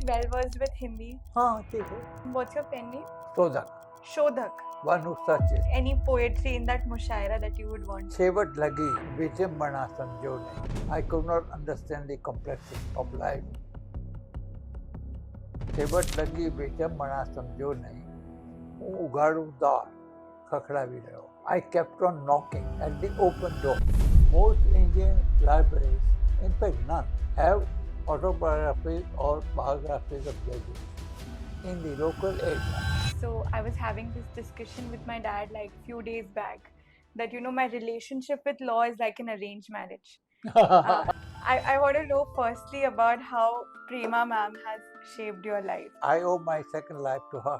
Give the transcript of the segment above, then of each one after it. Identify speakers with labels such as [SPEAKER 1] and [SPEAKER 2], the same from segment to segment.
[SPEAKER 1] quite well versed with Hindi.
[SPEAKER 2] हाँ ठीक है.
[SPEAKER 1] What's your pen name?
[SPEAKER 2] Shodhak,
[SPEAKER 1] Shodhak.
[SPEAKER 2] one who searches.
[SPEAKER 1] Any poetry in that mushaira that you would want?
[SPEAKER 2] छेवट लगी बेचम बना समझो नहीं. I could not understand the complexity of life. छेवट लगी बेचम बना समझो नहीं. હું ઉઘાડું દ્વાર ખખડાવી રહ્યો. I kept on knocking at the open door. Most Indian libraries, in fact none, have autobiographies or biographies of judges in the local area.
[SPEAKER 1] So I was having this discussion with my dad like few days back that my relationship with law is like an arranged marriage. I want to know firstly about how Prema ma'am has shaped your life.
[SPEAKER 2] I owe my second life to her.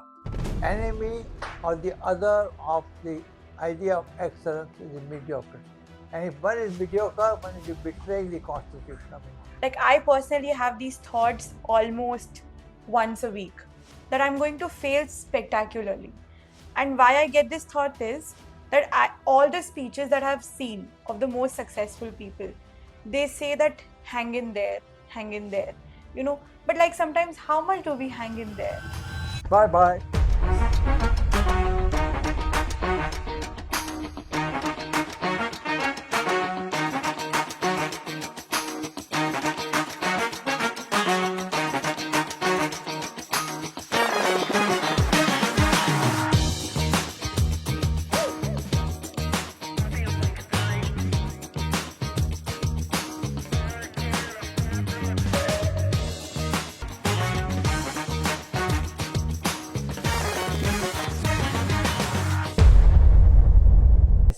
[SPEAKER 2] Enemy or the other of the idea of excellence is mediocrity. And if one is mediocre, one is betraying the constitution of India.
[SPEAKER 1] Like I personally have these thoughts almost once a week that I'm going to fail spectacularly. And why I get this thought is that all the speeches that I've seen of the most successful people, they say that hang in there, but like sometimes how much do we hang in there?
[SPEAKER 2] Bye bye.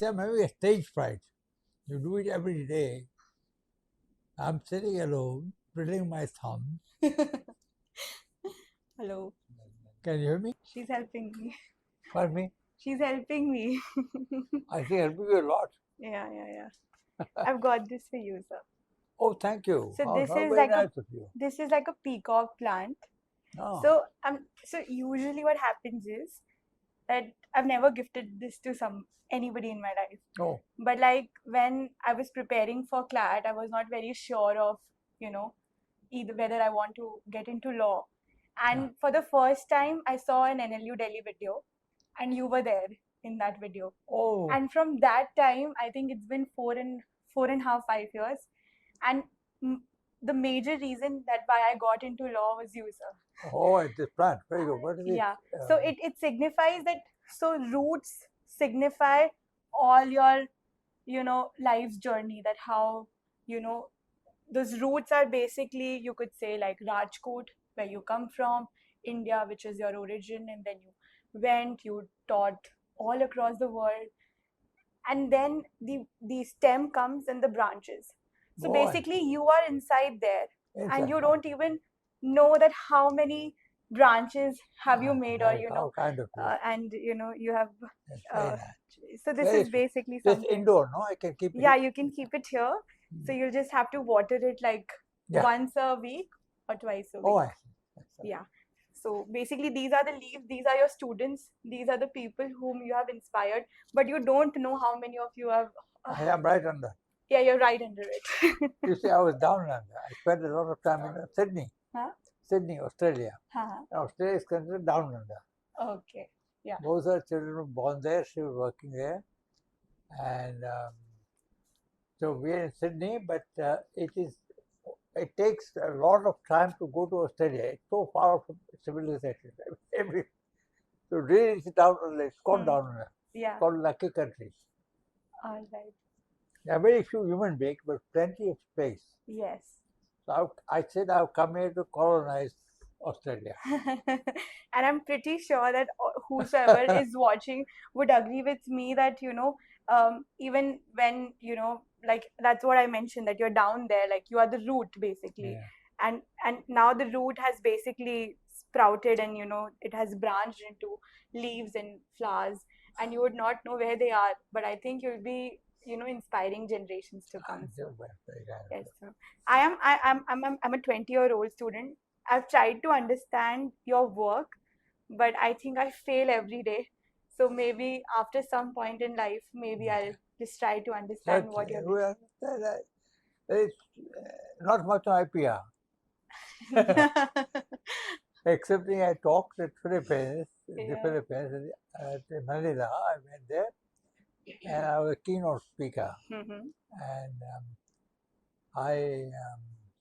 [SPEAKER 2] I'm having a stage fright. You do it every day. I'm sitting alone, twiddling my thumbs.
[SPEAKER 1] Hello.
[SPEAKER 2] Can you hear me?
[SPEAKER 1] She's helping me.
[SPEAKER 2] Pardon me?
[SPEAKER 1] She's helping me.
[SPEAKER 2] I think helping you a lot.
[SPEAKER 1] Yeah. I've got this for you, sir.
[SPEAKER 2] Oh, thank you.
[SPEAKER 1] So
[SPEAKER 2] How
[SPEAKER 1] this is
[SPEAKER 2] very
[SPEAKER 1] like
[SPEAKER 2] nice of you.
[SPEAKER 1] this is like a peacock plant.
[SPEAKER 2] Oh.
[SPEAKER 1] So usually what happens is that I've never gifted this to anybody in my life.
[SPEAKER 2] Oh.
[SPEAKER 1] But like when I was preparing for clat, I was not very sure of, either whether I want to get into law. And for the first time, I saw an NLU Delhi video, and you were there in that video.
[SPEAKER 2] Oh.
[SPEAKER 1] And from that time, I think it's been 5 years. And the major reason that why I got into law was you, sir.
[SPEAKER 2] Oh, it's this plant. Very good. What is it?
[SPEAKER 1] Yeah. So it signifies that. So roots signify all your, life's journey. That how, those roots are basically, you could say, like Rajkot, where you come from, India, which is your origin, and then you taught all across the world, and then the stem comes and the branches. So basically, you are inside there, and you don't even know that how many branches have you made, or
[SPEAKER 2] kind of
[SPEAKER 1] and you have.
[SPEAKER 2] nice.
[SPEAKER 1] So this is basically something.
[SPEAKER 2] Just indoor, no? I can keep it.
[SPEAKER 1] Yeah, you can keep it here. So you'll just have to water it like once a week or twice a week.
[SPEAKER 2] Oh, I see.
[SPEAKER 1] Yeah. So basically, these are the leaves. These are your students. These are the people whom you have inspired. But you don't know how many of you have.
[SPEAKER 2] I am right under.
[SPEAKER 1] Yeah, you're right under it.
[SPEAKER 2] You see, I was down under. I spent a lot of time in Sydney.
[SPEAKER 1] Huh?
[SPEAKER 2] Sydney, Australia.
[SPEAKER 1] Uh-huh.
[SPEAKER 2] Australia is considered down under.
[SPEAKER 1] Okay. Yeah.
[SPEAKER 2] Both her children were born there. She was working there. And so we are in Sydney, but it takes a lot of time to go to Australia. It's so far from civilization. So really it's down under. It's called down under.
[SPEAKER 1] Yeah.
[SPEAKER 2] It's called lucky countries.
[SPEAKER 1] All right.
[SPEAKER 2] There are very few human beings, but plenty of space.
[SPEAKER 1] Yes.
[SPEAKER 2] So I said I've come here to colonize Australia.
[SPEAKER 1] And I'm pretty sure that whosoever is watching would agree with me that, even when, like that's what I mentioned, that you're down there, like you are the root basically. Yeah. And now the root has basically sprouted and, it has branched into leaves and flowers, and you would not know where they are. But I think you'll be inspiring generations to come. Yes, sir. I'm a 20-year-old student. I've tried to understand your work, but I think I fail every day. So maybe after some point in life, maybe I'll just try to understand what you're doing.
[SPEAKER 2] It's not much on IPR. Excepting I talked at Philippines, the
[SPEAKER 1] Yeah.
[SPEAKER 2] Philippines, at Manila. I went there, and I was a keynote speaker, and I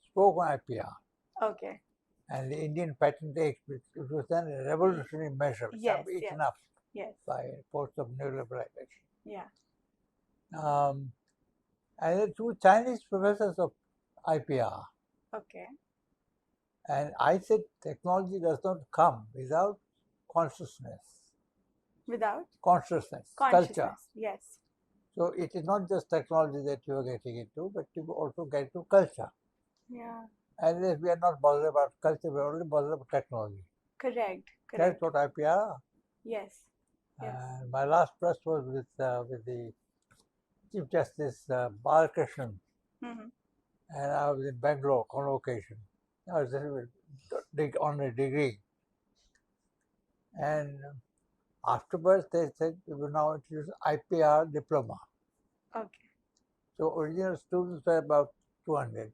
[SPEAKER 2] spoke on IPR.
[SPEAKER 1] Okay.
[SPEAKER 2] And the Indian Patent Act, it was then a revolutionary measure, which
[SPEAKER 1] Yes,
[SPEAKER 2] I'm eaten
[SPEAKER 1] yes.
[SPEAKER 2] up
[SPEAKER 1] Yes.
[SPEAKER 2] by force of neoliberalization.
[SPEAKER 1] Yeah.
[SPEAKER 2] And the two Chinese professors of IPR.
[SPEAKER 1] Okay.
[SPEAKER 2] And I said technology does not come without consciousness.
[SPEAKER 1] Without
[SPEAKER 2] Consciousness, culture.
[SPEAKER 1] consciousness. Yes.
[SPEAKER 2] So it is not just technology that you are getting into, but you also get into culture.
[SPEAKER 1] Yeah.
[SPEAKER 2] And if we are not bothered about culture, we are only bothered about technology.
[SPEAKER 1] Correct.
[SPEAKER 2] That's
[SPEAKER 1] Correct.
[SPEAKER 2] what IPR are.
[SPEAKER 1] Yes. Yes.
[SPEAKER 2] My last press was with the Chief Justice Balakrishnan, and I was in Bangalore on occasion. I was on a degree. And afterwards, they said we will now introduce IPR diploma.
[SPEAKER 1] Okay.
[SPEAKER 2] So original students were about 200.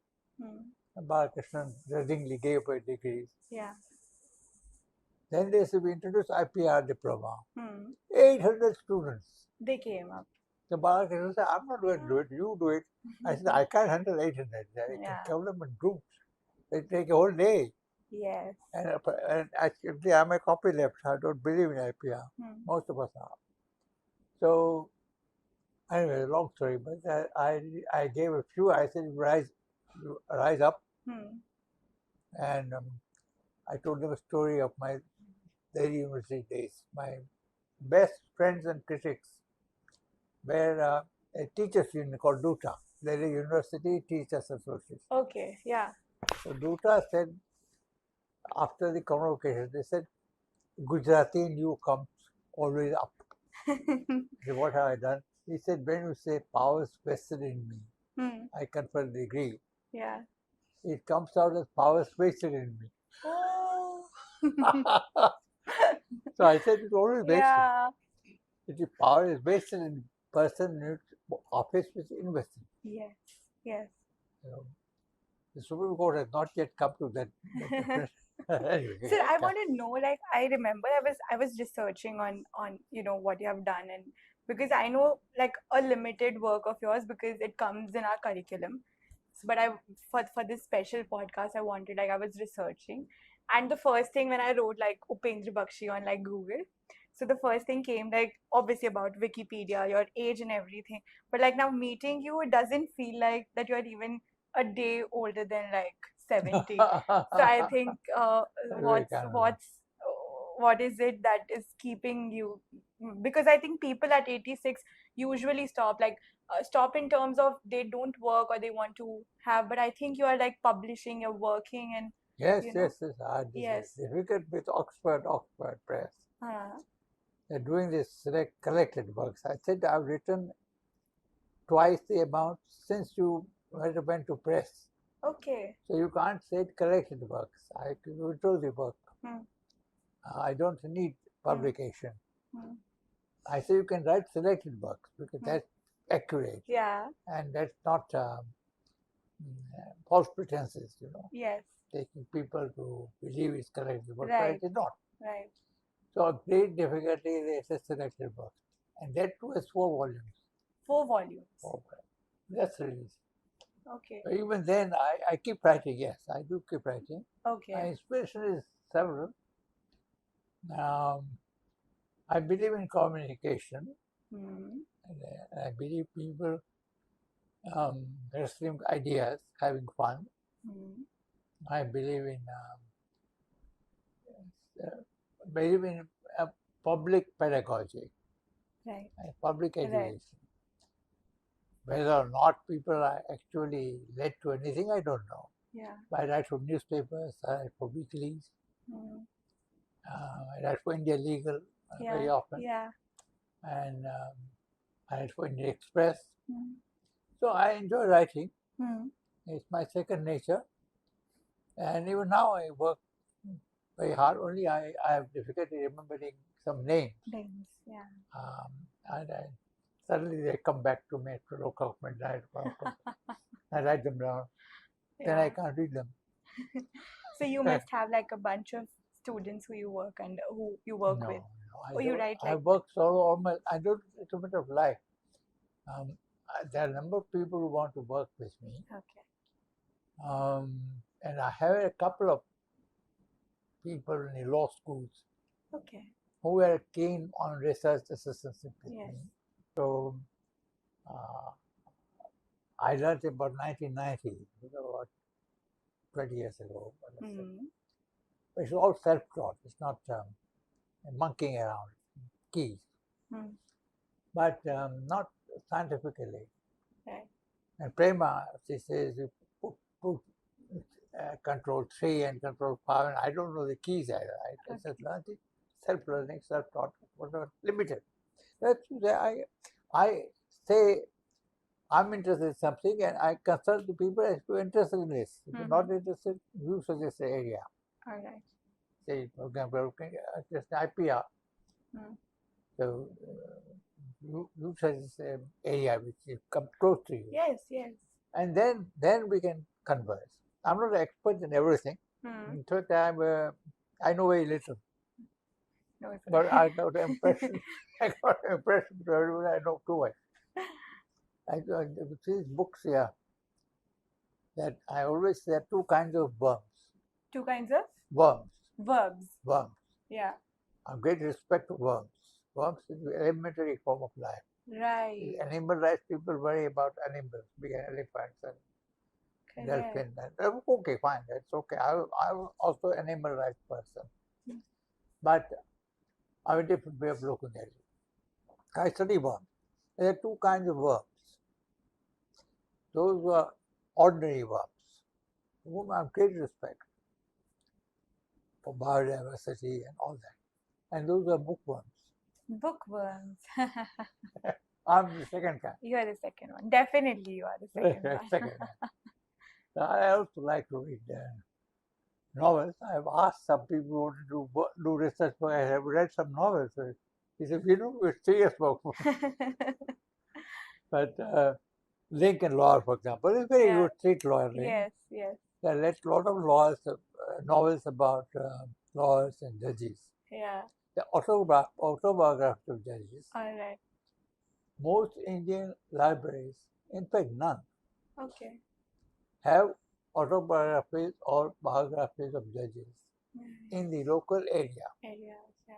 [SPEAKER 2] Balakrishnan grudgingly gave away degrees.
[SPEAKER 1] Yeah.
[SPEAKER 2] Then they said we introduced IPR diploma. 800 students.
[SPEAKER 1] They came up.
[SPEAKER 2] The Balakrishnan said, I'm not going to do it, you do it. I said, I can't handle 800. I can count them in groups. They take a whole day.
[SPEAKER 1] Yes.
[SPEAKER 2] And actually, I'm a copyleft. I don't believe in IPR. Most of us are. So, anyway, long story, but I gave a few. I said, rise up. And I told them a story of my Delhi University days. My best friends and critics were a teachers union called DUTA, Delhi University Teachers Association.
[SPEAKER 1] Okay, yeah.
[SPEAKER 2] So DUTA said, after the convocation, they said, Gujarati in you comes always up. So what have I done? He said, when you say powers vested in me, I confer the degree.
[SPEAKER 1] Yeah.
[SPEAKER 2] It comes out as powers wasted in me.
[SPEAKER 1] Oh.
[SPEAKER 2] So I said, it's always wasted.
[SPEAKER 1] Yeah.
[SPEAKER 2] If the power is wasted in person, in office is invested.
[SPEAKER 1] Yes. Yes.
[SPEAKER 2] You know, the Supreme Court has not yet come to that. Anyway,
[SPEAKER 1] so I want to know, like, I remember I was researching on what you have done, and because I know like a limited work of yours because it comes in our curriculum. But for this special podcast, I was researching, and the first thing when I wrote like Upendra Baxi on like Google, so the first thing came like obviously about Wikipedia, your age and everything. But like now meeting you, it doesn't feel like that you're even a day older than like 70. So I think what is it that is keeping you? Because I think people at 86 usually stop in terms of they don't work or they want to have, but I think you are like publishing, you're working, and
[SPEAKER 2] yes,
[SPEAKER 1] you know.
[SPEAKER 2] yes. Difficult with Oxford Press.
[SPEAKER 1] Uh-huh.
[SPEAKER 2] They're doing this collected works. I said I've written twice the amount since you went to press.
[SPEAKER 1] Okay.
[SPEAKER 2] So you can't say collected works. I withdraw the work. I don't need publication. I say you can write selected works because that's accurate.
[SPEAKER 1] Yeah.
[SPEAKER 2] And that's not false pretenses,
[SPEAKER 1] Yes.
[SPEAKER 2] Taking people to believe it's collected work,
[SPEAKER 1] Right.
[SPEAKER 2] but it is not.
[SPEAKER 1] Right.
[SPEAKER 2] So a great difficulty is a selected work. And that too is 4 volumes.
[SPEAKER 1] 4 volumes.
[SPEAKER 2] 4 volumes. That's released.
[SPEAKER 1] Okay.
[SPEAKER 2] But even then, I keep writing, yes, I do keep writing.
[SPEAKER 1] Okay.
[SPEAKER 2] My inspiration is several. I believe in communication. And I believe people wrestling ideas, having fun. I believe in public pedagogy,
[SPEAKER 1] right,
[SPEAKER 2] and public education.
[SPEAKER 1] Right.
[SPEAKER 2] Whether or not people are actually led to anything, I don't know.
[SPEAKER 1] Yeah.
[SPEAKER 2] I write for newspapers, I write for weeklies, I write for India Legal very often, and I write for India Express. So I enjoy writing. It's my second nature. And even now I work very hard. Only I have difficulty remembering some names. And suddenly they come back to me after look midnight. I write them down. Then I can't read them.
[SPEAKER 1] So you must have like a bunch of students who you work and who you work
[SPEAKER 2] No,
[SPEAKER 1] with?
[SPEAKER 2] I
[SPEAKER 1] Or you
[SPEAKER 2] don't.
[SPEAKER 1] write
[SPEAKER 2] I
[SPEAKER 1] like
[SPEAKER 2] work solo all my. I don't. It's a bit of life. There are a number of people who want to work with me,
[SPEAKER 1] okay,
[SPEAKER 2] and I have a couple of people in the law schools
[SPEAKER 1] okay,
[SPEAKER 2] who were keen on research assistantship with
[SPEAKER 1] yes,
[SPEAKER 2] me. So uh, I learned about 1990, about 20 years ago. It's all self-taught. It's not monkeying around, keys, but not scientifically.
[SPEAKER 1] right,
[SPEAKER 2] And Prema, she says, you put control 3 and control 5, and I don't know the keys either. I just learned it, self-learning, self-taught, whatever, limited. That's I say I'm interested in something and I consult the people if you're interested in this. If you're not interested, you suggest the area.
[SPEAKER 1] all right,
[SPEAKER 2] Say, for example, just IPR. So you suggest an area which is come close to you.
[SPEAKER 1] yes, yes,
[SPEAKER 2] And then we can converse. I'm not an expert in everything. In fact, I know very little.
[SPEAKER 1] no, it's
[SPEAKER 2] But
[SPEAKER 1] okay.
[SPEAKER 2] I got the impression, I got the impression to everyone I know too much. These books here, that I always say there are two kinds of worms.
[SPEAKER 1] Two kinds of
[SPEAKER 2] Worms.
[SPEAKER 1] verbs.
[SPEAKER 2] Worms.
[SPEAKER 1] Yeah.
[SPEAKER 2] I have great respect for worms. Worms is the elementary form of life.
[SPEAKER 1] Right.
[SPEAKER 2] Animal rights people worry about animals, big elephants and dolphins. Okay, fine, that's okay. I'm also an animal rights person. But I have a different way of looking at it. I study worms. There are two kinds of worms. Those were ordinary worms, for whom I have great respect for biodiversity and all that. And those are bookworms.
[SPEAKER 1] Bookworms.
[SPEAKER 2] I'm the second kind.
[SPEAKER 1] You are the second one. Definitely you are the second one.
[SPEAKER 2] Second one. So I also like to read novels. I've asked some people to do research, but I have read some novels. He said, we're serious about But Lincoln Lawyer, for example, is very good street lawyer.
[SPEAKER 1] Yes, yes.
[SPEAKER 2] There are a lot of lawyers, novels about lawyers and judges.
[SPEAKER 1] Yeah.
[SPEAKER 2] The autobiographies of judges.
[SPEAKER 1] All right.
[SPEAKER 2] Most Indian libraries, in fact none,
[SPEAKER 1] Okay.
[SPEAKER 2] have autobiographies or biographies of judges in the local area.
[SPEAKER 1] Areas, yeah.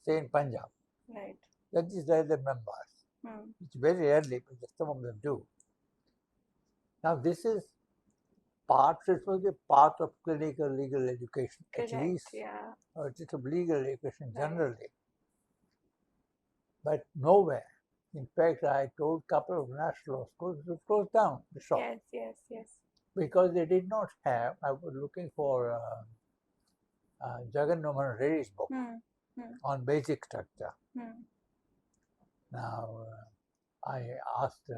[SPEAKER 2] Say in Punjab.
[SPEAKER 1] Right.
[SPEAKER 2] Judges write their memoirs, which very rarely, but some of them do. Now this is it was a part of clinical legal education,
[SPEAKER 1] Correct,
[SPEAKER 2] at least,
[SPEAKER 1] yeah.
[SPEAKER 2] or just of legal education generally. But nowhere. In fact, I told a couple of national law schools to close down the shop.
[SPEAKER 1] Yes, yes, yes.
[SPEAKER 2] Because they did not have, I was looking for Jagan Mohan Reddy's book on basic structure. Now, I asked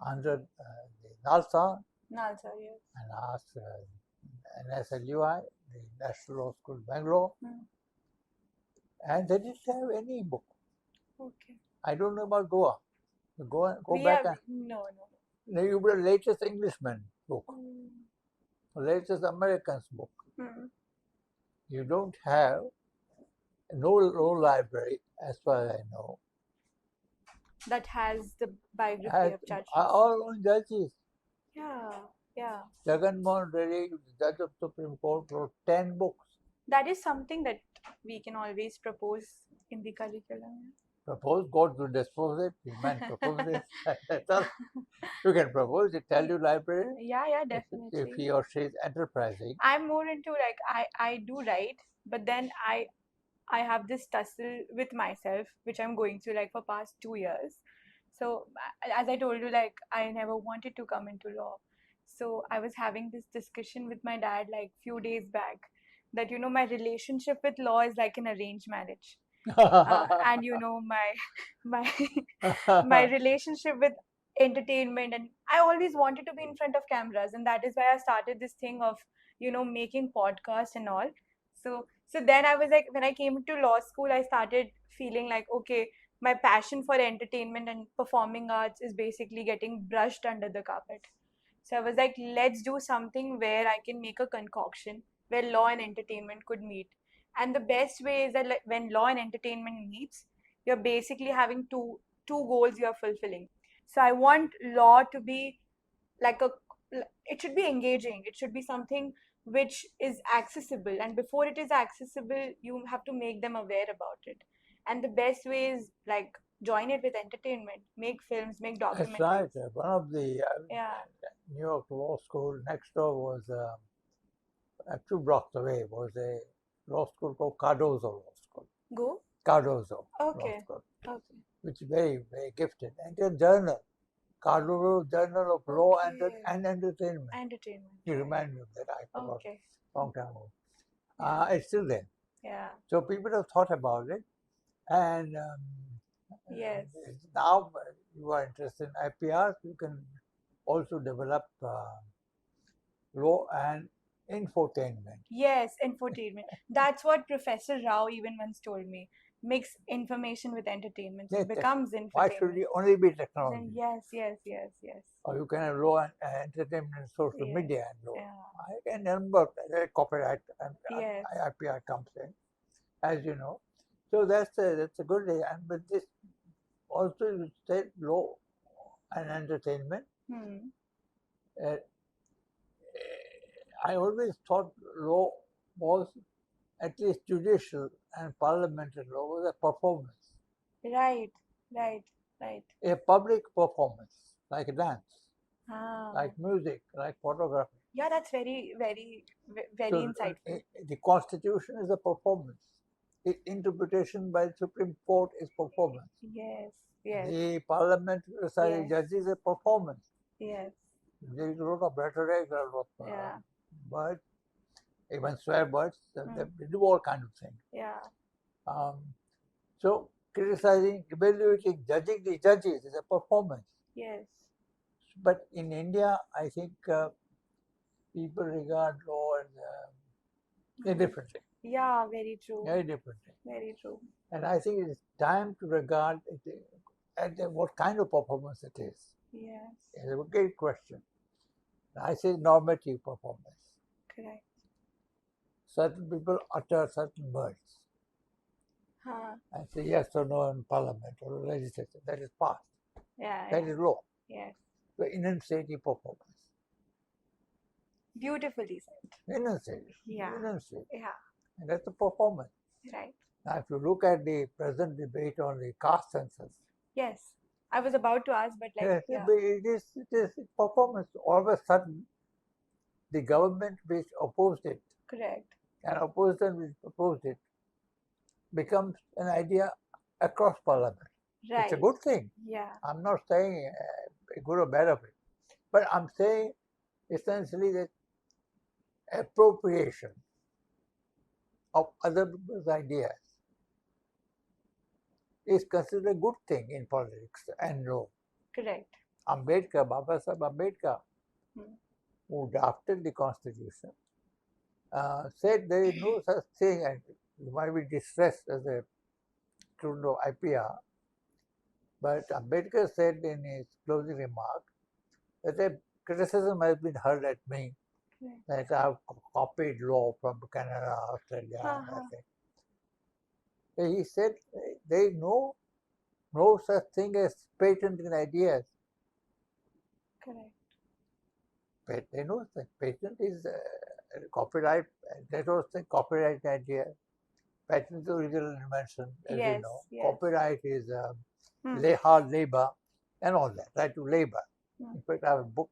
[SPEAKER 2] Andhra, the Nalsa,
[SPEAKER 1] yes.
[SPEAKER 2] and asked NSLUI, the National Law School, Bangalore, and they didn't have any book.
[SPEAKER 1] Okay.
[SPEAKER 2] I don't know about Goa. Go
[SPEAKER 1] We
[SPEAKER 2] back
[SPEAKER 1] have,
[SPEAKER 2] and
[SPEAKER 1] no.
[SPEAKER 2] you read the latest Englishman book, the latest American's book. You don't have no library, as far as I know,
[SPEAKER 1] that has the biography of judges.
[SPEAKER 2] All on judges.
[SPEAKER 1] Yeah, yeah.
[SPEAKER 2] Jagan Mohan Reddy, judge of Supreme Court, wrote 10 books.
[SPEAKER 1] That is something that we can always propose in the curriculum.
[SPEAKER 2] Propose, God will dispose it. You man propose this. That's all. You can propose it, tell you library.
[SPEAKER 1] Yeah, definitely.
[SPEAKER 2] If he or she is enterprising.
[SPEAKER 1] I'm more into I do write, but then I have this tussle with myself, which I'm going through for past 2 years. So as I told you, I never wanted to come into law. So I was having this discussion with my dad few days back that my relationship with law is like an arranged marriage. And my my relationship with entertainment, and I always wanted to be in front of cameras, and that is why I started this thing of making podcasts and all. So then I was when I came to law school, I started feeling okay, my passion for entertainment and performing arts is basically getting brushed under the carpet. So I was let's do something where I can make a concoction where law and entertainment could meet. And the best way is that when law and entertainment meets, you're basically having two goals you're fulfilling. So I want law to be like it should be engaging. It should be something which is accessible. And before it is accessible, you have to make them aware about it. And the best way is like join it with entertainment, make films, make documentaries.
[SPEAKER 2] That's right. One of the New York Law School next door was, a few blocks away, was a law school called Cardozo Law School.
[SPEAKER 1] Go?
[SPEAKER 2] Cardozo
[SPEAKER 1] Okay.
[SPEAKER 2] Law School.
[SPEAKER 1] Okay.
[SPEAKER 2] Which is very, very gifted. And a journal, Cardozo Journal of Law and Entertainment.
[SPEAKER 1] Entertainment.
[SPEAKER 2] You remind me of that. I forgot.
[SPEAKER 1] Okay.
[SPEAKER 2] Long time ago. It's still there.
[SPEAKER 1] Yeah.
[SPEAKER 2] So people have thought about it. And
[SPEAKER 1] yes.
[SPEAKER 2] Now you are interested in IPRs, you can also develop law and infotainment.
[SPEAKER 1] Yes, infotainment. That's what Professor Rao even once told me. Mix information with entertainment. So it becomes infotainment.
[SPEAKER 2] Why should it only be technology?
[SPEAKER 1] Then yes.
[SPEAKER 2] Or you can have law and entertainment and social media and law. I can remember copyright and IPR comes in, as you know. So that's a good idea. And but this also you said law and entertainment. I always thought law was, at least judicial and parliamentary law, was a performance. Right. A public performance, like a dance, like music, like photography. Yeah, that's very insightful. The Constitution is a performance. Its interpretation by the Supreme Court is performance. Yes. The parliamentary presiding judge is a performance. Yes. There is a lot of rhetoric, a lot of words, even swear words. They do all kinds of things. Yeah. So criticizing, evaluating, judging the judges is a performance. Yes. But in India, I think people regard law as differently. Yeah, very true. Very differently. Very true. And I think it's time to regard it as what kind of performance it is. Yes. It's a great question. I say normative performance. Correct. Certain people utter certain words. And say yes or no in parliament or legislature. That is passed. That is law. Yes. So enunciative performance. Beautifully said. Enunciative. Enunciative. Yeah. And that's a performance. Right. Now, if you look at the present debate on the caste census. Yes. I was about to ask, but it is performance. All of a sudden, the government which opposed it. Correct. And opposition which opposed it becomes an idea across parliament. Right. It's a good thing. Yeah. I'm not saying good or bad of it. But I'm saying essentially that appropriation of other people's ideas is considered a good thing in politics and law. Correct. Ambedkar, Baba Sahib Ambedkar, who drafted the Constitution, said there is no such thing, and you might be distressed as a student of IPR, but Ambedkar said in his closing remark that a criticism has been heard at me that I have copied law from Canada, Australia, He said there is no such thing as patenting ideas. Correct. But they know that patent is copyright. That was the copyright idea. Patent is original invention, as you know. Yes. Copyright is hard labor and all that, right to labor. In fact, I have a book,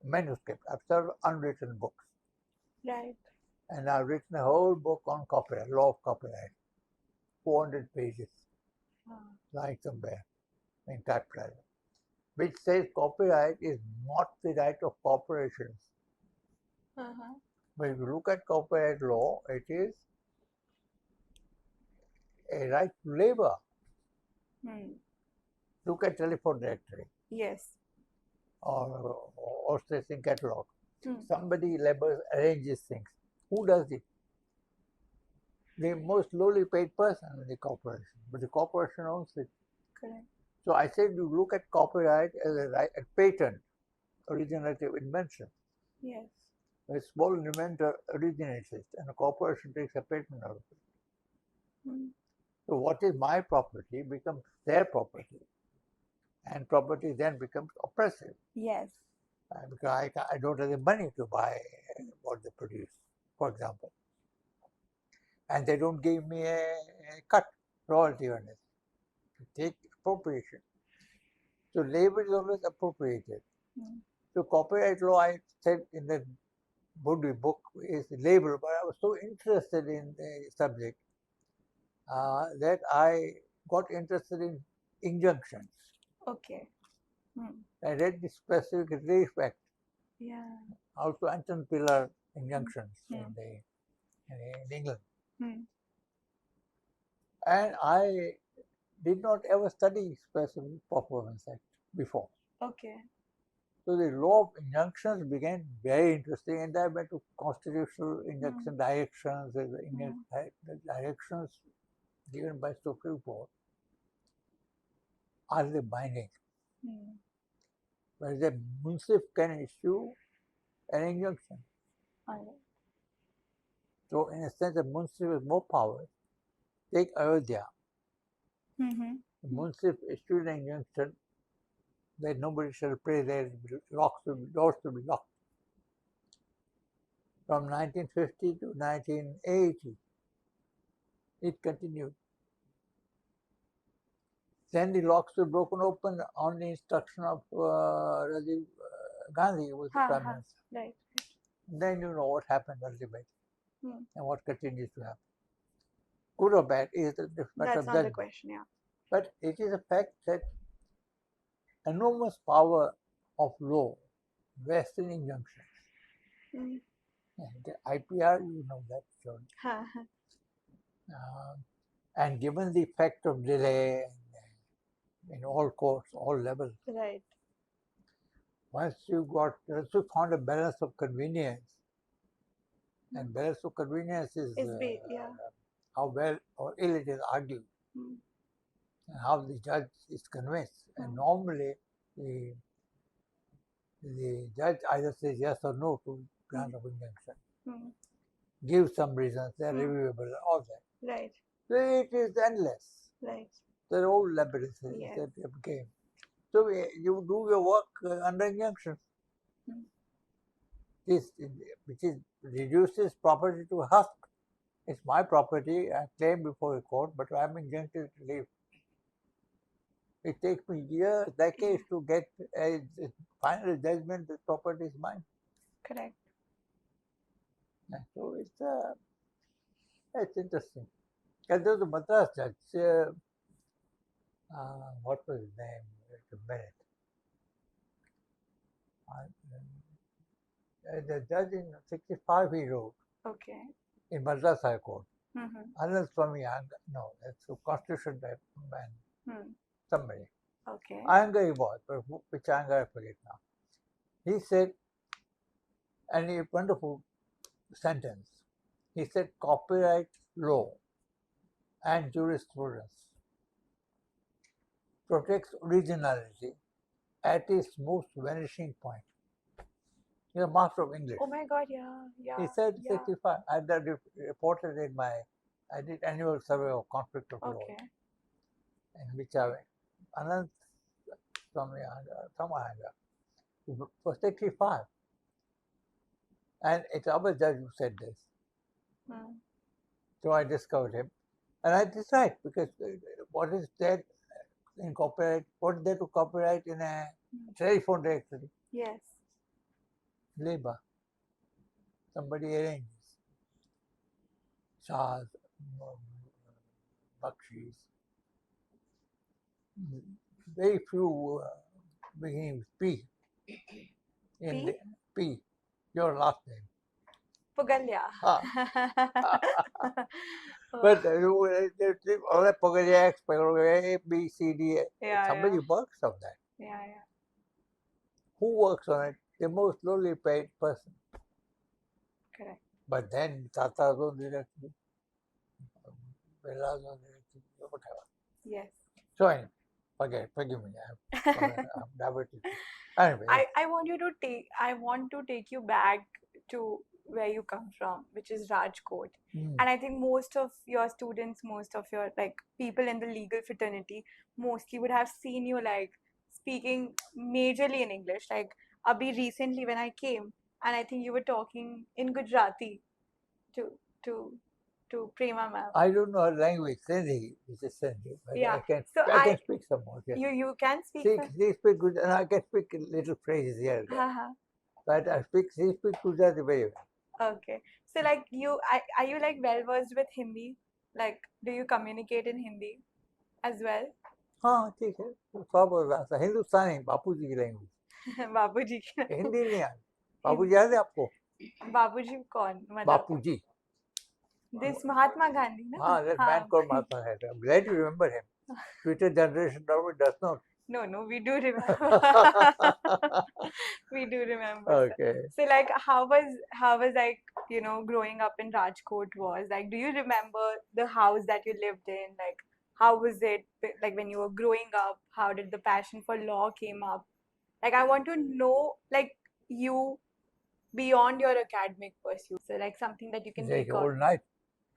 [SPEAKER 2] manuscript. I've several unwritten books. Right. And I've written a whole book on copyright, law of copyright. 400 pages, like somewhere in typewriter, which says copyright is not the right of corporations. But if you look at copyright law, it is a right to labor. Look at telephone directory. Yes. Or tracing catalog. Somebody labors, arranges things. Who does it? The most lowly paid person in the corporation, but the corporation owns it. Correct. So I said you look at copyright as a patent, originative invention. Yes. A small inventor originates it, and a corporation takes a patent out of it. So what is my property becomes their property, and property then becomes oppressive.
[SPEAKER 1] Yes.
[SPEAKER 2] Because I don't have the money to buy what they produce, for example. And they don't give me a cut, royalty on it. Take appropriation. So labor is always appropriated. So copyright law, I said in the Buddhi book, is labor, but I was so interested in the subject that I got interested in injunctions.
[SPEAKER 1] Okay.
[SPEAKER 2] I read the specific respect.
[SPEAKER 1] Yeah.
[SPEAKER 2] Also Anton Pillar injunctions in England. And I did not ever study specific Performance Act before.
[SPEAKER 1] Okay.
[SPEAKER 2] So the law of injunctions began very interesting, and I went to constitutional injunction directions, the directions given by Supreme Court. Are they binding? Whereas the municip can issue an injunction. So in a sense, the municip has more power. Take Ayodhya. The municip issued an injunction that nobody shall pray there, doors will be locked. From 1950 to 1980, it continued. Then the locks were broken open on the instruction of Rajiv Gandhi, who was the Prime Minister.
[SPEAKER 1] Right.
[SPEAKER 2] Then you know what happened ultimately and what continues to happen. Good or bad is a different matter of
[SPEAKER 1] That's not the
[SPEAKER 2] judgment.
[SPEAKER 1] question, yeah.
[SPEAKER 2] But it is a fact that enormous power of law vests in injunctions. And the IPR, you know that, John. And given the effect of delay in all courts, all levels,
[SPEAKER 1] Right.
[SPEAKER 2] once you found a balance of convenience, and balance of convenience is how well or ill it is argued, and how the judge is convinced. And normally, the judge either says yes or no to grant of injunction, gives some reasons, they're reviewable, all that.
[SPEAKER 1] Right.
[SPEAKER 2] So it is endless.
[SPEAKER 1] Right.
[SPEAKER 2] The whole labyrinth that became. So you do your work under injunction. Which reduces property to husk. It's my property, I claim before a court, but I'm injuncted to leave. It takes me years, decades to get a final judgment that property is mine.
[SPEAKER 1] Correct.
[SPEAKER 2] So it's interesting. And there was a Madras judge, what was his name? Wait a minute. The judge in 65 he wrote. Okay. In Madras High Court. Anand Swami Iyengar, no, that's a constitution type man. Somebody. Okay. Iyengar he was, but which Iyengar I forget now. He said, and a wonderful sentence. He said, copyright law and jurisprudence protects originality at its most vanishing point. He's a master of English.
[SPEAKER 1] Oh my God, yeah.
[SPEAKER 2] He said 65. I reported in I did annual survey of conflict of law. In which I went. Anand Swami Iyengar was 65. And it's our judge who said this. So I discovered him. And I decide, because what is there in copyright, what is there to copyright in a telephone directory?
[SPEAKER 1] Yes.
[SPEAKER 2] Labor. Somebody arranges. Shahs, Bakshis. Very few beginning with P. In
[SPEAKER 1] P?
[SPEAKER 2] P, your last name.
[SPEAKER 1] Pugalya.
[SPEAKER 2] But all that Pugalya, A, B, C, D, somebody works on that.
[SPEAKER 1] Yeah.
[SPEAKER 2] Who works on it? The most lowly paid person.
[SPEAKER 1] Correct.
[SPEAKER 2] But then Tata's own directory, Birla's own directory, whatever.
[SPEAKER 1] Yes.
[SPEAKER 2] So anyway, forgive me. I'm diverted. Anyway.
[SPEAKER 1] I want to take you back to where you come from, which is Rajkot.
[SPEAKER 2] Hmm.
[SPEAKER 1] And I think most of your students, most of your like people in the legal fraternity, mostly would have seen you like speaking majorly in English. Like Abhi recently when I came, and I think you were talking in Gujarati to to to Prema ma'am.
[SPEAKER 2] I don't know her language, Sindhi, which is Sindhi, but
[SPEAKER 1] Yeah. So
[SPEAKER 2] I can speak some more. Yes.
[SPEAKER 1] you can speak.
[SPEAKER 2] She speak good, and I can speak little phrases here and there.
[SPEAKER 1] Haha.
[SPEAKER 2] But she speaks Gujarati very well.
[SPEAKER 1] Okay. So like are you like well versed with Hindi? Like do you communicate in Hindi as well?
[SPEAKER 2] हाँ ठीक है तो सब भाषा हिंदुस्तानी बापूजी की language
[SPEAKER 1] बाबूजी की
[SPEAKER 2] हिंदी नहीं याद बापूजी याद है आपको
[SPEAKER 1] बाबूजी कौन मतलब
[SPEAKER 2] बापूजी
[SPEAKER 1] this Mahatma Gandhi ना
[SPEAKER 2] हाँ that man called Mahatma Gandhi I'm glad you remember him future generation probably does not
[SPEAKER 1] No, we do remember. We do remember.
[SPEAKER 2] Okay.
[SPEAKER 1] So like how was like, you know, growing up in Rajkot was? Like do you remember the house that you lived in? Like how was it like when you were growing up? How did the passion for law came up? Like I want to know like you beyond your academic pursuits. So like something that you can
[SPEAKER 2] like
[SPEAKER 1] recall.
[SPEAKER 2] all night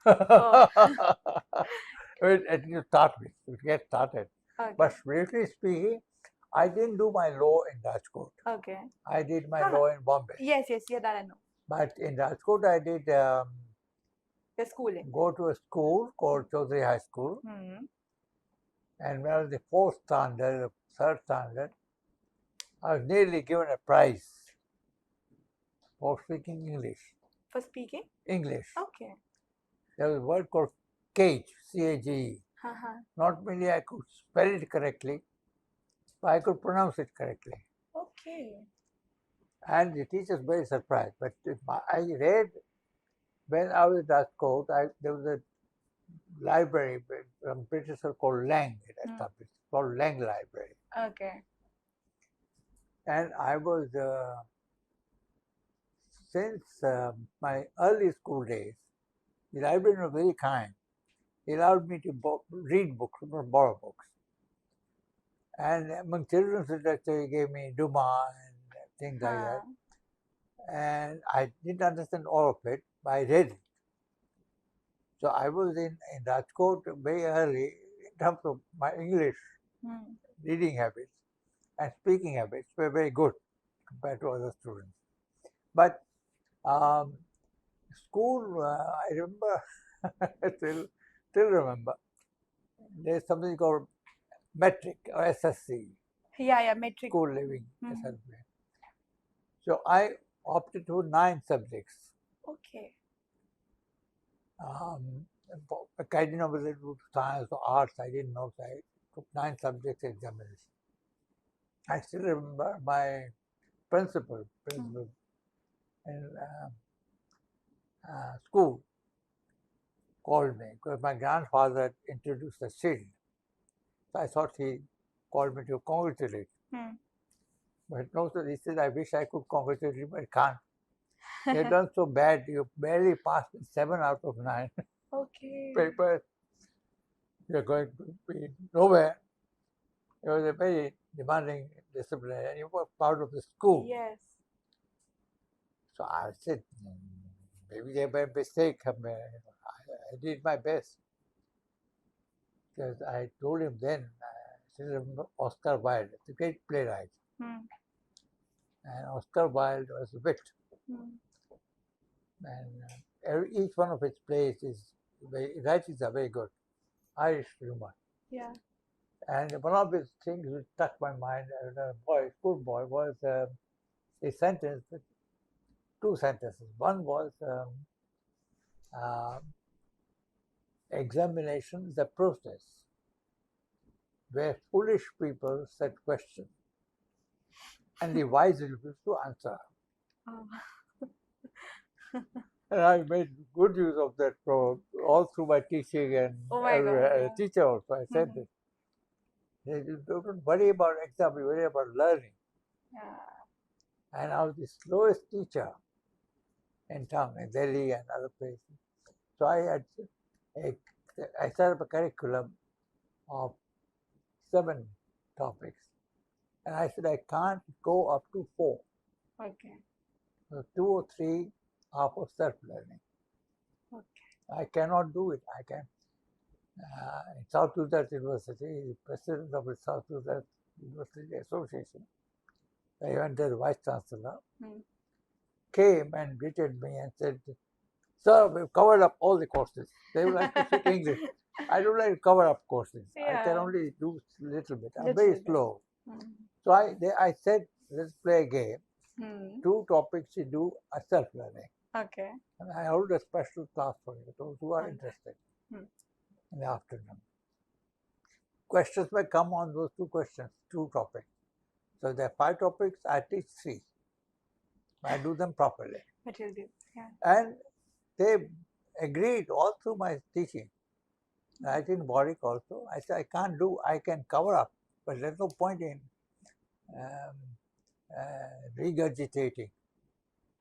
[SPEAKER 1] Oh.
[SPEAKER 2] Let you start with get started
[SPEAKER 1] Okay.
[SPEAKER 2] but briefly speaking I didn't do my law in Rajkot.
[SPEAKER 1] Okay.
[SPEAKER 2] I did my law in Bombay.
[SPEAKER 1] Yes, yeah, that I know.
[SPEAKER 2] But in Rajkot, I did
[SPEAKER 1] The schooling.
[SPEAKER 2] Go to a school called Chaudhary High School. And when I was the fourth standard, third standard, I was nearly given a prize for speaking English.
[SPEAKER 1] For speaking?
[SPEAKER 2] English.
[SPEAKER 1] Okay.
[SPEAKER 2] There was a word called cage, C-A-G-E. Not merely I could spell it correctly, but I could pronounce it correctly.
[SPEAKER 1] Okay.
[SPEAKER 2] And the teachers were very surprised. But I read, when I was at Rajkot, there was a library from British called Lang, called Lang Library.
[SPEAKER 1] Okay.
[SPEAKER 2] And I was, since my early school days, the librarian was very kind. He allowed me to read books, not borrow books. And among children's literature, he gave me Duma and things like that. And I didn't understand all of it, but I read it. So I was in Rajkot very early in terms of my English reading habits and speaking habits were very good compared to other students. But school, I remember, still remember, there's something called metric or SSC.
[SPEAKER 1] Yeah, metric.
[SPEAKER 2] School living, SSC. So I opted for 9 subjects.
[SPEAKER 1] Okay.
[SPEAKER 2] I didn't know whether to do science or arts, I didn't know. So I took 9 subjects examination. I still remember my principal in school called me because my grandfather introduced a shield. So I thought he called me to congratulate. But no, so he said, I wish I could congratulate you, but I can't. You've done so bad, you barely passed 7 out of 9 papers. You're going to be nowhere. It was a very demanding discipline, and you were part of the school.
[SPEAKER 1] Yes.
[SPEAKER 2] So I said, maybe they made a mistake. I did my best. Because I told him then, I still remember Oscar Wilde, the great playwright. And Oscar Wilde was a wit. And each one of his plays writings are very good. Irish humor.
[SPEAKER 1] Yeah.
[SPEAKER 2] And one of his things which struck my mind as a boy, school boy, was a sentence, 2 sentences. One was examination is a process where foolish people set questions and the wise refuse to answer. And I made good use of that proverb all through my teaching and as a teacher also. I said this. You don't worry about exam, you worry about learning. Yeah. And I was the slowest teacher in town, in Delhi and other places. So I set up a curriculum of 7 topics. And I said I can't go up to 4.
[SPEAKER 1] Okay.
[SPEAKER 2] So 2 or 3 half of self-learning.
[SPEAKER 1] Okay.
[SPEAKER 2] I cannot do it. I can. In South Gujarat University, the president of the South Gujarat University Association, even their vice chancellor, came and greeted me and said, "Sir, we've covered up all the courses." They would like to speak English. I don't like to cover up courses. I can only do a little bit. I'm very slow. So I said, let's play a game. 2 topics you do are self-learning.
[SPEAKER 1] Okay.
[SPEAKER 2] And I hold a special class for you, those who are interested, in the afternoon. Questions may come on those 2 questions, 2 topics. So there are 5 topics, I teach 3. I do them properly.
[SPEAKER 1] But you'll do, yeah.
[SPEAKER 2] And they agreed all through my teaching. Right in Warwick also, I said, I can cover up, but there's no point in regurgitating.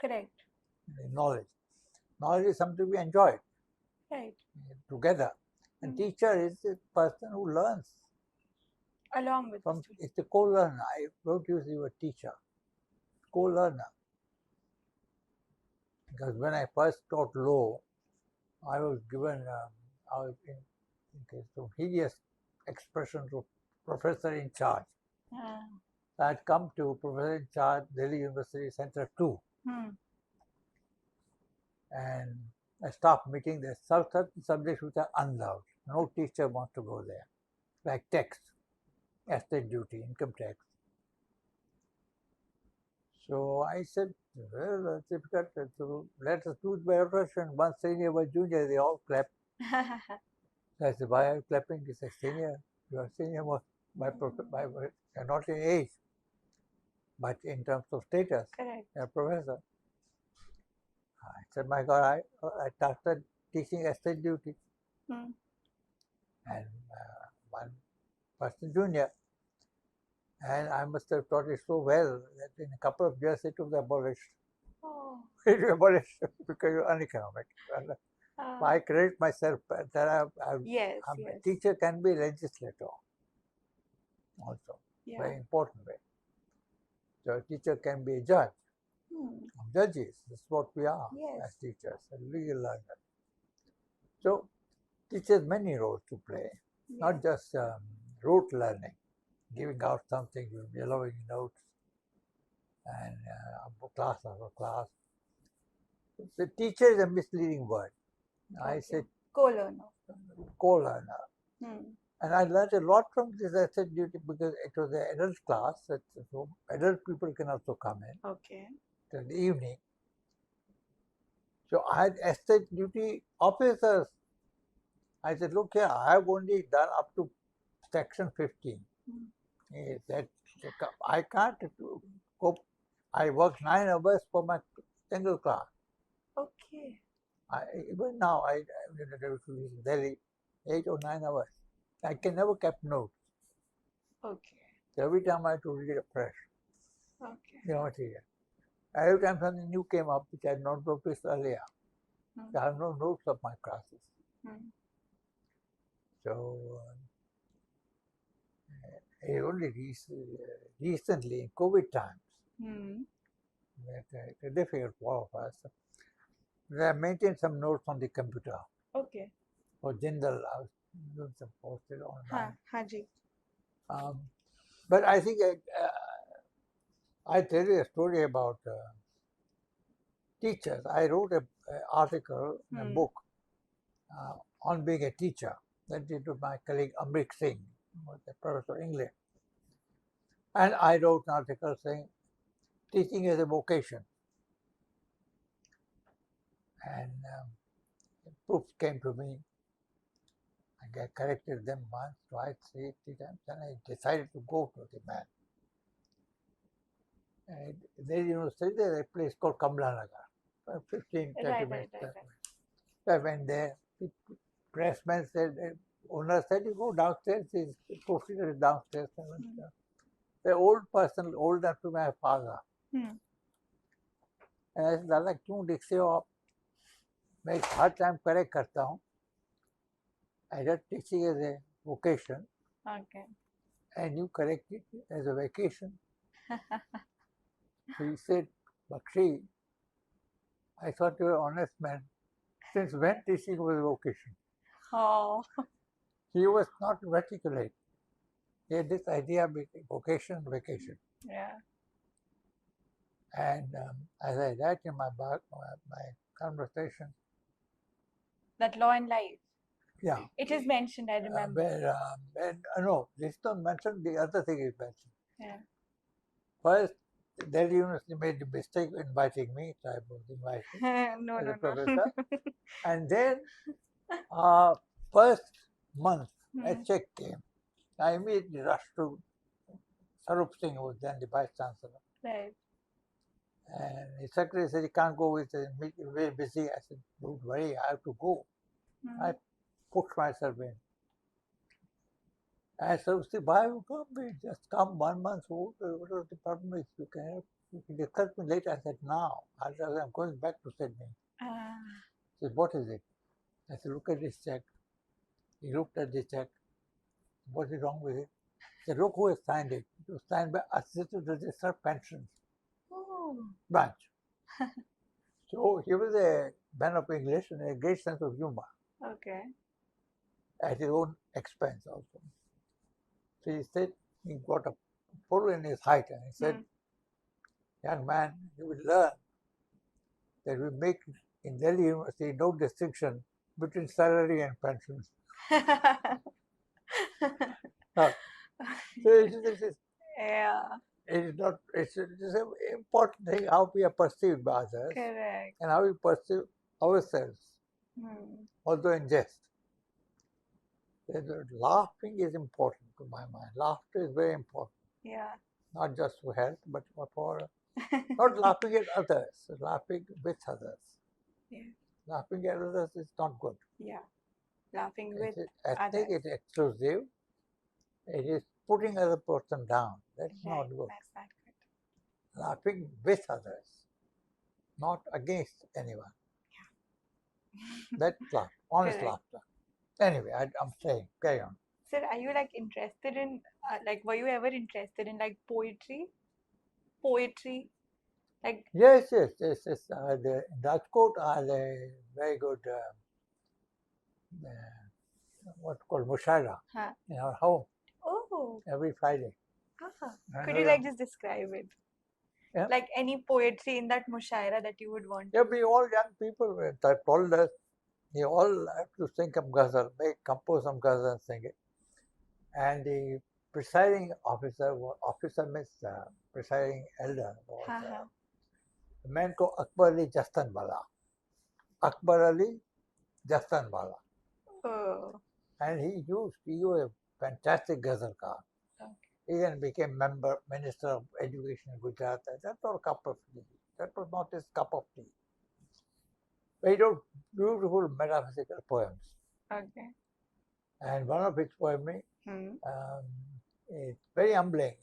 [SPEAKER 1] Correct.
[SPEAKER 2] Knowledge. Knowledge is something we enjoy together. And teacher is the person who learns.
[SPEAKER 1] Along with
[SPEAKER 2] it's a co-learner. I don't use the word teacher. Co-learner. Because when I first taught law, I was given some hideous expressions of professor in charge. I had come to professor in charge, Delhi University Center 2. And a staff meeting, there's certain subjects which are unloved. No teacher wants to go there. Like tax, estate duty, income tax. So I said, well, that's difficult. So let us do it by rotation. One senior, one junior, they all clap. I said, why are you clapping? He said, senior, you are senior you're not in age, but in terms of status.
[SPEAKER 1] Correct.
[SPEAKER 2] You're a professor. I said, my God, I started teaching estate duty. And one person junior. And I must have taught it so well that in a couple of years it was abolished.
[SPEAKER 1] Oh.
[SPEAKER 2] It was abolished because you're uneconomic. I credit myself that a teacher can be a legislator also. Very important way. So a teacher can be a judge. Judges, that's what we are as teachers, legal learners. So teachers many roles to play, not just rote learning, giving out something, yellowing notes, and class after class. The teacher is a misleading word. I said
[SPEAKER 1] co-learner.
[SPEAKER 2] Co-learner. And I learned a lot from this estate duty because it was an adult class, so adult people can also come in.
[SPEAKER 1] Okay.
[SPEAKER 2] In the evening. So I had estate duty officers. I said, look here, I have only done up to section 15. That I can't cope. I work 9 hours for my single class.
[SPEAKER 1] Okay.
[SPEAKER 2] Even now, I in Delhi, 8 or 9 hours. I can never keep notes.
[SPEAKER 1] Okay.
[SPEAKER 2] So every time I have to read afresh.
[SPEAKER 1] Okay.
[SPEAKER 2] The material. Every time something new came up which I had not noticed earlier, I have no notes of my classes. So only recently, in COVID times, it's difficult for all of us. I maintained some notes on the computer.
[SPEAKER 1] Okay.
[SPEAKER 2] For Jindal, I was doing some posted online.
[SPEAKER 1] Haji.
[SPEAKER 2] But I think I tell you a story about teachers. I wrote an article in a book on being a teacher. That did to my colleague Amrik Singh, who was a professor of English. And I wrote an article saying teaching is a vocation. And proofs came to me. I corrected them once, twice, 3 times, and I decided to go to the man. And there there's a place called Kamlanagar, 15, 20 minutes. So I went there. The pressman said, owner said, you go downstairs, his professor is downstairs. The old person, old enough to my father. And I said, Dada, क्यों लिखते हो आप? मैं हर time correct करता हूँ. I read teaching as a vocation.
[SPEAKER 1] Okay.
[SPEAKER 2] And you correct it as a vacation. So he said, Bakshi, I thought you were an honest man. Since when teaching was a vocation?
[SPEAKER 1] Oh.
[SPEAKER 2] He was not articulate. He had this idea between vocation and vacation.
[SPEAKER 1] Yeah.
[SPEAKER 2] And as I write in my conversation,
[SPEAKER 1] That Law and Life.
[SPEAKER 2] yeah,
[SPEAKER 1] It is mentioned, I remember.
[SPEAKER 2] No, this don't mention, the other thing is mentioned.
[SPEAKER 1] Yeah.
[SPEAKER 2] First, Delhi University made the mistake of inviting me, so I was invited
[SPEAKER 1] No,
[SPEAKER 2] as
[SPEAKER 1] no,
[SPEAKER 2] a professor.
[SPEAKER 1] no.
[SPEAKER 2] And then, first month, a check came. I immediately rushed to Sarup Singh, who was then the Vice Chancellor.
[SPEAKER 1] Right.
[SPEAKER 2] And the secretary said, he can't go with the meeting, very busy. I said, don't worry, I have to go. I pushed myself in. And so said, why you come? Just come 1 month old. What was the problem is? You can discuss me later. I said, now. I said, I'm going back to Sydney. He said, what is it? I said, look at this check. He looked at the check. What is wrong with it? He said, look who has signed it. It was signed by Assistant Registrar of Pensions branch. So he was a man of English and a great sense of humor.
[SPEAKER 1] Okay.
[SPEAKER 2] At his own expense also. So he said, he got a pull in his height and he said, young man, you will learn that we make in Delhi University no distinction between salary and pensions. So
[SPEAKER 1] Yeah.
[SPEAKER 2] it is not, it's an important thing how we are perceived by others.
[SPEAKER 1] Correct.
[SPEAKER 2] And how we perceive ourselves, although in jest. Laughing is important to my mind. Laughter is very important.
[SPEAKER 1] Yeah.
[SPEAKER 2] Not just for health, but for not laughing at others, laughing with others.
[SPEAKER 1] Yeah.
[SPEAKER 2] Laughing at others is not good.
[SPEAKER 1] Yeah. Laughing with
[SPEAKER 2] I think
[SPEAKER 1] others.
[SPEAKER 2] it's exclusive. It is putting other person down. That's
[SPEAKER 1] Right.
[SPEAKER 2] not good.
[SPEAKER 1] That's not good.
[SPEAKER 2] Laughing with others, not against anyone. Yeah. That's laughter, honest laughter. Anyway, I'm saying, carry on.
[SPEAKER 1] Sir, are you like interested in, were you ever interested in like poetry? Poetry? Like.
[SPEAKER 2] Yes. In Rajkot, I had a very good, what's called mushaira in our home.
[SPEAKER 1] Oh.
[SPEAKER 2] Every Friday.
[SPEAKER 1] Could you like just describe it?
[SPEAKER 2] Yeah.
[SPEAKER 1] Like any poetry in that mushaira that you would want?
[SPEAKER 2] Yeah, we all young people told us, you all have to sing some ghazal, compose some ghazal and sing it. And the presiding officer means presiding elder, was a man called Akbar Ali Jastanwala. Akbar Ali Jastanwala.
[SPEAKER 1] Oh.
[SPEAKER 2] And he was a fantastic ghazalkar. Okay. He then became Minister of Education in Gujarat. That's not a cup of tea. That was not his cup of tea. But he wrote beautiful metaphysical poems. Okay. And one of his poems is very humbling.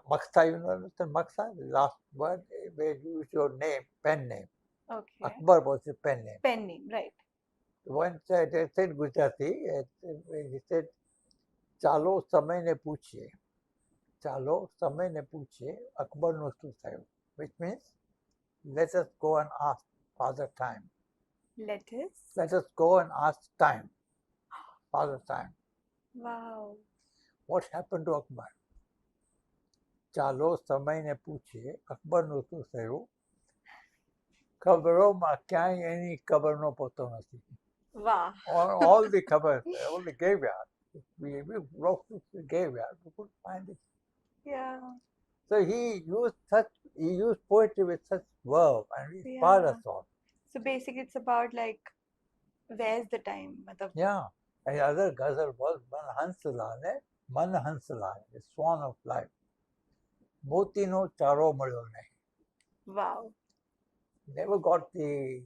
[SPEAKER 2] Maksa, you understand Maksa? The last word where you use your name, pen name. Okay. Akbar was his pen name.
[SPEAKER 1] Pen name, right.
[SPEAKER 2] Once I said Gujarati, he said, Chalo samay ne puche. Chalo samay ne puche, Akbar knows to say, which means, let us go and ask Father Time. Let us go and ask time. Father Time.
[SPEAKER 1] Wow.
[SPEAKER 2] What happened to Akbar? Chalo samay ne puche, Akbar knows to say, Kabaro ma kya any kabar no poto nasi.
[SPEAKER 1] Wow.
[SPEAKER 2] All the covers, all the graveyard. We wrote the graveyard, we couldn't find it. Yeah. So he used poetry with such verve and he inspired us all.
[SPEAKER 1] So basically it's about like, where's the time?
[SPEAKER 2] Yeah. And the other ghazal was Man Hansala, the swan of life. Moti no charo malyo nahi. Wow. Never got the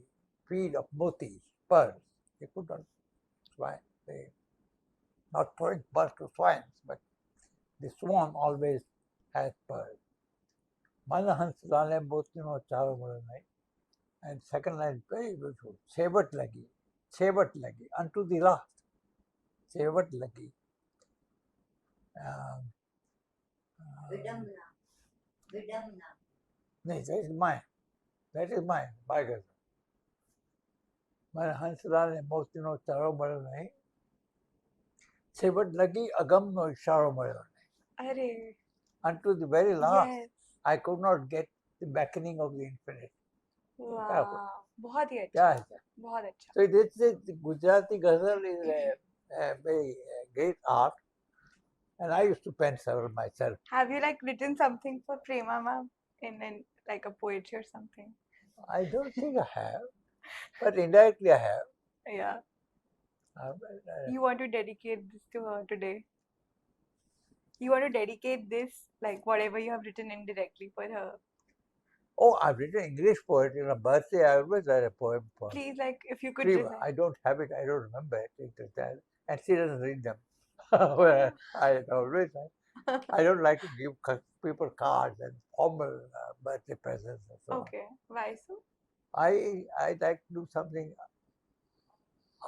[SPEAKER 2] feed of motis, pearls. They could not swine. They not throwing pearls to swines, but the swan always has pearls. Mana Hansalane Motino Charo Muranai. And second line very beautiful. Chevat lagi, unto the last. Chevat lagi. Vidamna. No, that is mine. That is mine, my ghazal. मैंने हंसराज ने मोतिनो चारों मरो नहीं छेवट लगी अगम इशारों मरो नहीं
[SPEAKER 1] अरे
[SPEAKER 2] unto the very last
[SPEAKER 1] yes.
[SPEAKER 2] I could not get the beckoning of the infinite.
[SPEAKER 1] Wow. बहुत ही
[SPEAKER 2] क्या
[SPEAKER 1] अच्छा.
[SPEAKER 2] है
[SPEAKER 1] बहुत अच्छा.
[SPEAKER 2] So this is Gujarati ghazal is a very great art, and I used to pen several myself.
[SPEAKER 1] Have you like written something for Prema ma'am in like a poetry or something?
[SPEAKER 2] I don't think I have, but indirectly I have.
[SPEAKER 1] Yeah. You want to dedicate this to her today? You want to dedicate this, like whatever you have written indirectly for her?
[SPEAKER 2] Oh, I've written English poetry. On a birthday, I always write a poem for
[SPEAKER 1] Please, like if you could
[SPEAKER 2] Prema.
[SPEAKER 1] recite.
[SPEAKER 2] I don't have it. I don't remember it. And she doesn't read them. Well, I always I don't like to give people cards and formal birthday presents and so
[SPEAKER 1] Okay. Why so?
[SPEAKER 2] on. I like to do something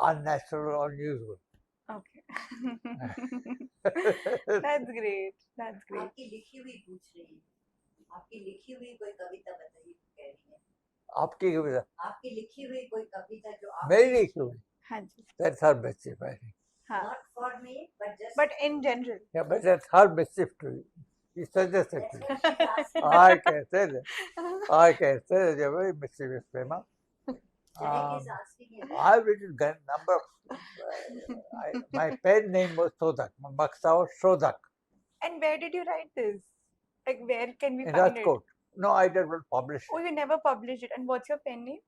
[SPEAKER 2] unnatural or unusual.
[SPEAKER 1] Okay. That's great. That's great.
[SPEAKER 3] आपकी लिखी हुई पूछ रही है आपकी लिखी हुई कोई कविता बताइए कह रही है
[SPEAKER 2] आपकी कविता
[SPEAKER 3] आपकी लिखी हुई कोई कविता जो आप
[SPEAKER 2] मेरी लिखी हुई
[SPEAKER 1] हाँ जी.
[SPEAKER 2] That's her mischief, I think.
[SPEAKER 1] हाँ.
[SPEAKER 3] not for me but just
[SPEAKER 1] But in general.
[SPEAKER 2] Yeah, but that's her mischief to you. She suggested
[SPEAKER 3] that's
[SPEAKER 2] to you.
[SPEAKER 3] what she's asking.
[SPEAKER 2] I can say that. I can say that you're very mischievous, Prema.
[SPEAKER 3] Jack is asking him.
[SPEAKER 2] I've written a number of. My pen name was Shodhak. My maksa was Shodhak
[SPEAKER 1] And where did you write this? Like where can we
[SPEAKER 2] in
[SPEAKER 1] find it?
[SPEAKER 2] Rajkot. No, I didn't publish
[SPEAKER 1] Oh, you never published it. And what's your pen name?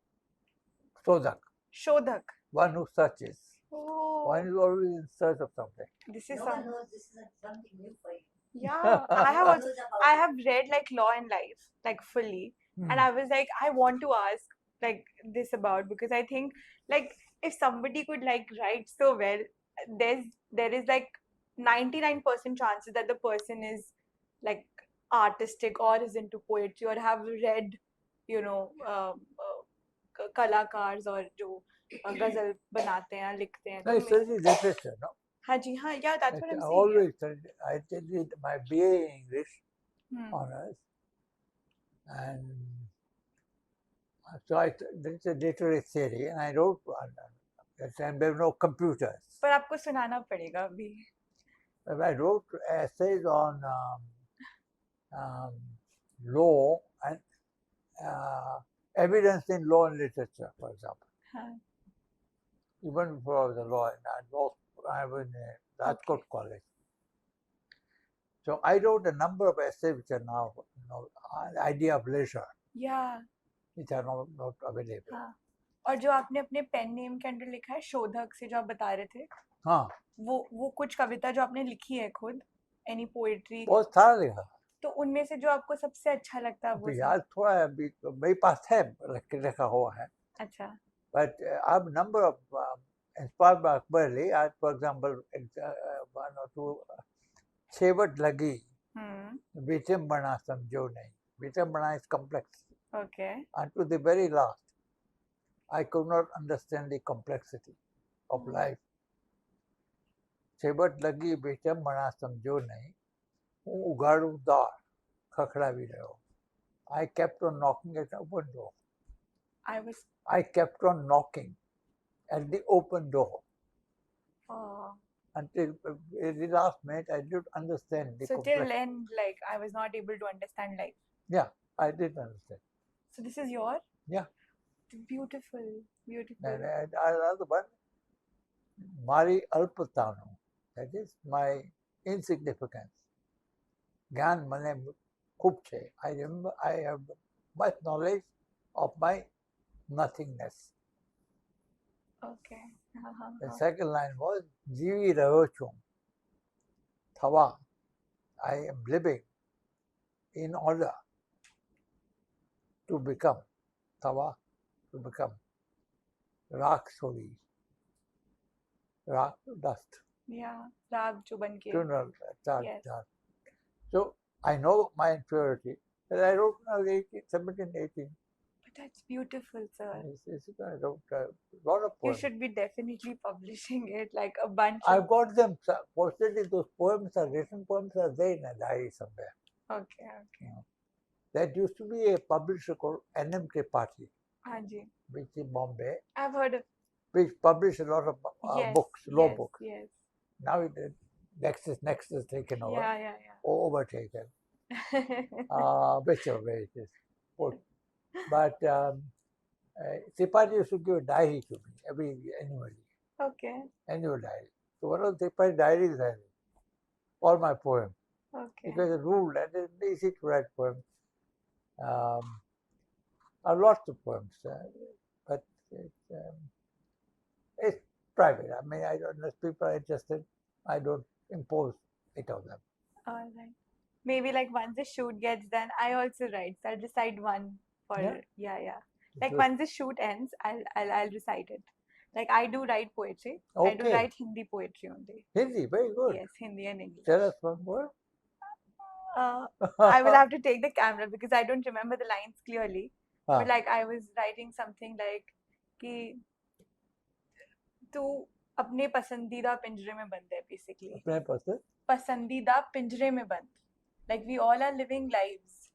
[SPEAKER 2] Shodhak,
[SPEAKER 1] Shodhak.
[SPEAKER 2] one who searches.
[SPEAKER 1] Oh,
[SPEAKER 2] One is always in search of something.
[SPEAKER 1] this is
[SPEAKER 3] No
[SPEAKER 1] some.
[SPEAKER 3] one knows this is something new for you.
[SPEAKER 1] Yeah, I have
[SPEAKER 3] No one
[SPEAKER 1] also.
[SPEAKER 3] knows about
[SPEAKER 1] I
[SPEAKER 3] it.
[SPEAKER 1] have read like Law and Life like fully, and I was like, I want to ask like this about because I think like if somebody could like write so well, there is like 99% chances that the person is like artistic or is into poetry or have read you know कलाकार और जो गजल बनाते हैं लिखते हैं
[SPEAKER 2] No, it's studied literature, no?
[SPEAKER 1] हाँ जी हाँ yeah that's what I'm
[SPEAKER 2] I
[SPEAKER 1] saying.
[SPEAKER 2] always studied, I did my BA in English
[SPEAKER 1] Hmm.
[SPEAKER 2] honors, and so it's a literary theory, and I wrote one. At the time there were no computers.
[SPEAKER 1] पर आपको सुनाना पड़ेगा अभी.
[SPEAKER 2] I wrote essays on law and evidence in law and literature, for example.
[SPEAKER 1] हाँ.
[SPEAKER 2] Even before I was a lawyer, I was in Rajkot
[SPEAKER 1] Okay.
[SPEAKER 2] College. So I wrote a number of essays which are now, the idea of leisure,
[SPEAKER 1] Yeah.
[SPEAKER 2] which are not available.
[SPEAKER 1] हाँ. और जो आपने अपने pen name के अंदर लिखा है शोधक से जो आप बता रहे थे
[SPEAKER 2] हाँ,
[SPEAKER 1] वो कुछ कविता जो आपने लिखी है खुद एनी पोएट्री
[SPEAKER 2] बहुत सारा लिखा.
[SPEAKER 1] तो उनमें से जो आपको सबसे अच्छा लगता है वो
[SPEAKER 2] अभी याद थोड़ा है, अभी तो मेरे पास है लिखा हुआ है.
[SPEAKER 1] अच्छा.
[SPEAKER 2] But I have a number of inspired by Akbar Ali. For example, one or two. छेवट लगी विचंबना समझो नहीं. Vichambana is complex.
[SPEAKER 1] Okay.
[SPEAKER 2] And to the very last, I could not understand the complexity of life. छेवट लगी विचंबना समझो नहीं. હું ઉગાડું દાર ખખડાવી રહ્યો. I kept on knocking at the open door. I kept on knocking at the open door.
[SPEAKER 1] Oh.
[SPEAKER 2] Until the last minute, I didn't understand the
[SPEAKER 1] So till then, like I was not able to understand life.
[SPEAKER 2] Yeah, I didn't understand.
[SPEAKER 1] So this is your?
[SPEAKER 2] Yeah.
[SPEAKER 1] Beautiful, beautiful.
[SPEAKER 2] And another one, Mari Alpatanu, that is my insignificance. Gyan mane khub che. I remember I have much knowledge of my nothingness.
[SPEAKER 1] Okay.
[SPEAKER 2] The second line was Jivi Rahochum. Thawa. I am living in order to become. Thawa, to become. Rak Sori. Rak, dust.
[SPEAKER 1] Yeah. Raag jo ban ke.
[SPEAKER 2] Funeral,
[SPEAKER 1] Yes.
[SPEAKER 2] So I know my inferiority. But I wrote 17, 18.
[SPEAKER 1] But that's beautiful, sir.
[SPEAKER 2] I wrote a lot of
[SPEAKER 1] You
[SPEAKER 2] poems.
[SPEAKER 1] should be definitely publishing it, like a bunch.
[SPEAKER 2] I've got them. Fortunately, those poems are written poems are there in a diary somewhere.
[SPEAKER 1] Okay, okay.
[SPEAKER 2] Yeah. There used to be a publisher called N.M. Tripathi,
[SPEAKER 1] हाँ जी.
[SPEAKER 2] which is Bombay,
[SPEAKER 1] I've heard of.
[SPEAKER 2] which published a lot of
[SPEAKER 1] Yes.
[SPEAKER 2] books, law
[SPEAKER 1] Yes.
[SPEAKER 2] books.
[SPEAKER 1] Yes.
[SPEAKER 2] Now Nexus taken over,
[SPEAKER 1] Yeah.
[SPEAKER 2] or overtaken, whichever way it is. But Tripathi used to give a diary to me annually,
[SPEAKER 1] Okay.
[SPEAKER 2] annual diary. So one of Tripathi diaries has all my poems.
[SPEAKER 1] Okay.
[SPEAKER 2] Because the rule that it's easy to write poems. Are lots of poems, but it's private. I mean, I don't, unless people are interested, I don't impose it on them.
[SPEAKER 1] All right. Maybe like once the shoot gets done, I also write. So I'll recite one for yeah. Like once the shoot ends, I'll recite it. Like I do write poetry. I do
[SPEAKER 2] Okay.
[SPEAKER 1] write Hindi poetry only.
[SPEAKER 2] Hindi, very good.
[SPEAKER 1] Yes, Hindi and English.
[SPEAKER 2] Tell us one more.
[SPEAKER 1] I will have to take the camera because I don't remember the lines clearly. But like I was writing something like कि तू अपने पसंदीदा पिंजरे में बंद है basically.
[SPEAKER 2] अपने
[SPEAKER 1] पसंदीदा पिंजरे में बंद. Like we all are living lives.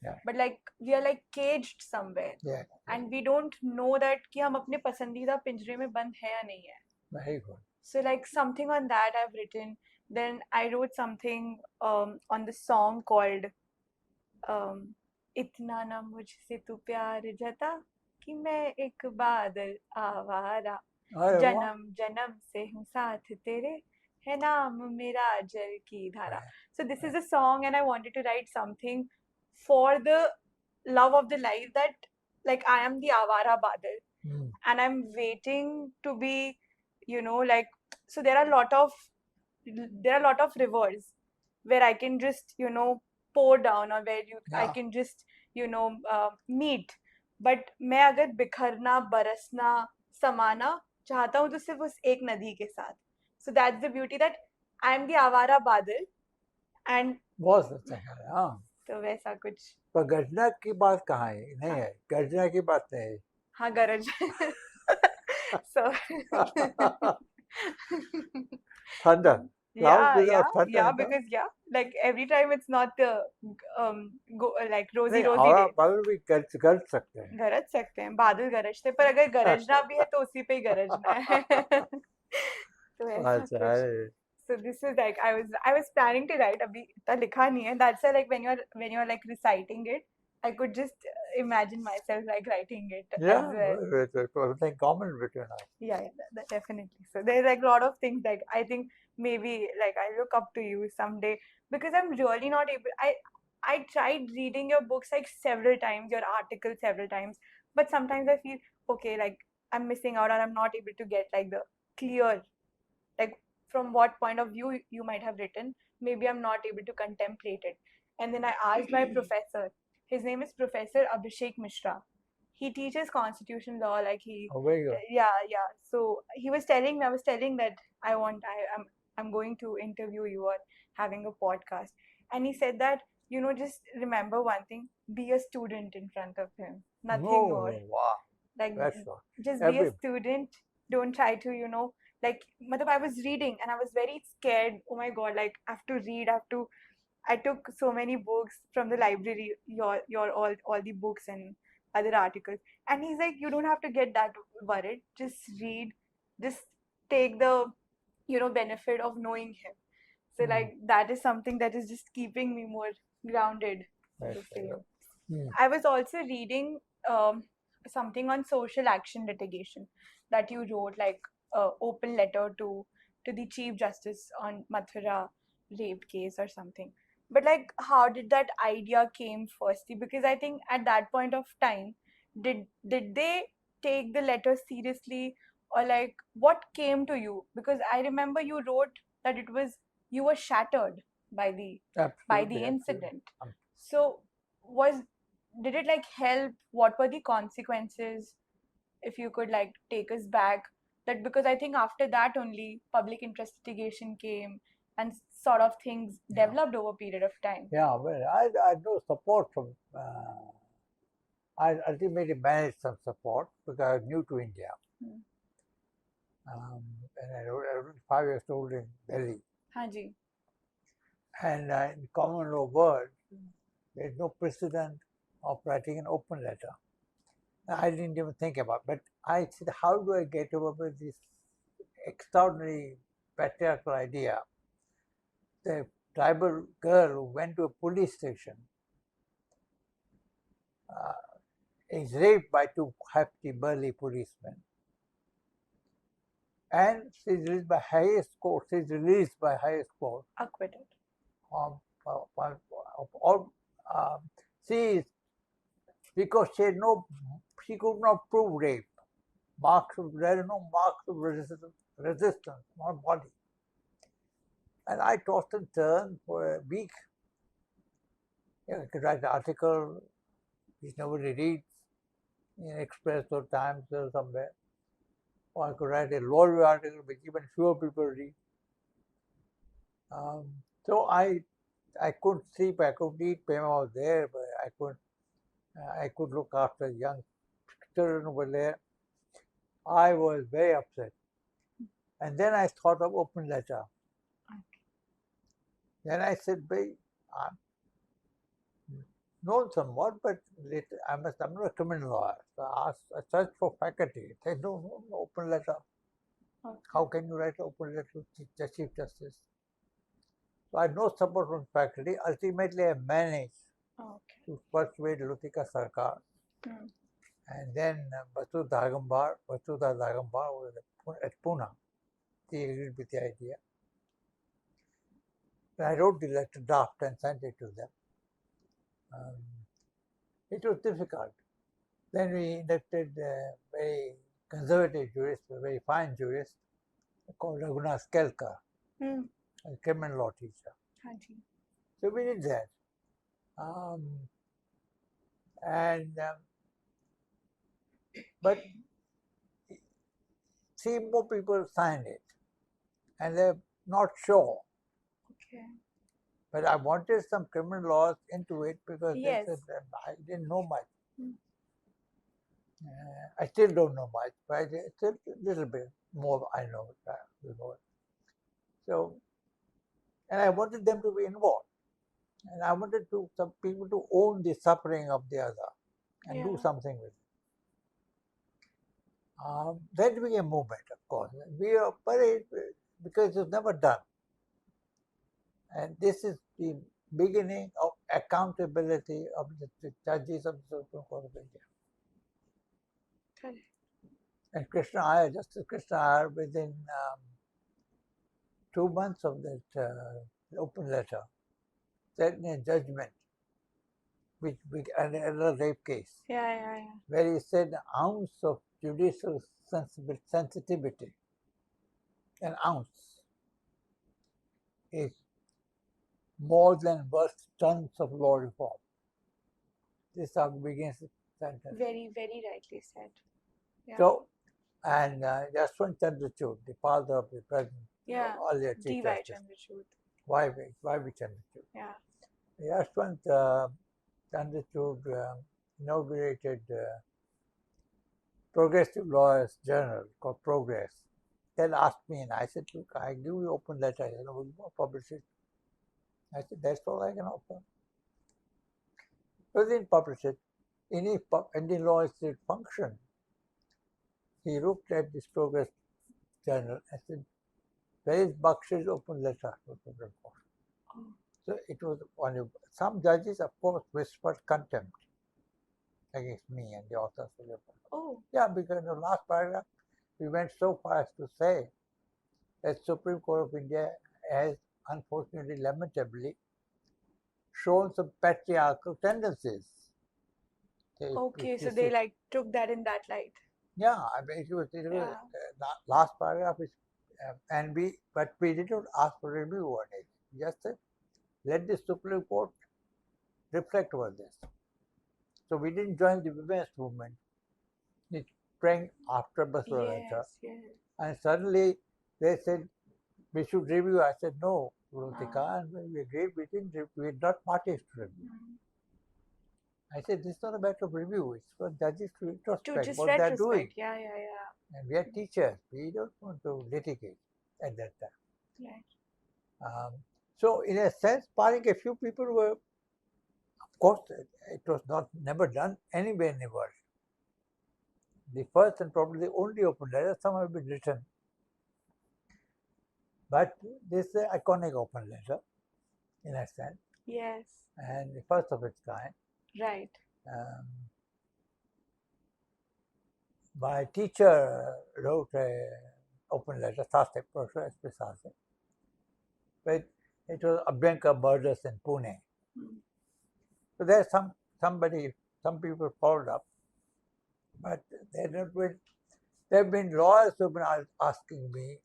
[SPEAKER 2] Yeah.
[SPEAKER 1] But like we are like caged somewhere.
[SPEAKER 2] Yeah.
[SPEAKER 1] And we don't know that कि हम अपने पसंदीदा पिंजरे में बंद है या नहीं है.
[SPEAKER 2] Very good.
[SPEAKER 1] So like something on that I've written. Then I wrote something on the song called इतना ना मुझसे तू प्यार जता कि मैं एक बादल आवारा जन्म जन्म से हूँ साथ तेरे है नाम मेरा जल की धारा. So this is a song and I wanted to write something for the love of the life that like I am the avara badal and I'm waiting to be, like, so there are a lot of rivers where I can just, pour down or where I can just, meet. But मैं अगर बिखरना बरसना समाना चाहता हूँ तो सिर्फ उस एक नदी के साथ. So that's the beauty that I am the आवारा बादल and
[SPEAKER 2] बहुत अच्छा है. हाँ.
[SPEAKER 1] तो वैसा कुछ.
[SPEAKER 2] पर गर्जना की बात कहाँ है? नहीं है. गर्जना की बात नहीं है.
[SPEAKER 1] हाँ गरज. So
[SPEAKER 2] thunder.
[SPEAKER 1] Yeah, because like every time it's not the like rosy.
[SPEAKER 2] बादल भी गरज सकते हैं.
[SPEAKER 1] गरज सकते हैं, बादल गरजते, पर अगर गरजना भी है तो उसी पे ही गरजना है. तो ऐसा. So this is like I was planning to write. अभी इतना लिखा नहीं है. That's why like when you're like reciting it, I could just imagine myself like writing it as well.
[SPEAKER 2] It's something common between us.
[SPEAKER 1] Yeah, definitely. So there's like a lot of things like I think maybe like I look up to you someday because I'm really not able. I tried reading your books like several times, your articles several times, but sometimes I feel okay, like I'm missing out or I'm not able to get like the clear, like from what point of view you might have written. Maybe I'm not able to contemplate it. And then I asked my professor. His name is Professor Abhishek Mishra. He teaches constitutional law, like he.
[SPEAKER 2] Oh, very good.
[SPEAKER 1] Yeah. So he was telling me, I was telling that I'm going to interview you or having a podcast, and he said that just remember one thing: be a student in front of him, nothing more.
[SPEAKER 2] Wow.
[SPEAKER 1] Like
[SPEAKER 2] that's what.
[SPEAKER 1] Just be a student. Don't try to like. I was reading and I was very scared. Oh my God! Like I have to read. I took so many books from the library, your all the books and other articles. And he's like, you don't have to get that worried. Just read. Just take the, benefit of knowing him. So like that is something that is just keeping me more grounded. I was also reading something on social action litigation that you wrote, like open letter to the Chief Justice on Mathura rape case or something. But like, how did that idea came firstly? Because I think at that point of time, did they take the letter seriously, or like what came to you? Because I remember you wrote that you were shattered by the incident. So did it like help? What were the consequences? If you could like take us back, that because I think after that only public investigation came and sort of things developed over a period of time.
[SPEAKER 2] Yeah, well, I had no support from. I ultimately managed some support because I was new to India. And I was 5 years old in Delhi.
[SPEAKER 1] Haan ji.
[SPEAKER 2] And in Common Law World, There's no precedent of writing an open letter. I didn't even think about it, but I said, how do I get over this extraordinary patriarchal idea? The tribal girl who went to a police station is raped by two hefty, burly policemen. And she's released by highest court.
[SPEAKER 1] Acquitted.
[SPEAKER 2] She is, because she could not prove rape. There are no marks of resistance on body. And I tossed and turned for a week. I could write an article which nobody reads in Express or Times or somewhere. Or I could write a law review article which even fewer people read. So I couldn't sleep, I couldn't eat. Prema was there, but I could look after young children over there. I was very upset. And then I thought of open letter.
[SPEAKER 1] Okay.
[SPEAKER 2] Then I said, I'm known somewhat, but I'm not a criminal lawyer. So I searched for faculty. They said, no, open letter.
[SPEAKER 1] Okay.
[SPEAKER 2] How can you write open letter to the Chief Justice? So I had no support from faculty. Ultimately, I managed to persuade Lutika Sarkar. And then Vasudha Dagambar was at Pune. He agreed with the idea. And I wrote the letter draft and sent it to them. It was difficult. Then we inducted a very conservative jurist, a very fine jurist, called Raghunath Kelkar, a criminal law teacher. So we did that. But 3 more people signed it, and they're not sure.
[SPEAKER 1] Okay.
[SPEAKER 2] But I wanted some criminal laws into it because
[SPEAKER 1] Yes.
[SPEAKER 2] I didn't know much. I still don't know much, but it's a little bit more I know. So, and I wanted them to be involved. And I wanted some people to own the suffering of the other and do something with it. That became a movement, of course. Because it's never done. And this is the beginning of accountability of the judges of the Supreme Court of India.
[SPEAKER 1] Correct.
[SPEAKER 2] And Justice Krishna Iyer, within 2 months of that open letter, said in a judgment, another rape case, where he said an ounce of judicial sensitivity, an ounce, is more than worth tons of law reform. This begins the sentence.
[SPEAKER 1] Very, very rightly said. Yeah.
[SPEAKER 2] So, and Yashwant Chandrachud, the father of the present earlier Chief Justice. Y.V. Chandrachud.
[SPEAKER 1] Yeah.
[SPEAKER 2] Yashwant Chandrachud inaugurated Progressive Lawyers Journal called Progress. Then asked me, and I said, look, I give you open letter, we'll publish it. I said, that's all I can offer. But they didn't publish it. Indian law institute function. He looked at this Progress Journal and said, where is Bakshi's open letter to the Supreme Court? So it was some judges, of course, whispered contempt against me and the authors of the book. Yeah, because in the last paragraph, we went so far as to say that Supreme Court of India has, unfortunately, lamentably, shown some patriarchal tendencies.
[SPEAKER 1] So they took that in that light.
[SPEAKER 2] Yeah, I mean, it was last paragraph is, but we didn't ask for review on it. Just said, let the Supreme Court reflect over this. So we didn't join the women's movement. It sprang after Basavanacha. And suddenly they said, we should review. I said, no, Rutika, and when we agreed, we're not parties to review. I said, this is not a matter of review, it's for judges to introspect what they're doing.
[SPEAKER 1] Yeah.
[SPEAKER 2] And we are teachers, we don't want to litigate at that time. So in a sense, barring a few people were, of course, it was never done anywhere in the world. The first and probably the only open letter, some have been written. But this is an iconic open letter, in a sense.
[SPEAKER 1] Yes.
[SPEAKER 2] And the first of its kind.
[SPEAKER 1] Right.
[SPEAKER 2] My teacher wrote an open letter, Sase, Professor S.P. Sase. But it was Abhyankar murders in Pune. So there's some people followed up, but there have been lawyers who have been asking me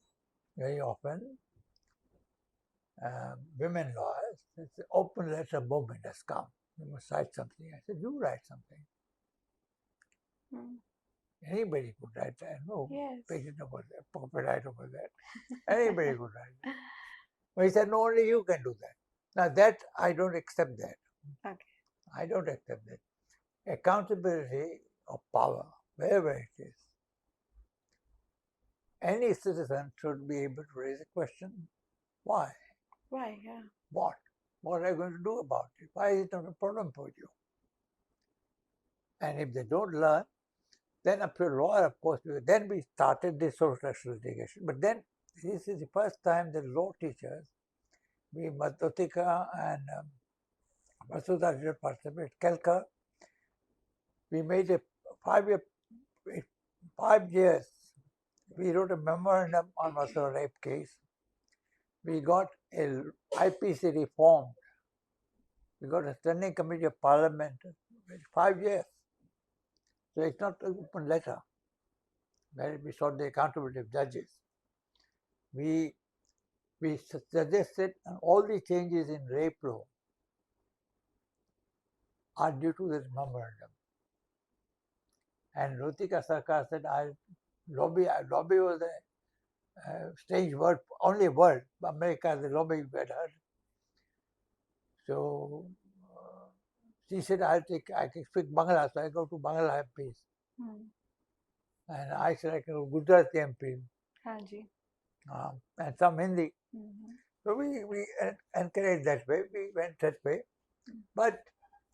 [SPEAKER 2] very often, women lawyers, it's the open letter movement has come. You must write something. I said, you write something. Anybody could write that. No,
[SPEAKER 1] Yes.
[SPEAKER 2] patent over there, copyright over that. Anybody could write that. But he said, no, only you can do that. Now that, I don't accept that.
[SPEAKER 1] Okay.
[SPEAKER 2] I don't accept that. Accountability of power, wherever it is. Any citizen should be able to raise a question. Why?
[SPEAKER 1] Why? Yeah.
[SPEAKER 2] What? What are you going to do about it? Why is it not a problem for you? And if they don't learn, then up to a lawyer, of course, then we started this social litigation. But then this is the first time the law teachers, we Madhutika and Masuda did participate, Kelkar, we made a 5 years, we wrote a memorandum on Masuda rape case. We got a IPC reformed. We got a standing committee of parliament, 5 years. So it's not an open letter where we sought the accountability of judges. We suggested all the changes in rape law are due to this memorandum. And Rutika Sarkar said, lobby was a strange word, only a word. America, the lobby had heard. So she said, I can speak Bangla, so I go to Bangla MPs. And I said, I can go to Gujarati MP. And some Hindi. So we encouraged that way, we went that way. But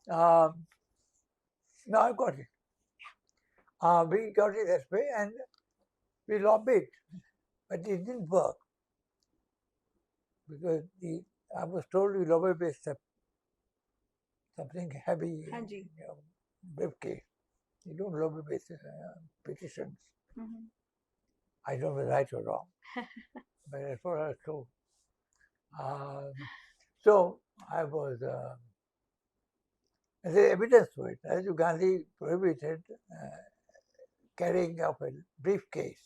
[SPEAKER 2] no, I got it. We got it that way and we lobbied, but it didn't work. Because I was told we lobby based something heavy, briefcase. You don't lobby based petitions. I don't know right or wrong, but as far as true. So I was, there's evidence for it. Rajiv Gandhi prohibited carrying up a briefcase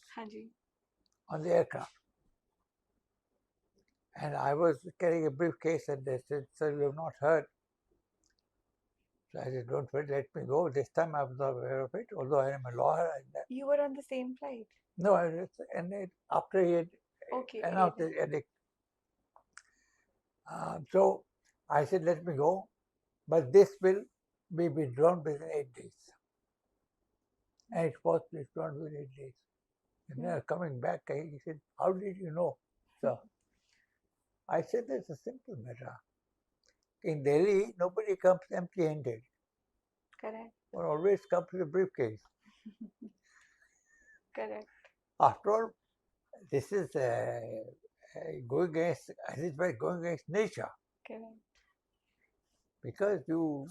[SPEAKER 2] on the aircraft. And I was carrying a briefcase and they said, sir, you have not heard. So I said, don't worry, let me go. This time I was not aware of it, although I am a lawyer.
[SPEAKER 1] You were on the same flight?
[SPEAKER 2] No, after he had announced the edict. So I said, let me go, but this will be withdrawn within 8 days. And it was withdrawn within 8 days. And then coming back, he said, how did you know, sir? I said, it's a simple matter. In Delhi, nobody comes empty-handed.
[SPEAKER 1] Correct.
[SPEAKER 2] One always comes with a briefcase.
[SPEAKER 1] Correct.
[SPEAKER 2] After all, this is going against nature.
[SPEAKER 1] Correct.
[SPEAKER 2] Because you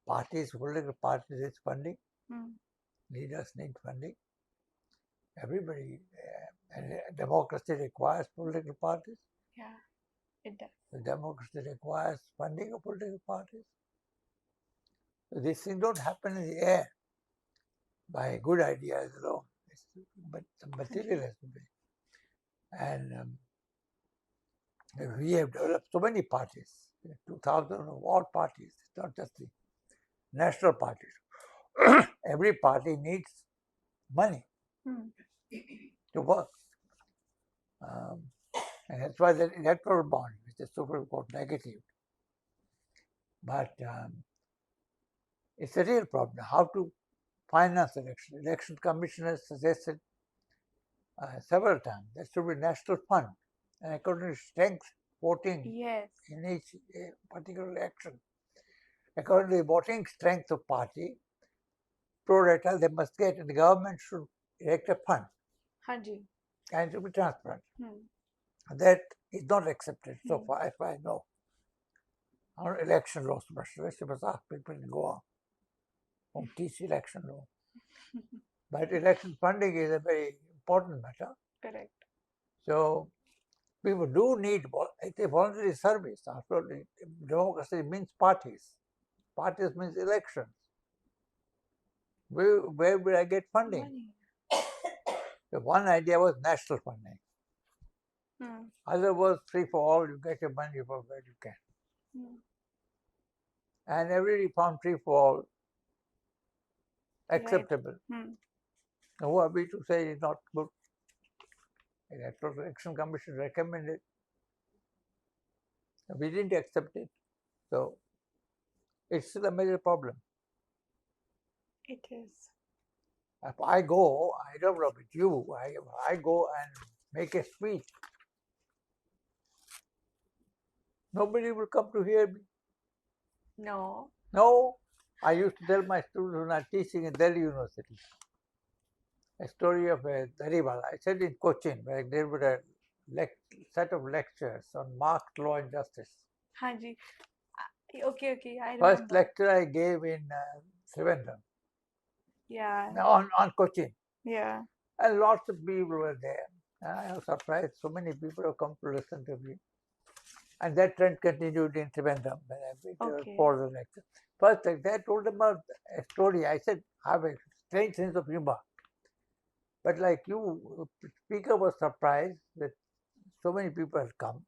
[SPEAKER 2] political parties need funding, leaders need funding. Everybody, and democracy requires political parties.
[SPEAKER 1] Yeah, it does.
[SPEAKER 2] The democracy requires funding of political parties. So these things don't happen in the air by good ideas alone, but some material has to be. And we have developed so many parties, 2,000 of all parties, not just the national parties. Every party needs money to work. And that's why the electoral bond, which the Supreme Court negative. But it's a real problem, how to finance election. Election commissioners suggested several times there should be national fund, and according to strength voting
[SPEAKER 1] Yes.
[SPEAKER 2] in each particular election. According to the voting strength of party, pro rata they must get, and the government should erect a fund
[SPEAKER 1] Haji.
[SPEAKER 2] and it will be transparent.
[SPEAKER 1] Hmm.
[SPEAKER 2] That is not accepted so
[SPEAKER 1] Hmm.
[SPEAKER 2] far, as I know. Our election law specialist was asked people in Goa who teach election law. But election funding is a very important matter.
[SPEAKER 1] Correct.
[SPEAKER 2] So people do need it's a voluntary service. After all, democracy means parties. Parties means elections. Where will I get funding?
[SPEAKER 1] Money.
[SPEAKER 2] The one idea was national funding.
[SPEAKER 1] Hmm.
[SPEAKER 2] Other was free for all, you get your money from where you can.
[SPEAKER 1] Hmm.
[SPEAKER 2] And everybody found free for all acceptable.
[SPEAKER 1] Hmm.
[SPEAKER 2] Now, who are we to say it's not good? The Electoral Election Commission recommended. We didn't accept it. So it's still a major problem.
[SPEAKER 1] It is.
[SPEAKER 2] If I go, I don't know with you, I go and make a speech. Nobody will come to hear me.
[SPEAKER 1] No.
[SPEAKER 2] No, I used to tell my students when I was teaching in Delhi University a story of a Dariwala. I said in Cochin, where there were a set of lectures on marked law and justice.
[SPEAKER 1] Haji. Okay, I
[SPEAKER 2] First
[SPEAKER 1] remember.
[SPEAKER 2] lecture I gave in Trivandrum,
[SPEAKER 1] Yeah.
[SPEAKER 2] on Cochin.
[SPEAKER 1] Yeah.
[SPEAKER 2] And lots of people were there. And I was surprised, so many people have come to listen to me. And that trend continued in Trivandrum when I
[SPEAKER 1] Okay.
[SPEAKER 2] for the lecture. First lecture, I told them about a story. I said, I have a strange sense of humor. But like you, the speaker was surprised that so many people had come.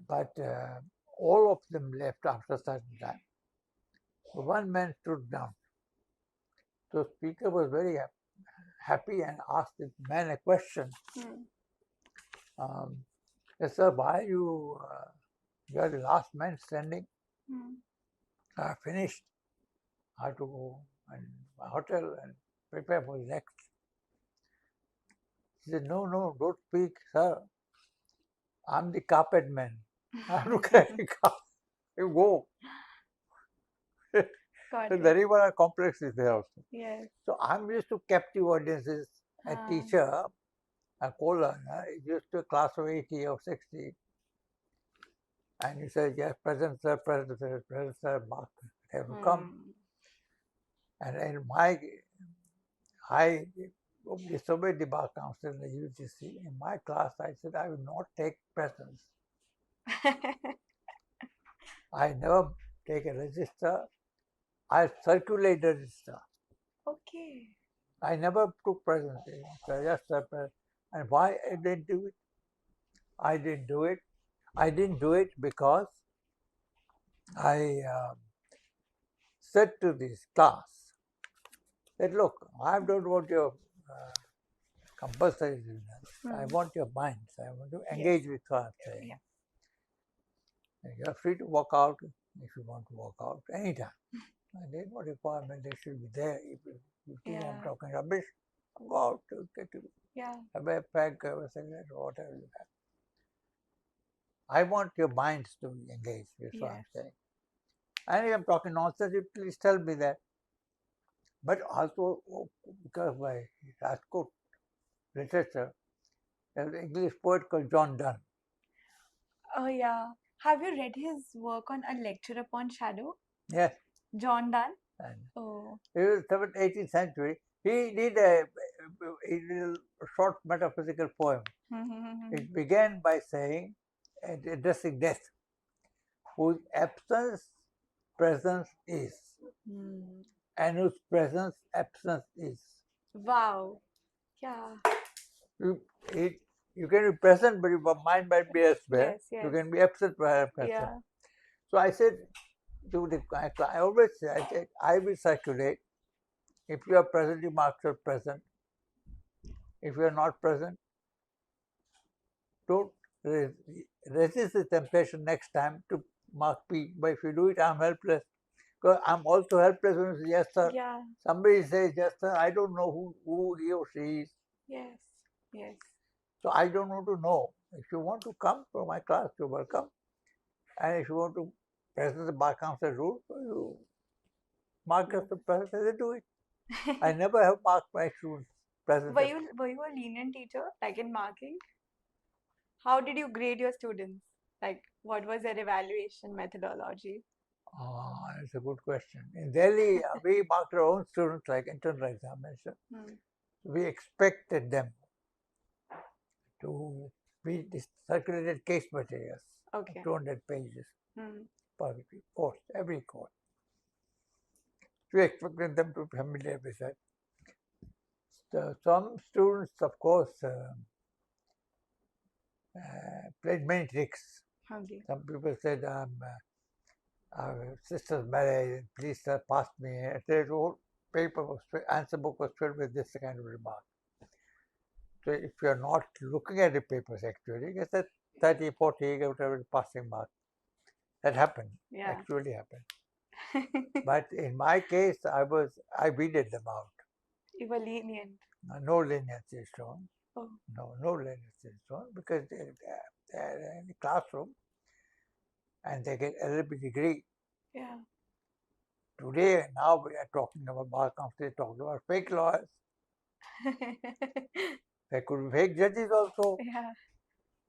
[SPEAKER 2] But all of them left after a certain time. So one man stood down. So speaker was very happy and asked the man a question. Yes, sir, why you are the last man standing? I finished. I have to go and my hotel and prepare for the next. He said, no, don't speak, sir. I'm the carpet man. I have to carry carpet. You go.
[SPEAKER 1] Got
[SPEAKER 2] So
[SPEAKER 1] it.
[SPEAKER 2] very well complex is there also.
[SPEAKER 1] Yes.
[SPEAKER 2] So I'm used to captive audiences. A teacher, a co-learner, is used to a class of 80 or 60. And he says, yes, present sir, mark, have to come. And in I disobeyed the bar council in the UGC. In my class, I said, I will not take presents. I never take a register. I circulate the register.
[SPEAKER 1] Okay.
[SPEAKER 2] I never took presents. Just and why I didn't do it? I didn't do it. I didn't do it because I said to this class that, look, I don't want your compulsory dinner. I want your minds. I want to engage with what I'm saying. Yeah. You're free to walk out if you want to walk out anytime. And there's no requirement they should be there. If you think I'm talking rubbish, go out to get to have a pack, have a cigarette, or whatever you have. I want your minds to be engaged with what I'm saying. And if I'm talking nonsense, you please tell me that. But also because of my Rajkot literature, there's an English poet called John Donne.
[SPEAKER 1] Oh yeah. Have you read his work on A Lecture Upon Shadow?
[SPEAKER 2] Yes.
[SPEAKER 1] John Donne?
[SPEAKER 2] And
[SPEAKER 1] oh.
[SPEAKER 2] It was 18th century. He did a short metaphysical poem. It began by saying, addressing death, whose absence presence is, and whose presence absence is.
[SPEAKER 1] Wow. Yeah.
[SPEAKER 2] You can be present, but your mind might be elsewhere.
[SPEAKER 1] Yes.
[SPEAKER 2] You can be absent, perhaps.
[SPEAKER 1] Yeah.
[SPEAKER 2] So I said to I always say, I will circulate. If you are present, you mark your present. If you are not present, don't resist the temptation next time to mark P. But if you do it, I'm helpless. Because I'm also helpless when you say, yes, sir.
[SPEAKER 1] Yeah.
[SPEAKER 2] Somebody says, yes, sir. I don't know who he or she is.
[SPEAKER 1] Yes.
[SPEAKER 2] So I don't want to know. If you want to come to my class, you're welcome. And if you want to present the bar council rule, you mark as the president, they do it. I never have marked my students present.
[SPEAKER 1] Were you a lenient teacher, like in marking? How did you grade your students? Like, what was their evaluation methodology?
[SPEAKER 2] That's a good question. In Delhi, we marked our own students like internal examination. We expected them to be circulated case materials,
[SPEAKER 1] Okay.
[SPEAKER 2] 200 pages per course, every course. We expected them to be familiar with that. So some students, of course, played many tricks.
[SPEAKER 1] Okay.
[SPEAKER 2] Some people said, our sister's marriage, please pass me. The whole paper was, answer book was filled with this kind of remark. So if you are not looking at the papers actually, it's a 30, 40, whatever passing mark. That happened, actually happened. But in my case, I weeded them out.
[SPEAKER 1] You were lenient.
[SPEAKER 2] No leniency is shown.
[SPEAKER 1] Oh.
[SPEAKER 2] No leniency is shown because they're in the classroom and they get LLB degree.
[SPEAKER 1] Yeah.
[SPEAKER 2] Today, now we are talking about bar council, talking about fake lawyers. There could be fake judges also.
[SPEAKER 1] Yeah.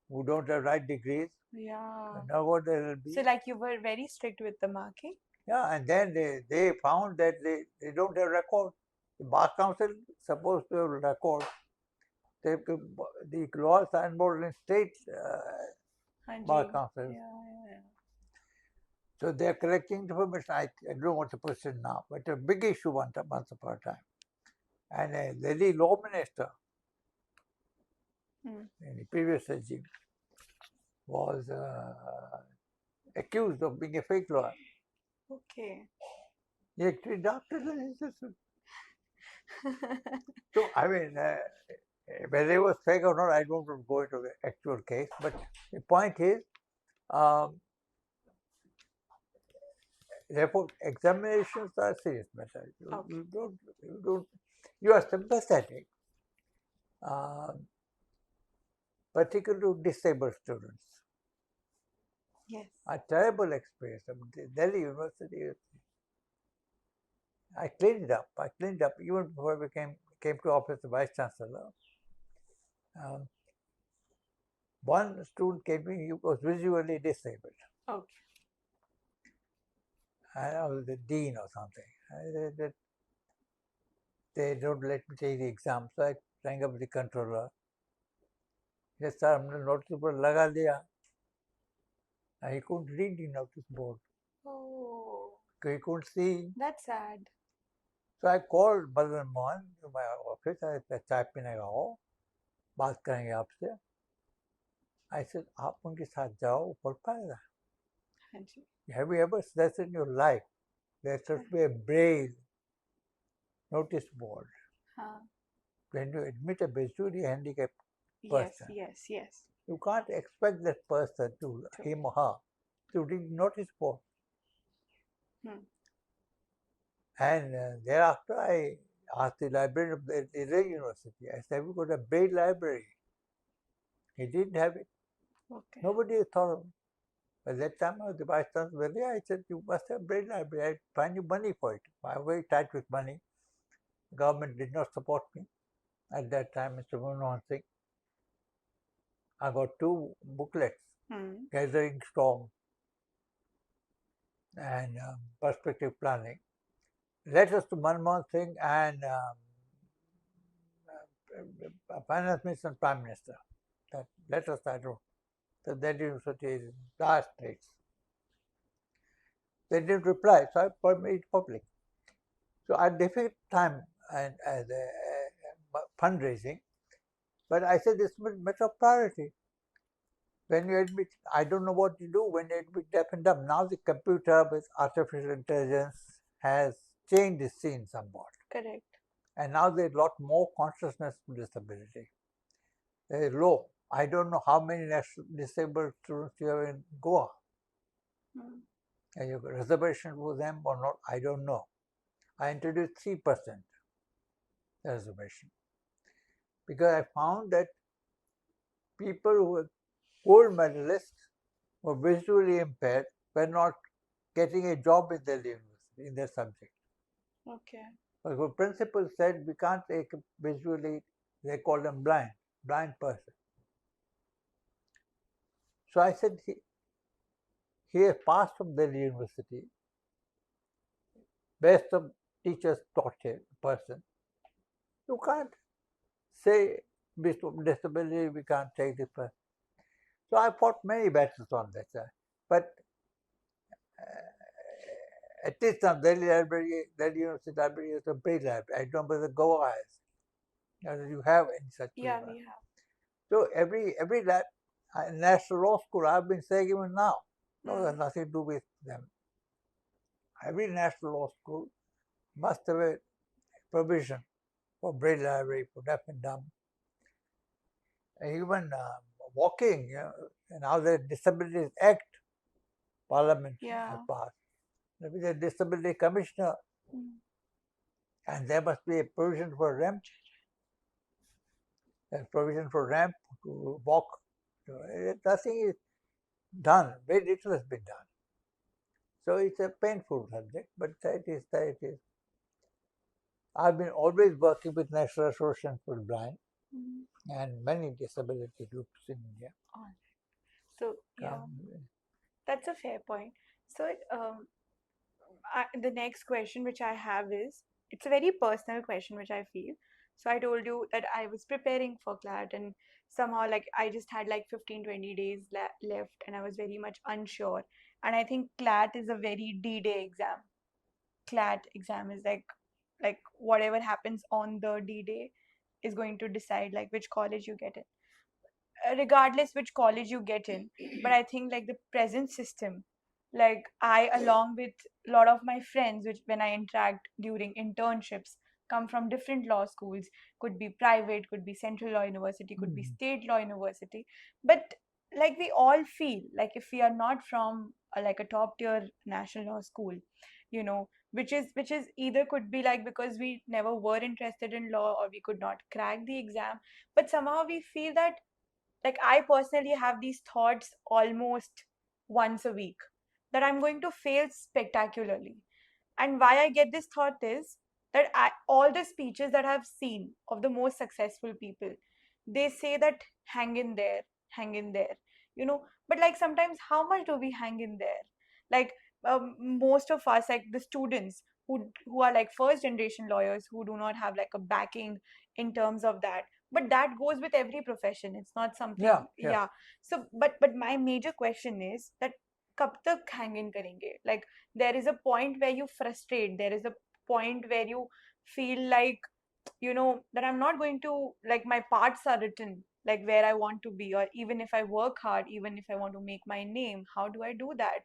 [SPEAKER 2] Who don't have right degrees.
[SPEAKER 1] Yeah.
[SPEAKER 2] Now what they will be.
[SPEAKER 1] So like you were very strict with the marking?
[SPEAKER 2] Yeah, and then they found that they don't have record. The bar council supposed to have record. The laws are involved in state bar councils.
[SPEAKER 1] Yeah.
[SPEAKER 2] So they are collecting information. I don't know what the position now, but a big issue once upon a time. And a Delhi law minister in the previous regime was accused of being a fake lawyer.
[SPEAKER 1] Okay.
[SPEAKER 2] He actually drafted an insistence. So, I mean, whether it was fake or not, I don't want to go into the actual case. But the point is, therefore, examinations are a serious matter. You are sympathetic, particularly to disabled students.
[SPEAKER 1] Yes.
[SPEAKER 2] A terrible experience. Delhi University, I cleaned it up. Even before I came to office of Vice Chancellor. One student came in, he was visually disabled.
[SPEAKER 1] Okay.
[SPEAKER 2] I was the dean or something. I said, they don't let me take the exam. So I rang up the controller. Yes, sir, हमने notice board लगा दिया. And he couldn't read the notice board.
[SPEAKER 1] Oh.
[SPEAKER 2] He couldn't see.
[SPEAKER 1] That's sad.
[SPEAKER 2] So I called Madan Mohan to my office. I said, चाय पीने का हो, बात करेंगे आपसे. I said, आप उनके साथ जाओ, पढ़ पाएगा. Have you ever said in your life there should be a braille notice board when you admit a visually handicapped person?
[SPEAKER 1] Yes.
[SPEAKER 2] You can't expect that person him or her, to read notice board. And thereafter, I asked the librarian of the university. I said, "We got a braille library." He didn't have it.
[SPEAKER 1] Okay.
[SPEAKER 2] Nobody thought of it. By that time, I was the vice chancellor. I said, "You must have braille library. I'll find you money for it." I was very tight with money. The government did not support me at that time, Mr. Manmohan Singh. I got 2 booklets, Gathering Storm and Perspective Planning. Letters to Manmohan Singh and Finance Minister and Prime Minister. That letters I wrote. So that university is in dire straits. They didn't reply, so I made it public. So I had difficult time and fundraising, but I said this is a matter of priority. When you admit, I don't know what you do when you admit deaf and dumb. Now the computer with artificial intelligence has changed the scene somewhat.
[SPEAKER 1] Correct.
[SPEAKER 2] And now there's a lot more consciousness of disability. There is law. I don't know how many disabled students you have in Goa. And you have a reservation for them or not, I don't know. I introduced 3% reservation because I found that people who have Gold medalists were visually impaired were not getting a job in their university, in their subject.
[SPEAKER 1] Okay.
[SPEAKER 2] But the principal said we can't take a visually, they call them blind person. So I said, he has passed from Delhi University, best of teachers taught him, person. You can't say disability, we can't take this person. So I fought many battles on that side. But at least now Delhi University Library is a great library. I don't know whether Goa has. You have any such
[SPEAKER 1] Yeah,
[SPEAKER 2] program.
[SPEAKER 1] we have.
[SPEAKER 2] So every lab, National Law School, I've been saying even now, no, has nothing to do with them. Every National Law School must have a provision for braille library, for deaf and dumb. And even walking, now the Disabilities Act, Parliament has passed. There is a Disability Commissioner, and there must be a provision for ramp. There's provision for ramp to walk. Nothing is done. Very little has been done. So it's a painful subject, but that it is. I've been always working with National Association for the Blind and many disability groups in India.
[SPEAKER 1] So yeah, that's a fair point. So the next question which I have is, it's a very personal question which I feel. So I told you that I was preparing for CLAT, and somehow like I just had like 15-20 days left, and I was very much unsure. And I think CLAT is a very D-Day exam. CLAT exam is like whatever happens on the D-Day is going to decide like which college you get in. Regardless which college you get in, but I think like the present system, like I along with a lot of my friends which when I interact during internships come from different law schools, could be private, could be central law university, could be state law university, but like we all feel like if we are not from like a top tier national law school, which is either could be like because we never were interested in law or we could not crack the exam, but somehow we feel that, like I personally have these thoughts almost once a week that I'm going to fail spectacularly. And why I get this thought is that all the speeches that I've seen of the most successful people, they say that hang in there, but like sometimes how much do we hang in there? Like most of us, like the students who are like first generation lawyers who do not have like a backing in terms of that, but that goes with every profession. It's not something, yeah. So but my major question is that कब तक hang in करेंगे? Like there is a point where you frustrate, there is a point where you feel like, that I'm not going to, like my parts are written like where I want to be, or even if I work hard, even if I want to make my name, how do I do that?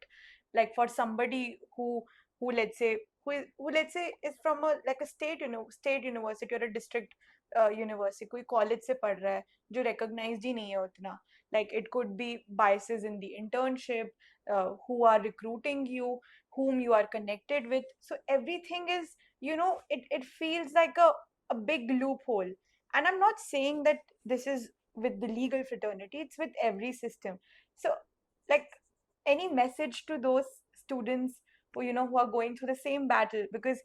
[SPEAKER 1] Like for somebody who let's say who let's say is from a like a state university or a district university, कोई college से पढ़ रहा है जो recognized ही नहीं है उतना, like it could be biases in the internship, who are recruiting you, whom you are connected with, so everything is, it feels like a big loophole. And I'm not saying that this is with the legal fraternity, it's with every system. So like any message to those students who are going through the same battle, because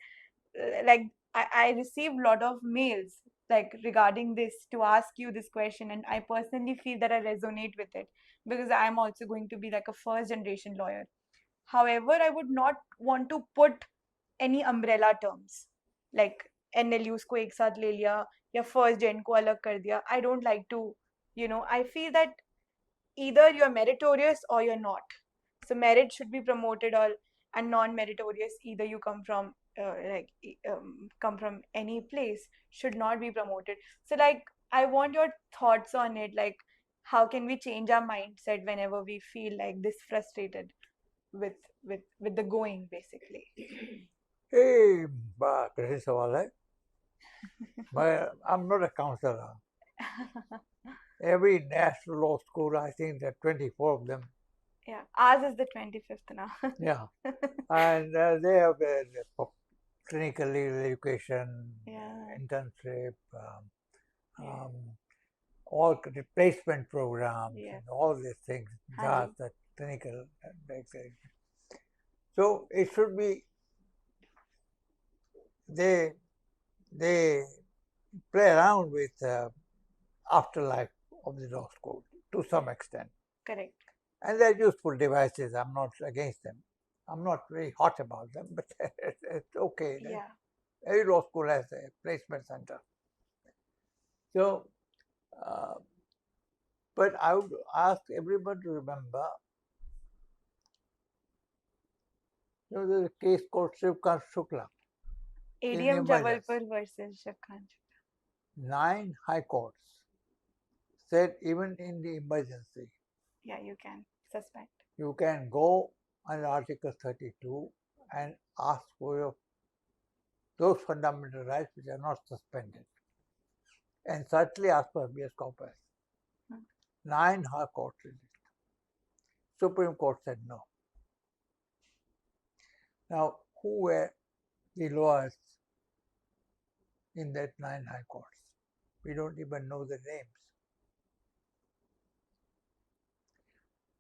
[SPEAKER 1] like I received a lot of mails like regarding this to ask you this question, and I personally feel that I resonate with it because I'm also going to be like a first generation lawyer. However, I would not want to put any umbrella terms like NLUs को एक साथ ले लिया या first gen को अलग कर दिया. I don't like to, I feel that either you're meritorious or you're not. So merit should be promoted, or and non-meritorious, either you come from come from any place, should not be promoted. So like I want your thoughts on it, like how can we change our mindset whenever we feel like this frustrated with with the going basically.
[SPEAKER 2] कैसे सवाल है I'm not a counselor. Every national law school, I think there are 24 of them.
[SPEAKER 1] Yeah, ours is the 25th now.
[SPEAKER 2] Yeah, and they have clinical legal education, internship, all replacement programs
[SPEAKER 1] Yes.
[SPEAKER 2] and all these things,
[SPEAKER 1] Haan
[SPEAKER 2] just the clinical. So it should be they play around with afterlife of the law school to some extent.
[SPEAKER 1] correct.
[SPEAKER 2] And they're useful devices. I'm not against them. I'm not very hot about them, but it's okay.
[SPEAKER 1] Yeah.
[SPEAKER 2] Every law school has a placement center. So, but I would ask everyone to remember, there's a case called Shivkant Shukla in
[SPEAKER 1] ADM
[SPEAKER 2] emergence.
[SPEAKER 1] Jabalpur versus Shakhan.
[SPEAKER 2] 9 high courts said even in the emergency,
[SPEAKER 1] Yeah, you can suspect.
[SPEAKER 2] you can go under Article 32 and ask for those fundamental rights which are not suspended. And certainly ask for habeas corpus. 9 high courts. Supreme Court said no. Now, who were the lawyers in that 9 high courts? We don't even know the names.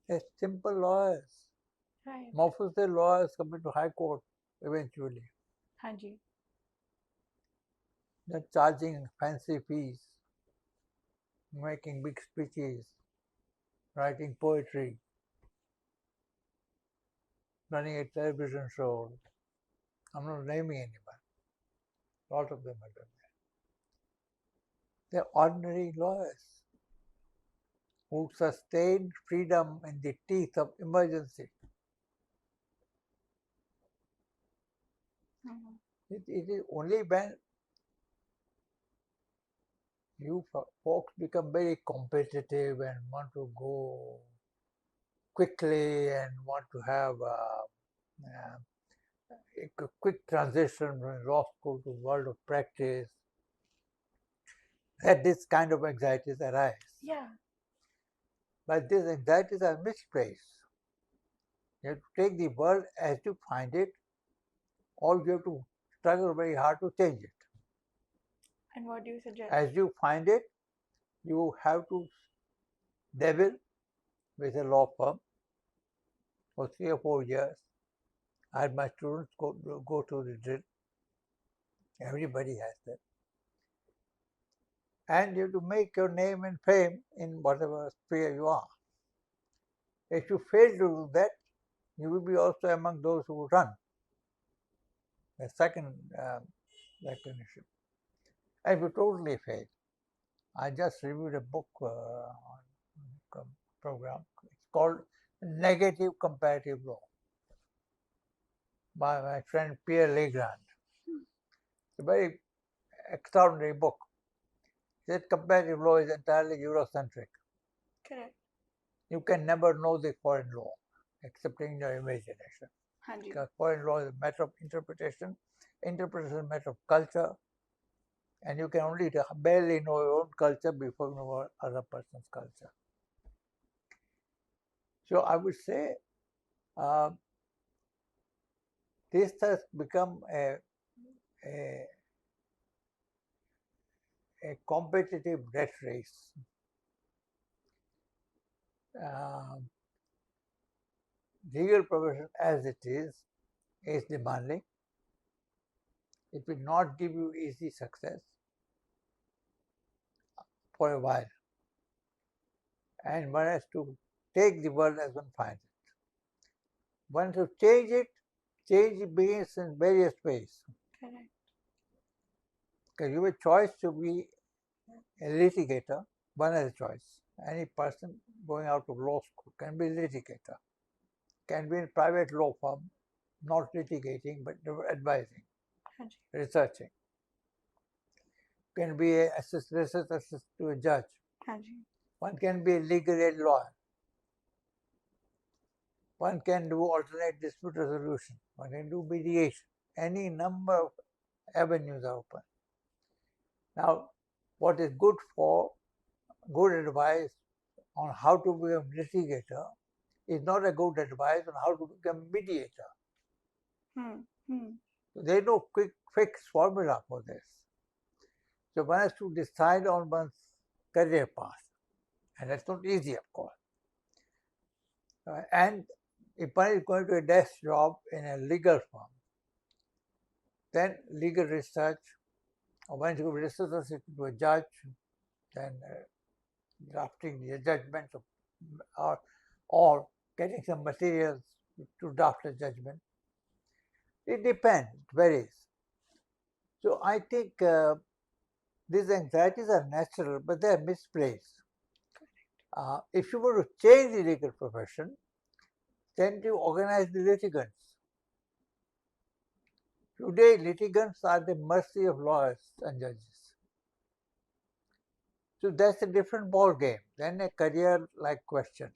[SPEAKER 2] They're simple lawyers.
[SPEAKER 1] Right.
[SPEAKER 2] Most of the lawyers come into high court eventually.
[SPEAKER 1] Haan ji.
[SPEAKER 2] They're charging fancy fees, making big speeches, writing poetry, running a television show. I'm not naming anyone. A lot of them are doing that. They're ordinary lawyers who sustain freedom in the teeth of emergency. It is only when you folks become very competitive and want to go quickly and want to have a quick transition from law school to world of practice, that this kind of anxieties arise.
[SPEAKER 1] Yeah.
[SPEAKER 2] But these anxieties are misplaced. You have to take the world as you find it, or you have to struggle very hard to change it.
[SPEAKER 1] And what do you suggest?
[SPEAKER 2] As you find it, you have to devil with a law firm for 3 or 4 years. I had my students go through the drill. Everybody has that. And you have to make your name and fame in whatever sphere you are. If you fail to do that, you will be also among those who run. The second recognition. If you totally fail, I just reviewed a book on program. It's called Negative Comparative Law by my friend Pierre Legrand. It's a very extraordinary book. That comparative law is entirely Eurocentric.
[SPEAKER 1] Correct.
[SPEAKER 2] You can never know the foreign law except in your imagination.
[SPEAKER 1] Haan ji.
[SPEAKER 2] Because foreign law is a matter of interpretation. Interpretation is a matter of culture. And you can only barely know your own culture before you know other person's culture. So I would say this has become a competitive rat race. Legal profession as it is demanding. It will not give you easy success for a while. And one has to take the world as one finds it. One has to change it. Change begins in various ways.
[SPEAKER 1] Correct.
[SPEAKER 2] Because you have a choice to be a litigator. One has a choice. Any person going out of law school can be a litigator, can be in private law firm, not litigating but advising,
[SPEAKER 1] Haan ji.
[SPEAKER 2] researching. Can be a research assistant to a judge.
[SPEAKER 1] Haan ji.
[SPEAKER 2] One can be a legal aid lawyer. One can do alternate dispute resolution. One can do mediation. Any number of avenues are open. Now, what is good for good advice on how to become litigator is not a good advice on how to become mediator. So there is no quick fixed formula for this. So one has to decide on one's career path. And that's not easy, of course. And if one is going to a desk job in a legal firm, then legal research, or one is going to research assistant to a judge, then drafting the judgment or getting some materials to draft a judgment. It depends, it varies. So I think these anxieties are natural, but they are misplaced. If you were to change the legal profession, then you organize the litigants. Today, litigants are the mercy of lawyers and judges. So that's a different ball game than a career-like question.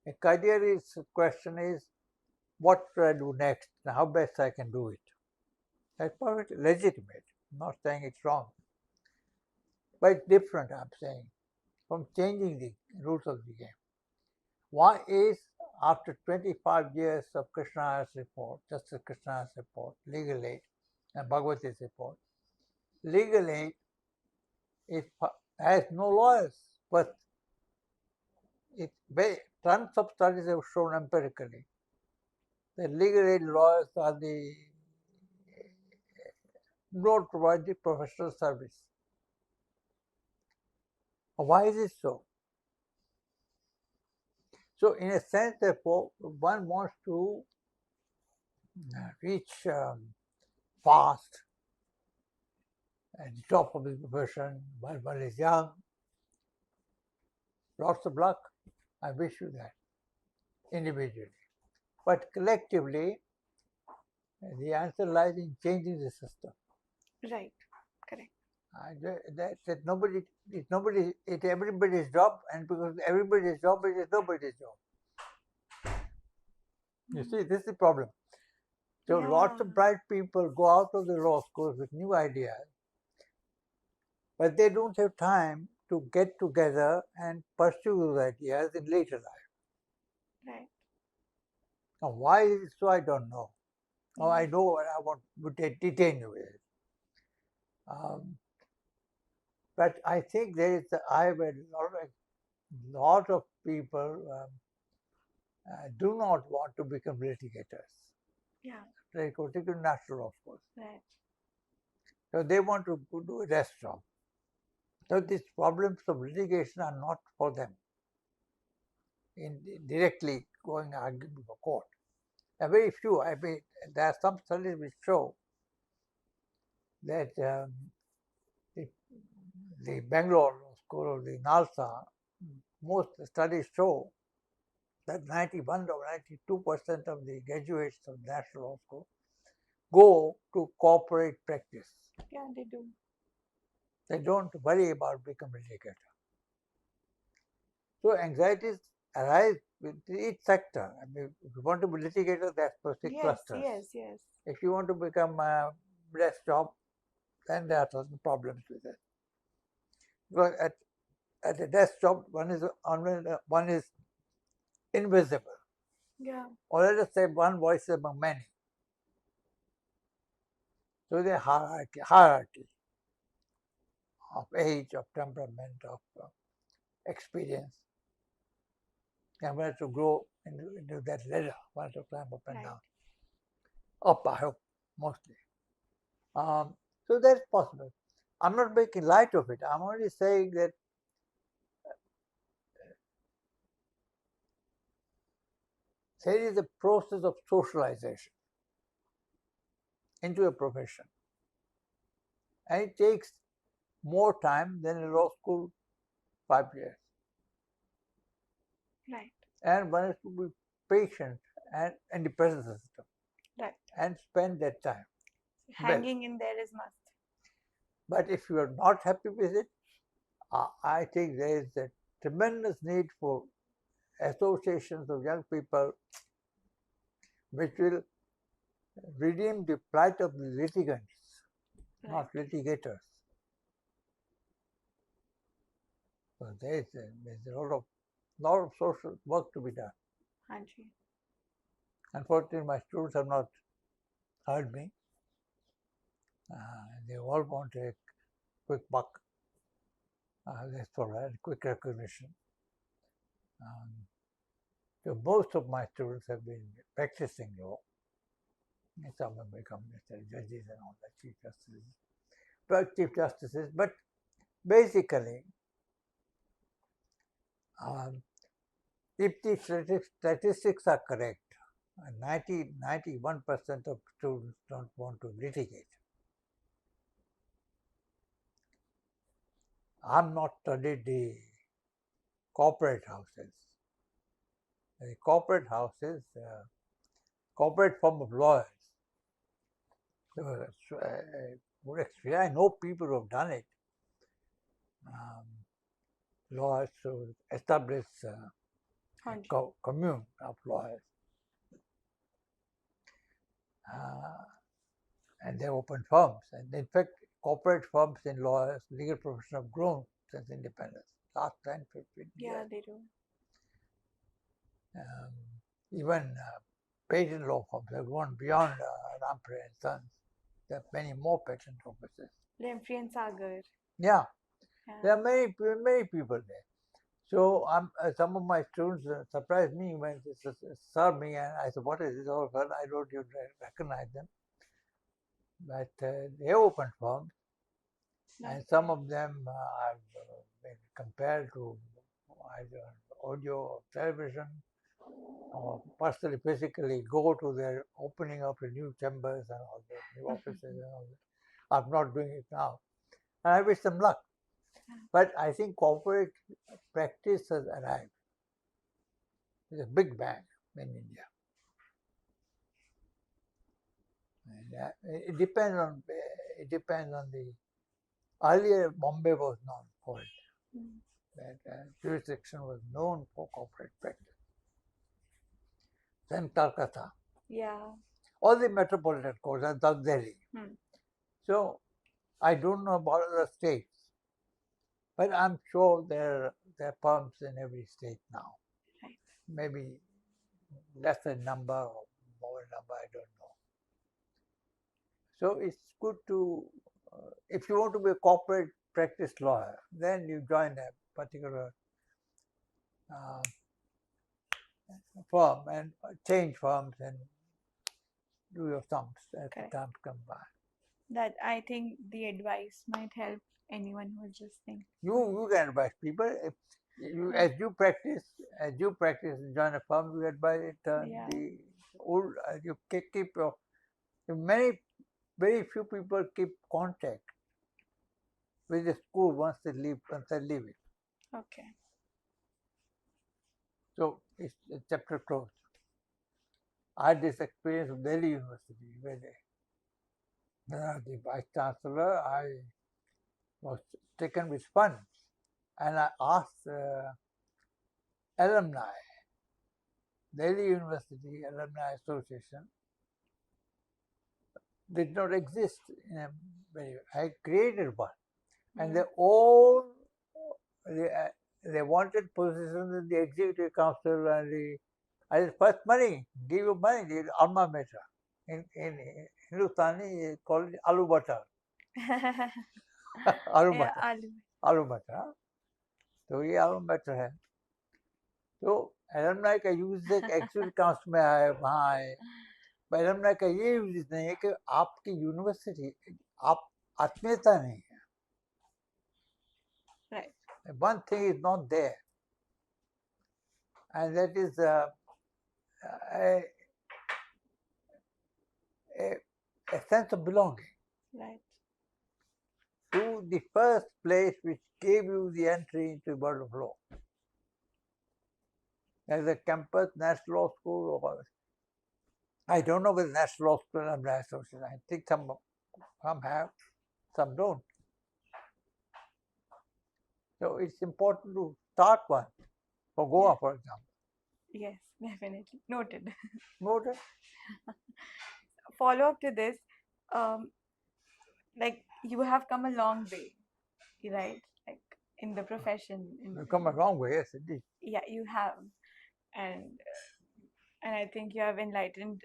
[SPEAKER 2] A career question is, what should I do next and how best I can do it. That's perfectly legitimate. I'm not saying it's wrong. But it's different, I'm saying, from changing the rules of the game. Why is, after 25 years of Krishna's report, Justice Krishna's report, Legal Aid, and Bhagavati's report, Legal Aid has no lawyers, but tons of studies have shown empirically that legal aid lawyers don't provide the professional service. Why is it so? So, in a sense, therefore, one wants to reach fast at the top of his profession while one is young. Lots of luck. I wish you that individually. But collectively, the answer lies in changing the system.
[SPEAKER 1] Right. Correct.
[SPEAKER 2] It's everybody's job, and because everybody's job, it is nobody's job. You see, this is the problem. So lots of bright people go out of the law school with new ideas, but they don't have time to get together and pursue those ideas in later life.
[SPEAKER 1] Right.
[SPEAKER 2] Now, why is it so? I don't know. Now, I know what I want to detain you with. But I think I have a lot of people do not want to become litigators.
[SPEAKER 1] Yeah.
[SPEAKER 2] They go to natural, of course.
[SPEAKER 1] Right.
[SPEAKER 2] So they want to do a desk job. So these problems of litigation are not for them. In directly going argue before court. A very few. I mean, there are some studies which show that the Bangalore Law School or the NALSA, most studies show that 91 or 92% of the graduates of National Law School go to corporate practice.
[SPEAKER 1] Yeah, they do.
[SPEAKER 2] They don't worry about becoming a litigator. So anxieties arise with each sector. I mean, if you want to be litigator, there are specific clusters.
[SPEAKER 1] Yes.
[SPEAKER 2] If you want to become a desk job, then there are certain problems with it. Because at a desk job, one is invisible.
[SPEAKER 1] Yeah.
[SPEAKER 2] Or let us say one voice among many. So the hierarchy of age, of temperament, of experience. And we have to grow into that ladder, one has to climb up and down. Up, I hope, mostly. So that's possible. I'm not making light of it. I'm only saying that there is a process of socialization into a profession. And it takes more time than a law school 5 years.
[SPEAKER 1] Right.
[SPEAKER 2] And one has to be patient and in the present system.
[SPEAKER 1] Right.
[SPEAKER 2] And spend that time.
[SPEAKER 1] Hanging in there is must.
[SPEAKER 2] But if you are not happy with it, I think there is a tremendous need for associations of young people which will redeem the plight of the litigants, not litigators. So there's a lot of social work to be done. Unfortunately, my students have not heard me. They all want a quick buck. That's for a quick recognition. So most of my students have been practicing law. And some have become judges and all that, chief justices. But basically, if the statistics are correct, 91% of students don't want to litigate. I'm not studied the corporate houses. The corporate houses, corporate form of lawyers. I know people who have done it. Lawyers who establish commune of lawyers. And they open firms. And in fact, corporate firms in lawyers, legal profession have grown since independence. Last 10, 15 years.
[SPEAKER 1] Yeah, they do.
[SPEAKER 2] Even patent law firms have gone beyond Rampre and Sons. There are many more patent offices.
[SPEAKER 1] Lemfrey and Sagar.
[SPEAKER 2] Yeah. There are many people there. So some of my students surprised me when they saw me, and I said, "What is this all for?" I don't even recognize them. But they opened firms, and some of them have been compared to either audio or television, or personally, physically go to their opening of the new chambers and all the new offices and all that. I'm not doing it now. And I wish them luck. But I think corporate practice has arrived. It's a big bang in India. And it depends on the earlier Bombay was known for it. That jurisdiction was known for corporate practice. Then Calcutta.
[SPEAKER 1] Yeah.
[SPEAKER 2] All the metropolitan courts and South Delhi. So I don't know about other states, but I'm sure there are firms in every state now.
[SPEAKER 1] Right.
[SPEAKER 2] Maybe lesser number or more number, I don't know. So it's good to, if you want to be a corporate practice lawyer, then you join a particular firm and change firms and do your sums as the time come by.
[SPEAKER 1] That I think the advice might help anyone who's listening.
[SPEAKER 2] You can advise people. If you, as you practice, and join a firm, you advise it. The old, you keep your. Very few people keep contact with the school once they leave it.
[SPEAKER 1] Okay.
[SPEAKER 2] So it's a chapter closed. I had this experience of Delhi University where the vice chancellor, I was taken with funds, and I asked alumni, Delhi University Alumni Association did not exist in a very. I created one, and they all they wanted positions in the executive council and I said, first money, give you money, the alma mater. In Hindustani, call it aloo butter. aloo butter. तो ये aloo butter है. तो alumni का use एक executive council में आए, वहाँ आए. alumni का ये यूज नहीं है कि आपकी यूनिवर्सिटी आप आत्मीयता नहीं है.
[SPEAKER 1] Right.
[SPEAKER 2] One thing is not there, and that is a sense of belonging.
[SPEAKER 1] Right.
[SPEAKER 2] To the first place which gave you the entry into the world of law. As a campus National Law School, or I don't know whether National Law School and Alumni Association. I think some have, some don't. So it's important to start one for Goa, for example.
[SPEAKER 1] Yes, definitely. Noted.
[SPEAKER 2] Noted.
[SPEAKER 1] Follow up to this, like you have come a long way, right? Like in the profession.
[SPEAKER 2] You've come a long way, yes, indeed.
[SPEAKER 1] Yeah, you have, and I think you have enlightened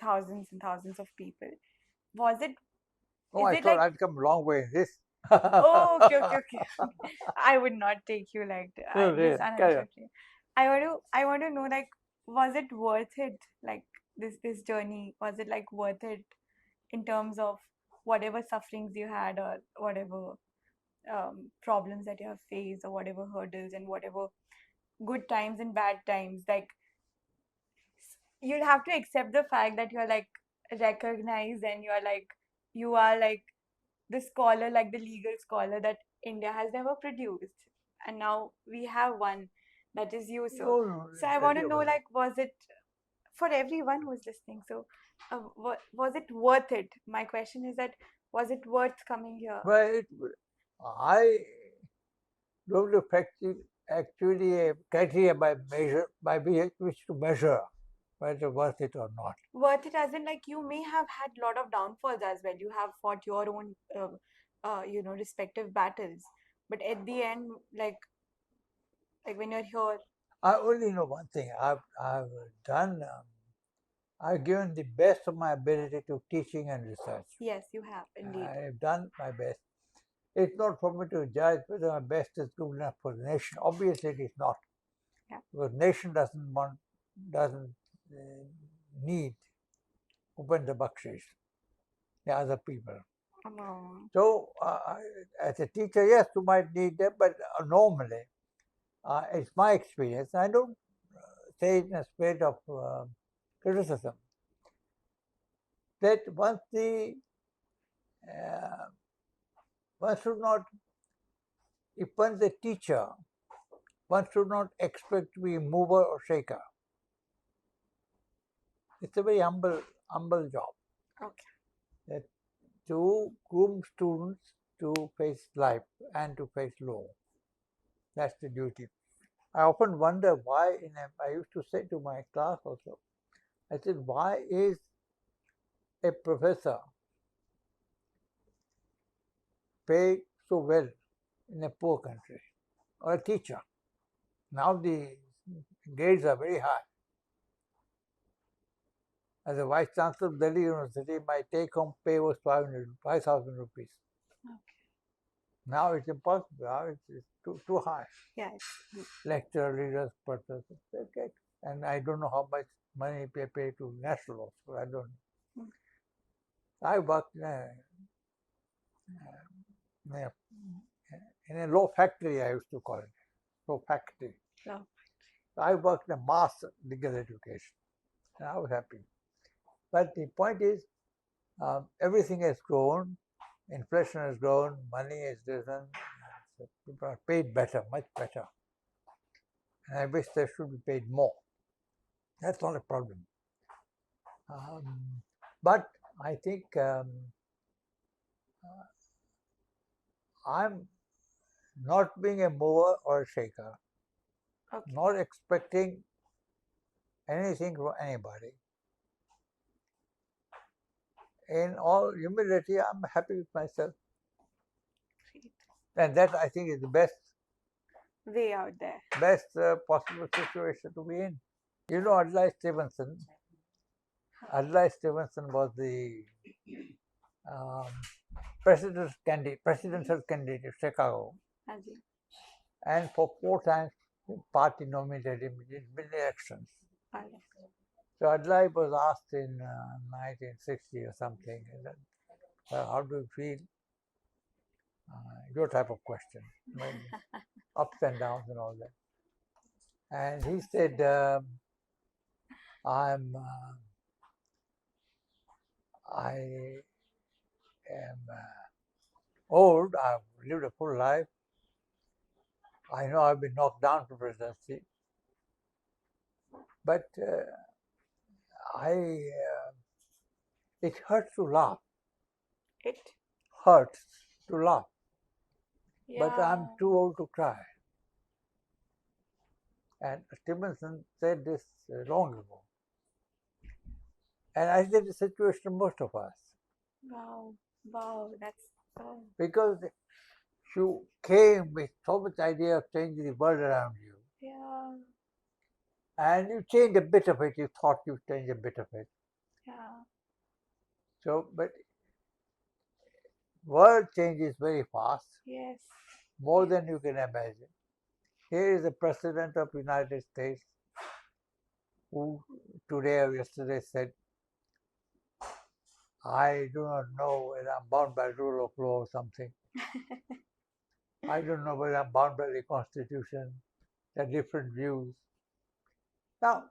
[SPEAKER 1] thousands and thousands of people. Was it?
[SPEAKER 2] Oh, I thought I'd come a long way in this.
[SPEAKER 1] Oh, okay, okay, okay. I would not take you like
[SPEAKER 2] No,
[SPEAKER 1] this
[SPEAKER 2] really, carry on.
[SPEAKER 1] unfortunately. I want to know, like, was it worth it? Like this journey, was it like worth it in terms of whatever sufferings you had or whatever problems that you have faced or whatever hurdles and whatever good times and bad times? Like you'll have to accept the fact that you're like recognized and you are like the scholar, like the legal scholar that India has never produced. And now we have one that is you. So,
[SPEAKER 2] No, no,
[SPEAKER 1] so I
[SPEAKER 2] tell
[SPEAKER 1] want to
[SPEAKER 2] you
[SPEAKER 1] know,
[SPEAKER 2] about it.
[SPEAKER 1] like, was it for everyone who's listening? So, was it worth it? My question is that was it worth coming here?
[SPEAKER 2] Well, I don't know actually a criteria by which to measure whether worth it or not.
[SPEAKER 1] Worth it as in like you may have had a lot of downfalls as well. You have fought your own, respective battles. But at the end, like when you're here,
[SPEAKER 2] I only know one thing. I've done. I've given the best of my ability to teaching and research.
[SPEAKER 1] yes, you have indeed.
[SPEAKER 2] I've done my best. It's not for me to judge whether my best is good enough for the nation. Obviously, it is not.
[SPEAKER 1] Yeah.
[SPEAKER 2] Because nation doesn't need Upendra Baxi, the other people.
[SPEAKER 1] Oh,
[SPEAKER 2] So, as a teacher, yes, you might need them, but normally, it's my experience. I don't say it in a spirit of criticism. That once one should not, if one's a teacher, one should not expect to be a mover or shaker. It's a very humble job.
[SPEAKER 1] okay.
[SPEAKER 2] That to groom students to face life and to face law. That's the duty. I often wonder why, I used to say to my class also, I said, why is a professor paid so well in a poor country, or a teacher? Now the grades are very high. As a vice chancellor of Delhi University, my take-home pay was 5,000 rupees.
[SPEAKER 1] Okay.
[SPEAKER 2] Now it's impossible. Now it's too high.
[SPEAKER 1] Yes.
[SPEAKER 2] Lecturer, readers, professors, okay. And I don't know how much money they pay to national law school. I don't know. I worked in a law factory, I used to call it. Law factory.
[SPEAKER 1] Law.
[SPEAKER 2] I worked in a mass legal education. And I was happy. But the point is, everything has grown, inflation has grown, money has risen, so people are paid better, much better. And I wish they should be paid more. That's not a problem. But I think I'm not being a mover or a shaker,
[SPEAKER 1] Okay.
[SPEAKER 2] not expecting anything from anybody. In all humility, I'm happy with myself.
[SPEAKER 1] Great.
[SPEAKER 2] And that, I think, is the best
[SPEAKER 1] Way out there.
[SPEAKER 2] possible situation to be in. You know, Adlai Stevenson. Adlai Stevenson was the presidential candidate of Chicago.
[SPEAKER 1] Haji.
[SPEAKER 2] And for 4 times, the party nominated him in elections.
[SPEAKER 1] Okay.
[SPEAKER 2] So Adlai was asked in 1960 or something, how do you feel? Your type of question, ups and downs and all that. And he said, I am old, I've lived a full life. I know I've been knocked down from presidency, but it hurts to laugh.
[SPEAKER 1] It.
[SPEAKER 2] Hurts to laugh.
[SPEAKER 1] Yeah.
[SPEAKER 2] But I'm too old to cry. And Stevenson said this long ago. And I think the situation of most of us.
[SPEAKER 1] Wow. Wow. That's so.
[SPEAKER 2] Because you came with so much idea of changing the world around you.
[SPEAKER 1] Yeah.
[SPEAKER 2] And you changed a bit of it, you thought you changed a bit of it.
[SPEAKER 1] Yeah.
[SPEAKER 2] So, but World changes very fast,
[SPEAKER 1] Yes.
[SPEAKER 2] more than you can imagine. Here is the President of the United States who today or yesterday said, I do not know whether I'm bound by rule of law or something. I don't know whether I'm bound by the Constitution. There are different views. Now,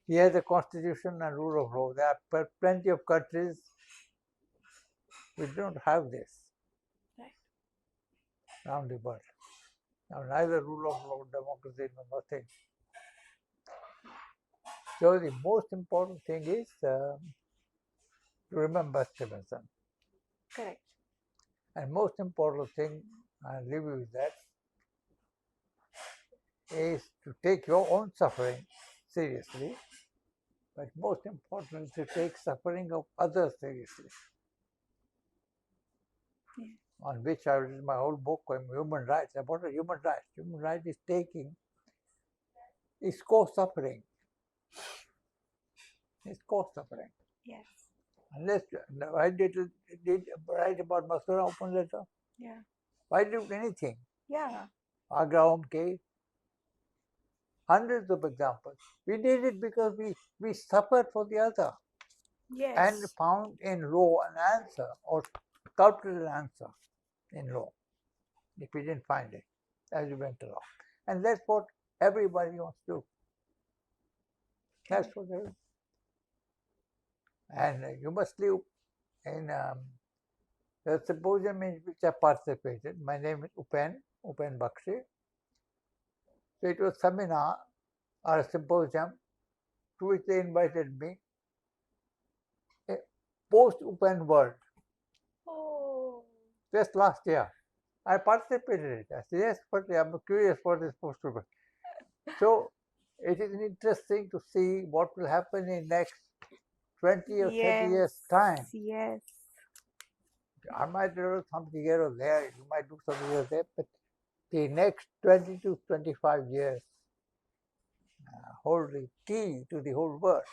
[SPEAKER 2] he has a Constitution and rule of law. There are plenty of countries which don't have this
[SPEAKER 1] Right.
[SPEAKER 2] around the world. Now, neither rule of law, democracy, no nothing. So the most important thing is to remember Stevenson.
[SPEAKER 1] Correct.
[SPEAKER 2] And most important thing, I'll leave you with that, is to take your own suffering seriously, but most important is to take suffering of others seriously.
[SPEAKER 1] Yeah.
[SPEAKER 2] On which I wrote my whole book on human rights. About human rights. Human rights is taking is co-suffering. It's co-suffering.
[SPEAKER 1] Yes.
[SPEAKER 2] Unless why did write about Masura open letter?
[SPEAKER 1] Yeah.
[SPEAKER 2] Why do anything?
[SPEAKER 1] Yeah.
[SPEAKER 2] Agra home case. Hundreds of examples. We did it because we suffered for the other
[SPEAKER 1] Yes.
[SPEAKER 2] and found in law an answer or sculpted an answer in law if we didn't find it as we went along. And that's what everybody wants to do. That's what they do. And you must live in the symposium in which I participated. My name is Upendra Baxi. So it was a seminar or a symposium to which they invited me. A Post-Upen World,
[SPEAKER 1] Oh.
[SPEAKER 2] just last year. I participated in it. I said, yes, but I'm curious what is Post-Upen. So it is interesting to see what will happen in next 20 or 30 years' time.
[SPEAKER 1] Yes.
[SPEAKER 2] I might do something here or there, you might do something here or there, but the next 20 to 25 years hold the key to the whole world.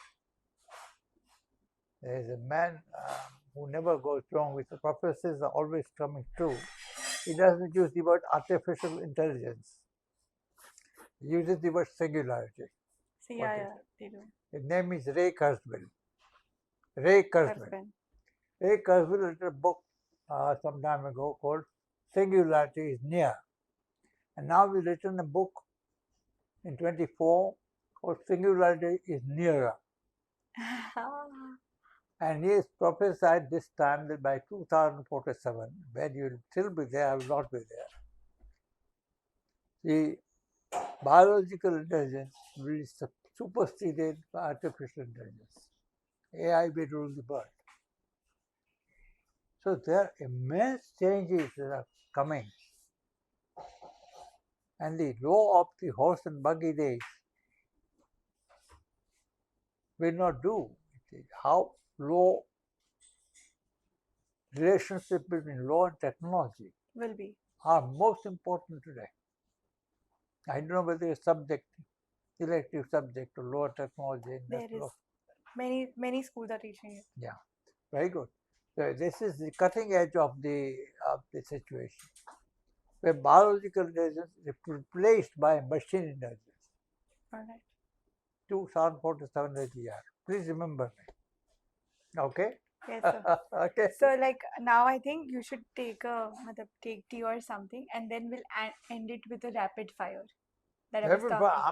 [SPEAKER 2] There is a man who never goes wrong with the prophecies are always coming true. He doesn't use the word artificial intelligence. He uses the word singularity.
[SPEAKER 1] So
[SPEAKER 2] What
[SPEAKER 1] yeah,
[SPEAKER 2] is
[SPEAKER 1] yeah, they do.
[SPEAKER 2] His name is Ray Kurzweil. Ray Kurzweil.
[SPEAKER 1] Husband.
[SPEAKER 2] Ray Kurzweil wrote a book some time ago called Singularity is Near. And now we've written a book in 24 called Singularity is Nearer. And he has prophesied this time that by 2047, when you will still be there, I will not be there, the biological intelligence will be superseded by artificial intelligence. AI will rule the world. So there are immense changes that are coming. And the law of the horse and buggy days will not do. It is how law, relationship between law and technology
[SPEAKER 1] Will be.
[SPEAKER 2] are most important today. I don't know whether a subject, elective subject to law technology.
[SPEAKER 1] There is many schools are teaching it.
[SPEAKER 2] Yeah, very good. So this is the cutting edge of the situation, where biological intelligence is replaced by machine intelligence.
[SPEAKER 1] All right.
[SPEAKER 2] 2047 is the year. Please remember me. Okay?
[SPEAKER 1] Yes, sir.
[SPEAKER 2] Okay.
[SPEAKER 1] So like now I think you should take take tea or something, and then we'll end it with a rapid fire that I was
[SPEAKER 2] Rapid
[SPEAKER 1] talking.
[SPEAKER 2] fire,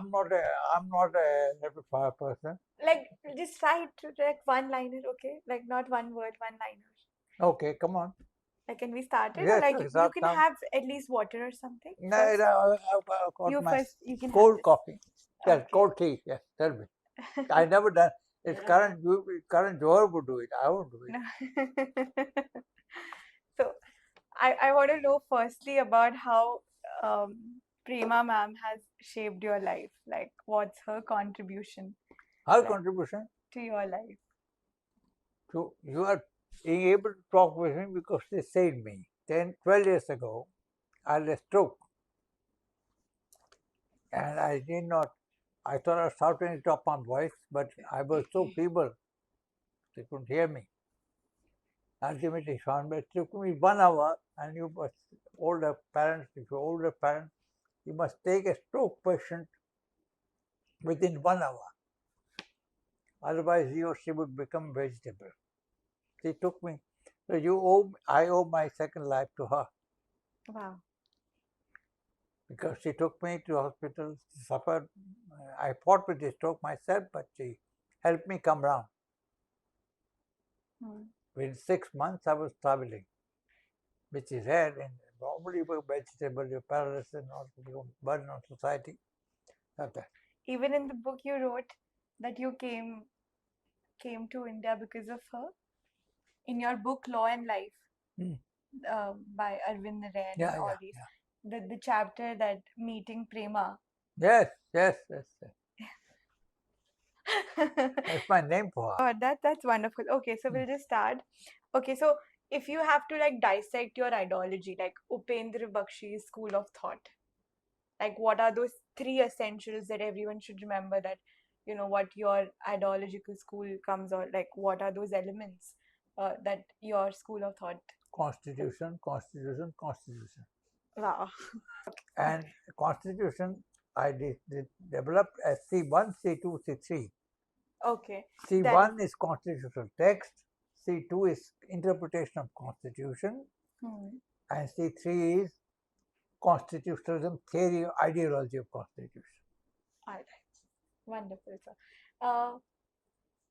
[SPEAKER 2] I'm not a rapid fire person.
[SPEAKER 1] Like just write like one liner, okay? Like not one word, one liner.
[SPEAKER 2] Okay, come on.
[SPEAKER 1] Like can we start it?
[SPEAKER 2] Yes,
[SPEAKER 1] Or like
[SPEAKER 2] yes,
[SPEAKER 1] you can have at least water or something.
[SPEAKER 2] No,
[SPEAKER 1] First.
[SPEAKER 2] I've got
[SPEAKER 1] You
[SPEAKER 2] my
[SPEAKER 1] first. You can
[SPEAKER 2] cold
[SPEAKER 1] have this.
[SPEAKER 2] coffee. Yes,
[SPEAKER 1] Okay.
[SPEAKER 2] cold tea. Yes, tell me. I never done. If current Johar would do it, I won't do it.
[SPEAKER 1] So I want to know firstly about how Prema ma'am has shaped your life. Like what's her contribution
[SPEAKER 2] Her
[SPEAKER 1] like,
[SPEAKER 2] contribution
[SPEAKER 1] to your life?
[SPEAKER 2] to you are being able to talk with me because they saved me. 10, 12 years ago, I had a stroke. And I did not, I thought I was shouting at the top of my voice, but I was so feeble, they couldn't hear me. Ultimately found, but it took me 1 hour, and you must, older parents, if you're older parents, you must take a stroke patient within 1 hour. Otherwise, he or she would become vegetable. She took me. So I owe my second life to her.
[SPEAKER 1] Wow.
[SPEAKER 2] Because she took me to hospital, suffered. I fought with the stroke myself, but she helped me come round. Within 6 months, I was traveling, which is rare. And normally, you're vegetable, you're paralysis, and not burden on society. Okay.
[SPEAKER 1] Even in the book you wrote that you came to India because of her. In your book Law and Life, by Arvind Narayan and all these, the chapter that meeting Prema.
[SPEAKER 2] Yes. That's my name for her.
[SPEAKER 1] Oh, that's wonderful. Okay, so we'll just start. Okay, so if you have to like dissect your ideology, like Upendra Baxi's school of thought, like what are those 3 essentials that everyone should remember, that what your ideological school comes, or like what are those elements that your school of thought?
[SPEAKER 2] Constitution.
[SPEAKER 1] Wow.
[SPEAKER 2] And Constitution, I developed as C1, C2, C3.
[SPEAKER 1] Okay.
[SPEAKER 2] C1 is constitutional text, C2 is interpretation of Constitution, and C3 is constitutionalism, theory, ideology of Constitution.
[SPEAKER 1] All right. Wonderful, sir.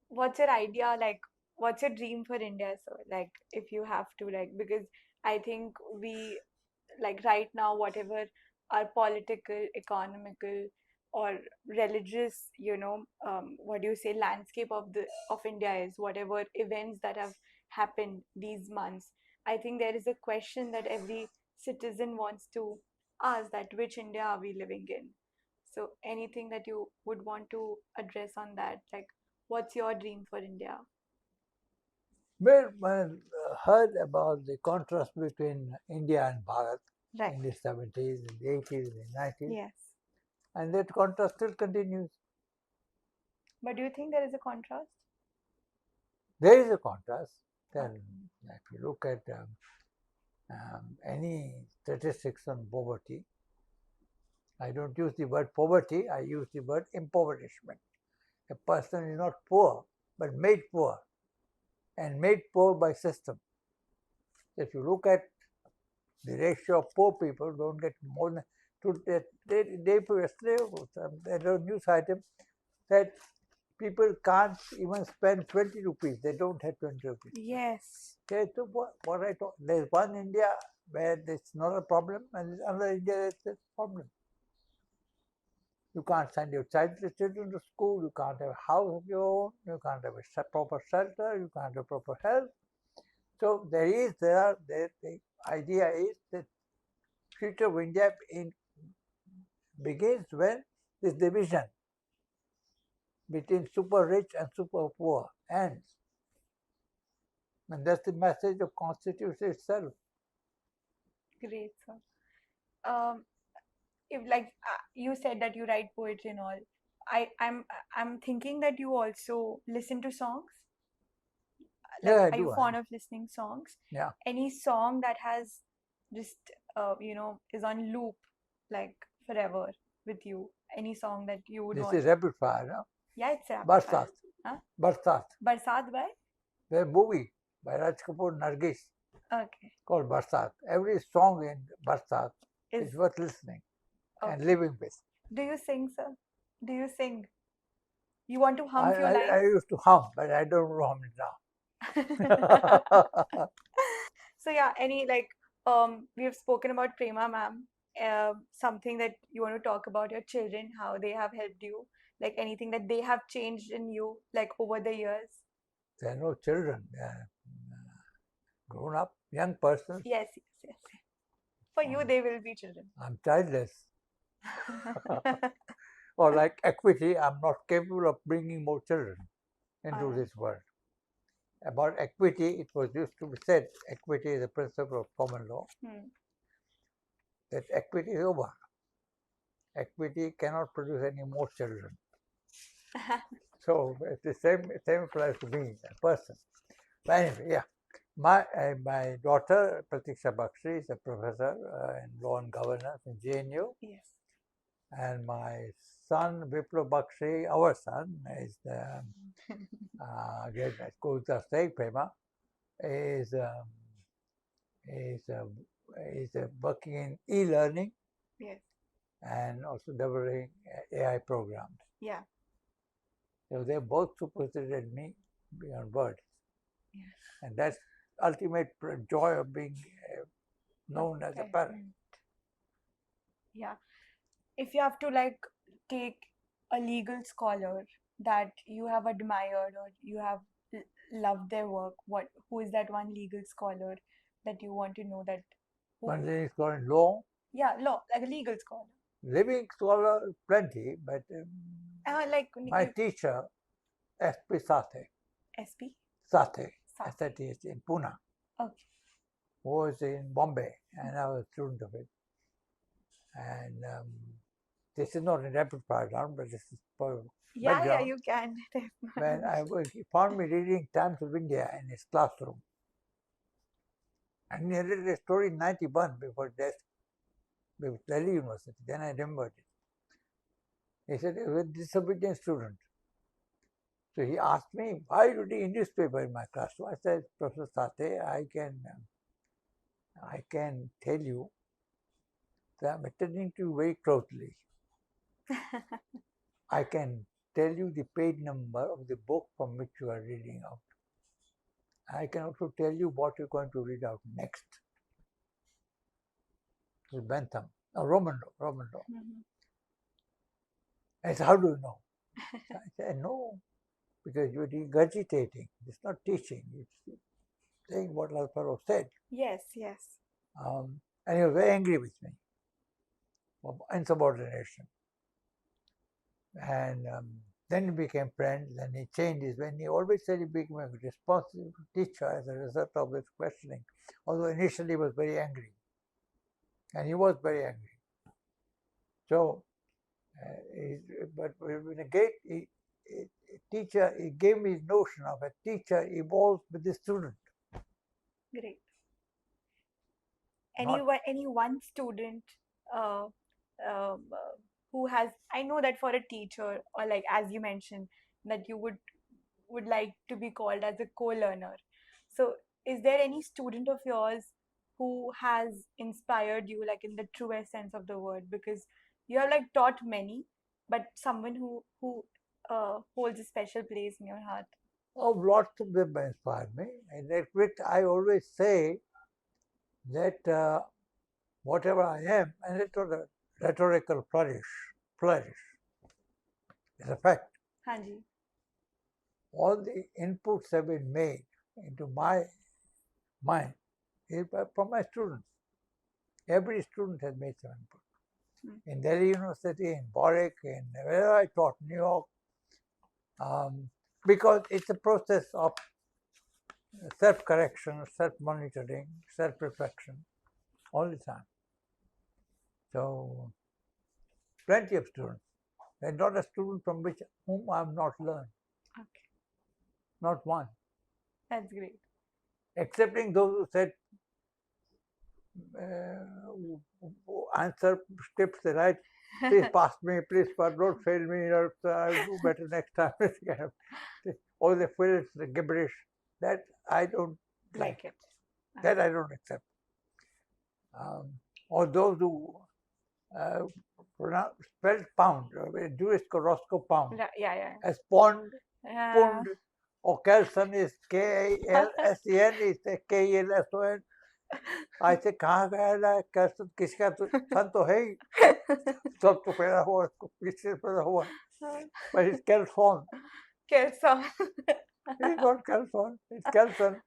[SPEAKER 1] What's your idea, like, what's your dream for India, sir? Like, if you have to, like, because I think we, like, right now, whatever our political, economical, or religious, what do you say, landscape of India is, whatever events that have happened these months, I think there is a question that every citizen wants to ask, that which India are we living in? So anything that you would want to address on that, like, what's your dream for India?
[SPEAKER 2] Well, I heard about the contrast between India and Bharat
[SPEAKER 1] Right.
[SPEAKER 2] in the 70s, in the 80s, in the 90s.
[SPEAKER 1] Yes.
[SPEAKER 2] And that contrast still continues.
[SPEAKER 1] But do you think there is a contrast?
[SPEAKER 2] There is a contrast. Then, if you look at any statistics on poverty, I don't use the word poverty, I use the word impoverishment. A person is not poor, but made poor, and made poor by system. If you look at the ratio of poor people, don't get more than day for yesterday, there's a news item that people can't even spend 20 rupees. They don't have 20 rupees.
[SPEAKER 1] Yes.
[SPEAKER 2] Okay, so what I talk, there's one India where it's not a problem, and there's another India where it's a problem. You can't send your children to school, you can't have a house of your own, you can't have a proper shelter, you can't have proper health. So the idea is that future of India begins when this division between super rich and super poor ends. And that's the message of Constitution itself.
[SPEAKER 1] Great, sir. If you said that you write poetry and all, I'm thinking that you also listen to songs. Like,
[SPEAKER 2] Yeah,
[SPEAKER 1] are you fond of listening songs?
[SPEAKER 2] Yeah.
[SPEAKER 1] Any song that has just is on loop, like, forever with you? Any song that you would want?
[SPEAKER 2] This is rapid fire, no?
[SPEAKER 1] Yeah, it's rapid
[SPEAKER 2] Barsat.
[SPEAKER 1] fire. Huh?
[SPEAKER 2] Barsat.
[SPEAKER 1] Barsat by?
[SPEAKER 2] The movie by Rajkot Nargis.
[SPEAKER 1] Okay.
[SPEAKER 2] Called Barsat. Every song in Barsat is worth listening and living with.
[SPEAKER 1] Do you sing, sir? Do you sing? You want to hum few lines?
[SPEAKER 2] I used to hum, but I don't hum it now.
[SPEAKER 1] So yeah, we have spoken about Prema ma'am. Something that you want to talk about your children, how they have helped you, like anything that they have changed in you, like over the years.
[SPEAKER 2] They are no children. They are grown up, young persons.
[SPEAKER 1] Yes. For you, they will be children.
[SPEAKER 2] I'm childless. Or like equity, I'm not capable of bringing more children into this world. About equity, it was used to be said, equity is a principle of common law. That equity is over. Equity cannot produce any more children. So the same applies to me, a person. But anyway, yeah. My daughter Pratiksha Baxi is a professor in law and governance in JNU,
[SPEAKER 1] Yes.
[SPEAKER 2] and my son Viplav Baxi, our son, is the again at Kolkata State Prema, is is working in e-learning
[SPEAKER 1] Yes.
[SPEAKER 2] and also developing AI programs.
[SPEAKER 1] Yeah.
[SPEAKER 2] So they both superseded me beyond words.
[SPEAKER 1] Yes.
[SPEAKER 2] And that's ultimate joy of being known as a parent.
[SPEAKER 1] Yeah. If you have to like take a legal scholar that you have admired or you have loved their work, who is that one legal scholar that you want to know that?
[SPEAKER 2] One thing is called law.
[SPEAKER 1] Yeah, law, like a legal scholar.
[SPEAKER 2] Living scholar, plenty, but
[SPEAKER 1] Like
[SPEAKER 2] my teacher, S.P. Sathe,
[SPEAKER 1] SP?
[SPEAKER 2] Sathe,
[SPEAKER 1] Sathe.
[SPEAKER 2] S-A-T-H in Pune,
[SPEAKER 1] Okay.
[SPEAKER 2] was in Bombay, and I was a student of it. And this is not a rapid background, but this is for
[SPEAKER 1] Yeah,
[SPEAKER 2] background.
[SPEAKER 1] you can.
[SPEAKER 2] When he found me reading Times of India in his classroom, and he read a story in 91 before death, with Delhi University. Then I remembered it. He said, he was a disobedient student. So he asked me, why you reading newspaper in my classroom? I said, Professor Sathe, I can tell you that I'm attending to you very closely. I can tell you the page number of the book from which you are reading out. I can also tell you what you're going to read out next. It's Bentham, Roman law.
[SPEAKER 1] Mm-hmm.
[SPEAKER 2] I said, how do you know? I said, no, because you're regurgitating. It's not teaching. It's saying what other fellow said.
[SPEAKER 1] Yes.
[SPEAKER 2] And he was very angry with me for insubordination. And then we became friends, and he changed his when he always said he became a responsible teacher as a result of this questioning, although initially he was very angry. And he was very angry. So, but when a great teacher, he gave me his notion of a teacher evolves with the student.
[SPEAKER 1] Great. Any one student uh, who has, I know that for a teacher, or like as you mentioned, that you would like to be called as a co-learner. So is there any student of yours who has inspired you, like in the truest sense of the word? Because you have like taught many, but someone who holds a special place in your heart.
[SPEAKER 2] Oh, lots of them inspired me. And in fact, I always say that whatever I am, and it's not a rhetorical flourish. It's a fact.
[SPEAKER 1] Hanji.
[SPEAKER 2] All the inputs have been made into my mind from my students. Every student has made some input. In Delhi University, in Warwick, in wherever I taught, New York, because it's a process of self-correction, self-monitoring, self-reflection all the time. So, plenty of students. There's not a student from whom I have not learned.
[SPEAKER 1] Okay.
[SPEAKER 2] Not one.
[SPEAKER 1] That's great.
[SPEAKER 2] Excepting those who said, answer scripts right, please pass me, please don't fail me, I'll do better next time. All the fills, the gibberish, that I don't like it. That I don't accept. Or those who spelled pound, Jewish Roscoe pound, as pond, pund, or Kelson is K-A-L-S-E-N, is K-E-L-S-O-N. I say, कहाँ गया Kelsen किसका सन तो है ही सब तो पैदा हुआ किससे पैदा हुआ but it's Kelson.
[SPEAKER 1] Kelson.
[SPEAKER 2] It's not Kelson, it's Kelson.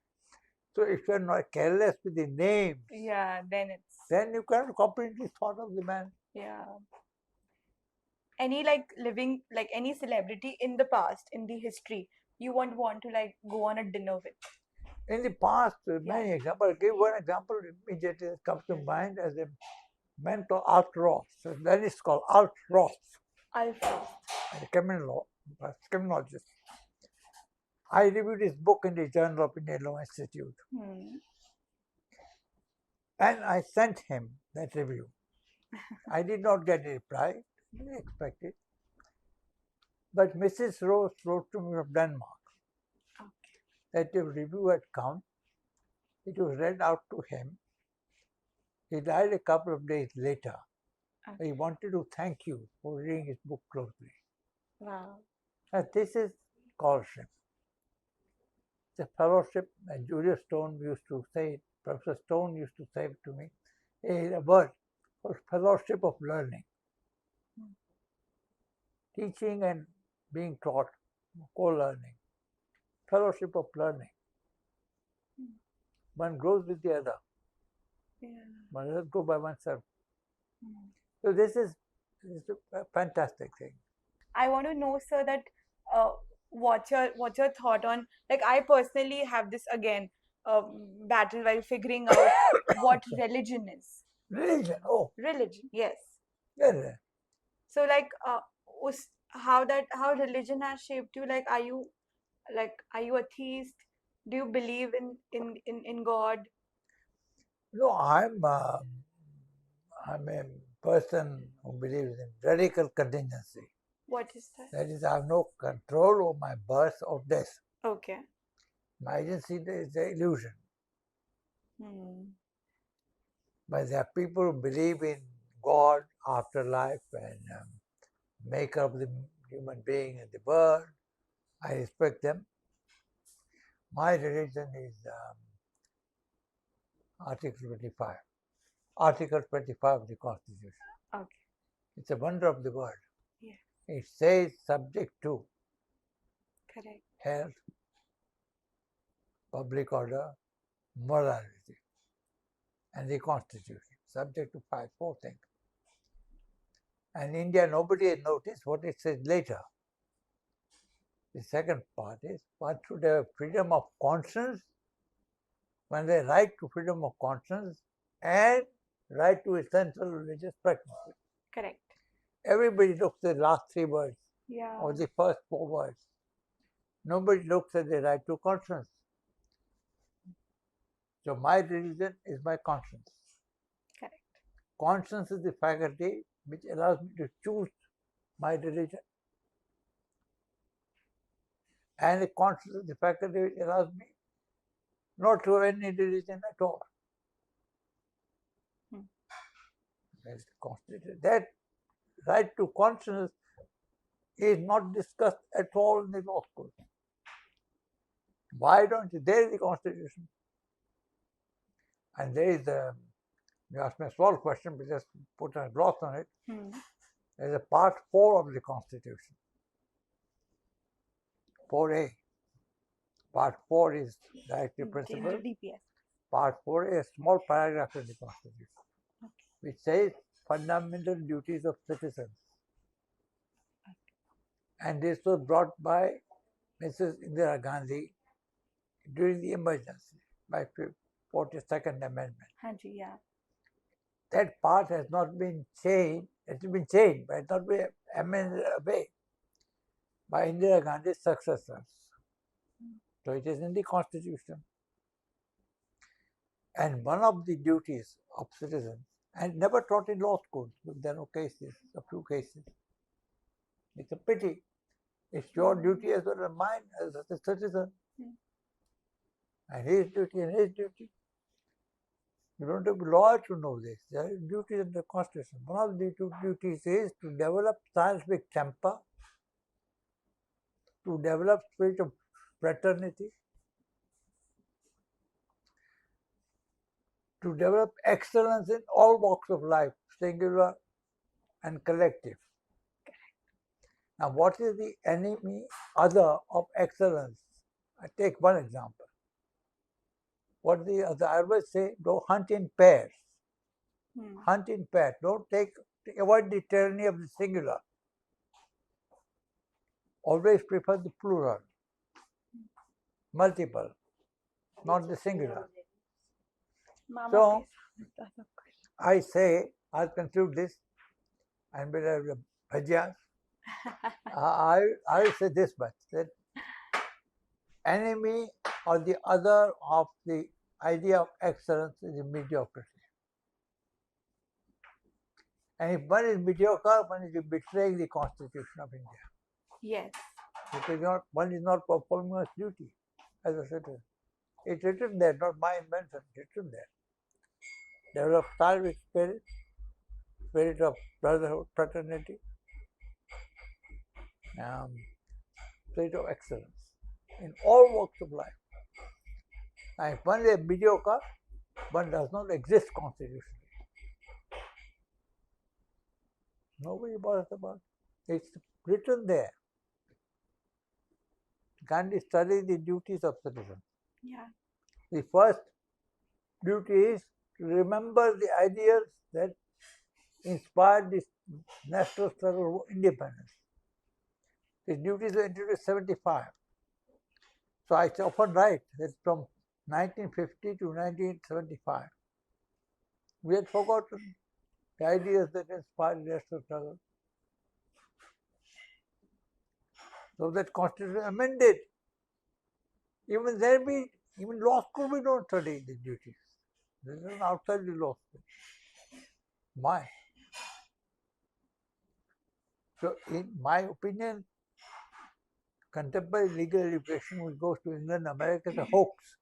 [SPEAKER 2] So if you're not careless with the names, then you cannot comprehend the thought of the man.
[SPEAKER 1] Yeah. Any like living, like any celebrity in the past, in the history, you won't want to like go on a dinner with?
[SPEAKER 2] In the past, many examples. I'll give one example immediately that comes to mind as a man called Alf Ross. So that is called Alf Ross.
[SPEAKER 1] Alf Ross.
[SPEAKER 2] A criminologist. I reviewed his book in the Journal of Indian Law Institute, and I sent him that review. I did not get a reply, I expected. But Mrs. Rose wrote to me from Denmark that the review had come. It was read out to him. He died a couple of days later. He wanted to thank you for reading his book closely.
[SPEAKER 1] Wow.
[SPEAKER 2] And this is scholarship. The fellowship, and Julius Stone used to say, Professor Stone used to say to me, a word for fellowship of learning. Teaching and being taught, co-learning. Fellowship of learning. One grows with the other. One doesn't go by oneself. So this is a fantastic thing.
[SPEAKER 1] I want to know, sir, that what's your thought on, like, I personally have this again battle while figuring out what religion is.
[SPEAKER 2] Religion, oh.
[SPEAKER 1] Religion, yes.
[SPEAKER 2] Yeah.
[SPEAKER 1] So like how religion has shaped you. Like, are you a theist? Do you believe in God?
[SPEAKER 2] No, I'm a person who believes in radical contingency.
[SPEAKER 1] What is that?
[SPEAKER 2] That is, I have no control over my birth or death.
[SPEAKER 1] Okay.
[SPEAKER 2] My agency is the illusion. But there are people who believe in God, afterlife, and make up the human being and the world. I respect them. My religion is Article 25. Article 25 of the Constitution.
[SPEAKER 1] Okay.
[SPEAKER 2] It's a wonder of the world.
[SPEAKER 1] Yeah.
[SPEAKER 2] It says subject to
[SPEAKER 1] Correct.
[SPEAKER 2] health, public order, morality, and the Constitution. Subject to four things. And in India, nobody has noticed what it says later. The second part is one should have freedom of conscience, when they right to freedom of conscience and right to essential religious practice.
[SPEAKER 1] Correct.
[SPEAKER 2] Everybody looks at the last three words
[SPEAKER 1] Yeah.
[SPEAKER 2] or the first four words. Nobody looks at the right to conscience. So my religion is my conscience.
[SPEAKER 1] Correct.
[SPEAKER 2] Conscience is the faculty which allows me to choose my religion. And the conscience is the faculty which allows me not to have any religion at all. That's constituted. That right to conscience is not discussed at all in the law school. Why don't you? There is the Constitution. And there is you asked me a small question, but just put a gloss on it. There is a part 4 of the Constitution. 4A. Part 4 is directive principle.
[SPEAKER 1] DPS.
[SPEAKER 2] Part 4 is a small paragraph in the Constitution, which says fundamental duties of citizens. And this was brought by Mrs. Indira Gandhi during the emergency by 42nd Amendment.
[SPEAKER 1] Yeah.
[SPEAKER 2] That part has not been changed. It has been changed, but it has not been amended away by Indira Gandhi's successors. So it is in the Constitution. And one of the duties of citizens, and never taught in law schools, there are no cases, a few cases. It's a pity. It's your duty as well as mine as a citizen. And his duty and his duty. You don't have a lawyer to know this. There are duties in the Constitution. One of the two duties is to develop scientific temper, to develop spirit of fraternity, to develop excellence in all walks of life, singular and collective. Now, what is the enemy other of excellence? I take one example. What the other? I always say, don't hunt in pairs. Hunt in pairs. Don't avoid the tyranny of the singular. Always prefer the plural, multiple, not the singular. So, I say, I'll conclude this, and we'll have the bhajias. I say this much, that enemy or the other of the idea of excellence is mediocrity. And if one is mediocre, one is betraying the Constitution of India.
[SPEAKER 1] Yes.
[SPEAKER 2] Because one is not performing its duty as a citizen. It's written there, not my invention, it's written there. Develop salvage spirit, spirit of brotherhood, fraternity, spirit of excellence in all walks of life. And if one is mediocre, one does not exist constitutionally. Nobody bothers about it. It's written there. Gandhi studied the duties of citizens.
[SPEAKER 1] Yeah.
[SPEAKER 2] The first duty is to remember the ideas that inspired this national struggle for independence. These duties were introduced in 1975. So I often write that from 1950 to 1975, we had forgotten the ideas that inspired the national struggle. So that Constitution amended. Even law school we don't study the duties. This is outside the law school. Why? So in my opinion, contemporary legal education which goes to England, America is a hoax.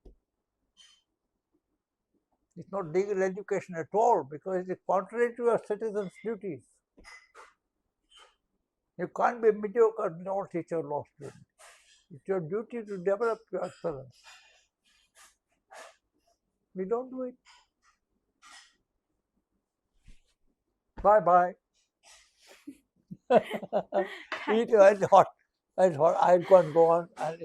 [SPEAKER 2] It's not legal education at all because it is contrary to your citizens' duties. You can't be mediocre law teacher, law student. It's your duty to develop your excellence. We don't do it. Bye-bye. It's hot. It's hot. I can't go on.
[SPEAKER 1] I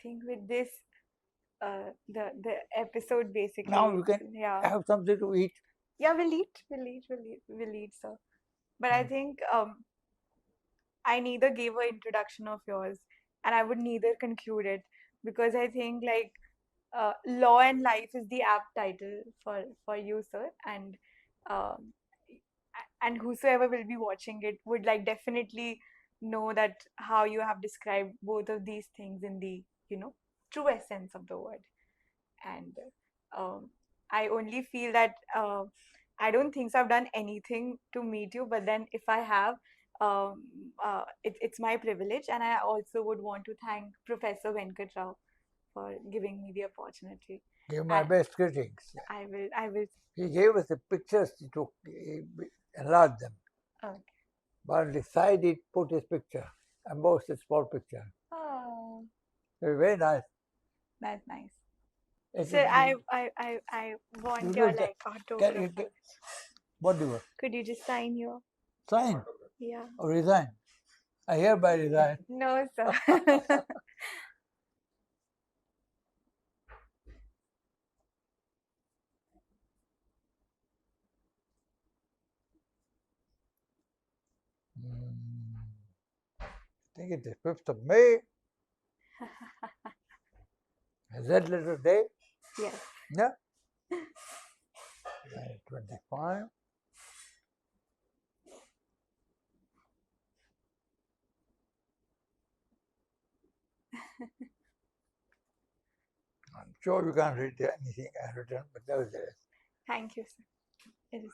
[SPEAKER 1] think with this, the episode basically.
[SPEAKER 2] Now you can have something to eat.
[SPEAKER 1] Yeah, we'll eat, sir. But I think I neither gave an introduction of yours, and I would neither conclude it because I think like Law and Life is the apt title for you, sir, um, and whosoever will be watching it would like definitely know that how you have described both of these things in the true essence of the word. And I only feel that I don't think so I've done anything to meet you, but then if I have, it's my privilege, and I also would want to thank Professor Venkat Rao for giving me the opportunity.
[SPEAKER 2] Give my best greetings.
[SPEAKER 1] I will.
[SPEAKER 2] He gave us the pictures, he enlarged them.
[SPEAKER 1] Okay.
[SPEAKER 2] But on the side he put his picture, embossed a small picture.
[SPEAKER 1] Oh.
[SPEAKER 2] Very nice.
[SPEAKER 1] That's nice. Sir, I want your like autograph.
[SPEAKER 2] What do you want?
[SPEAKER 1] Could you just sign here?
[SPEAKER 2] Sign?
[SPEAKER 1] Yeah.
[SPEAKER 2] Or resign? I hereby resign.
[SPEAKER 1] No, sir.
[SPEAKER 2] I think it is 5th of May. Is that little day?
[SPEAKER 1] Yes.
[SPEAKER 2] Yeah. 25. I'm sure you can't read anything I've written, but that was it.
[SPEAKER 1] Thank you, sir. It is.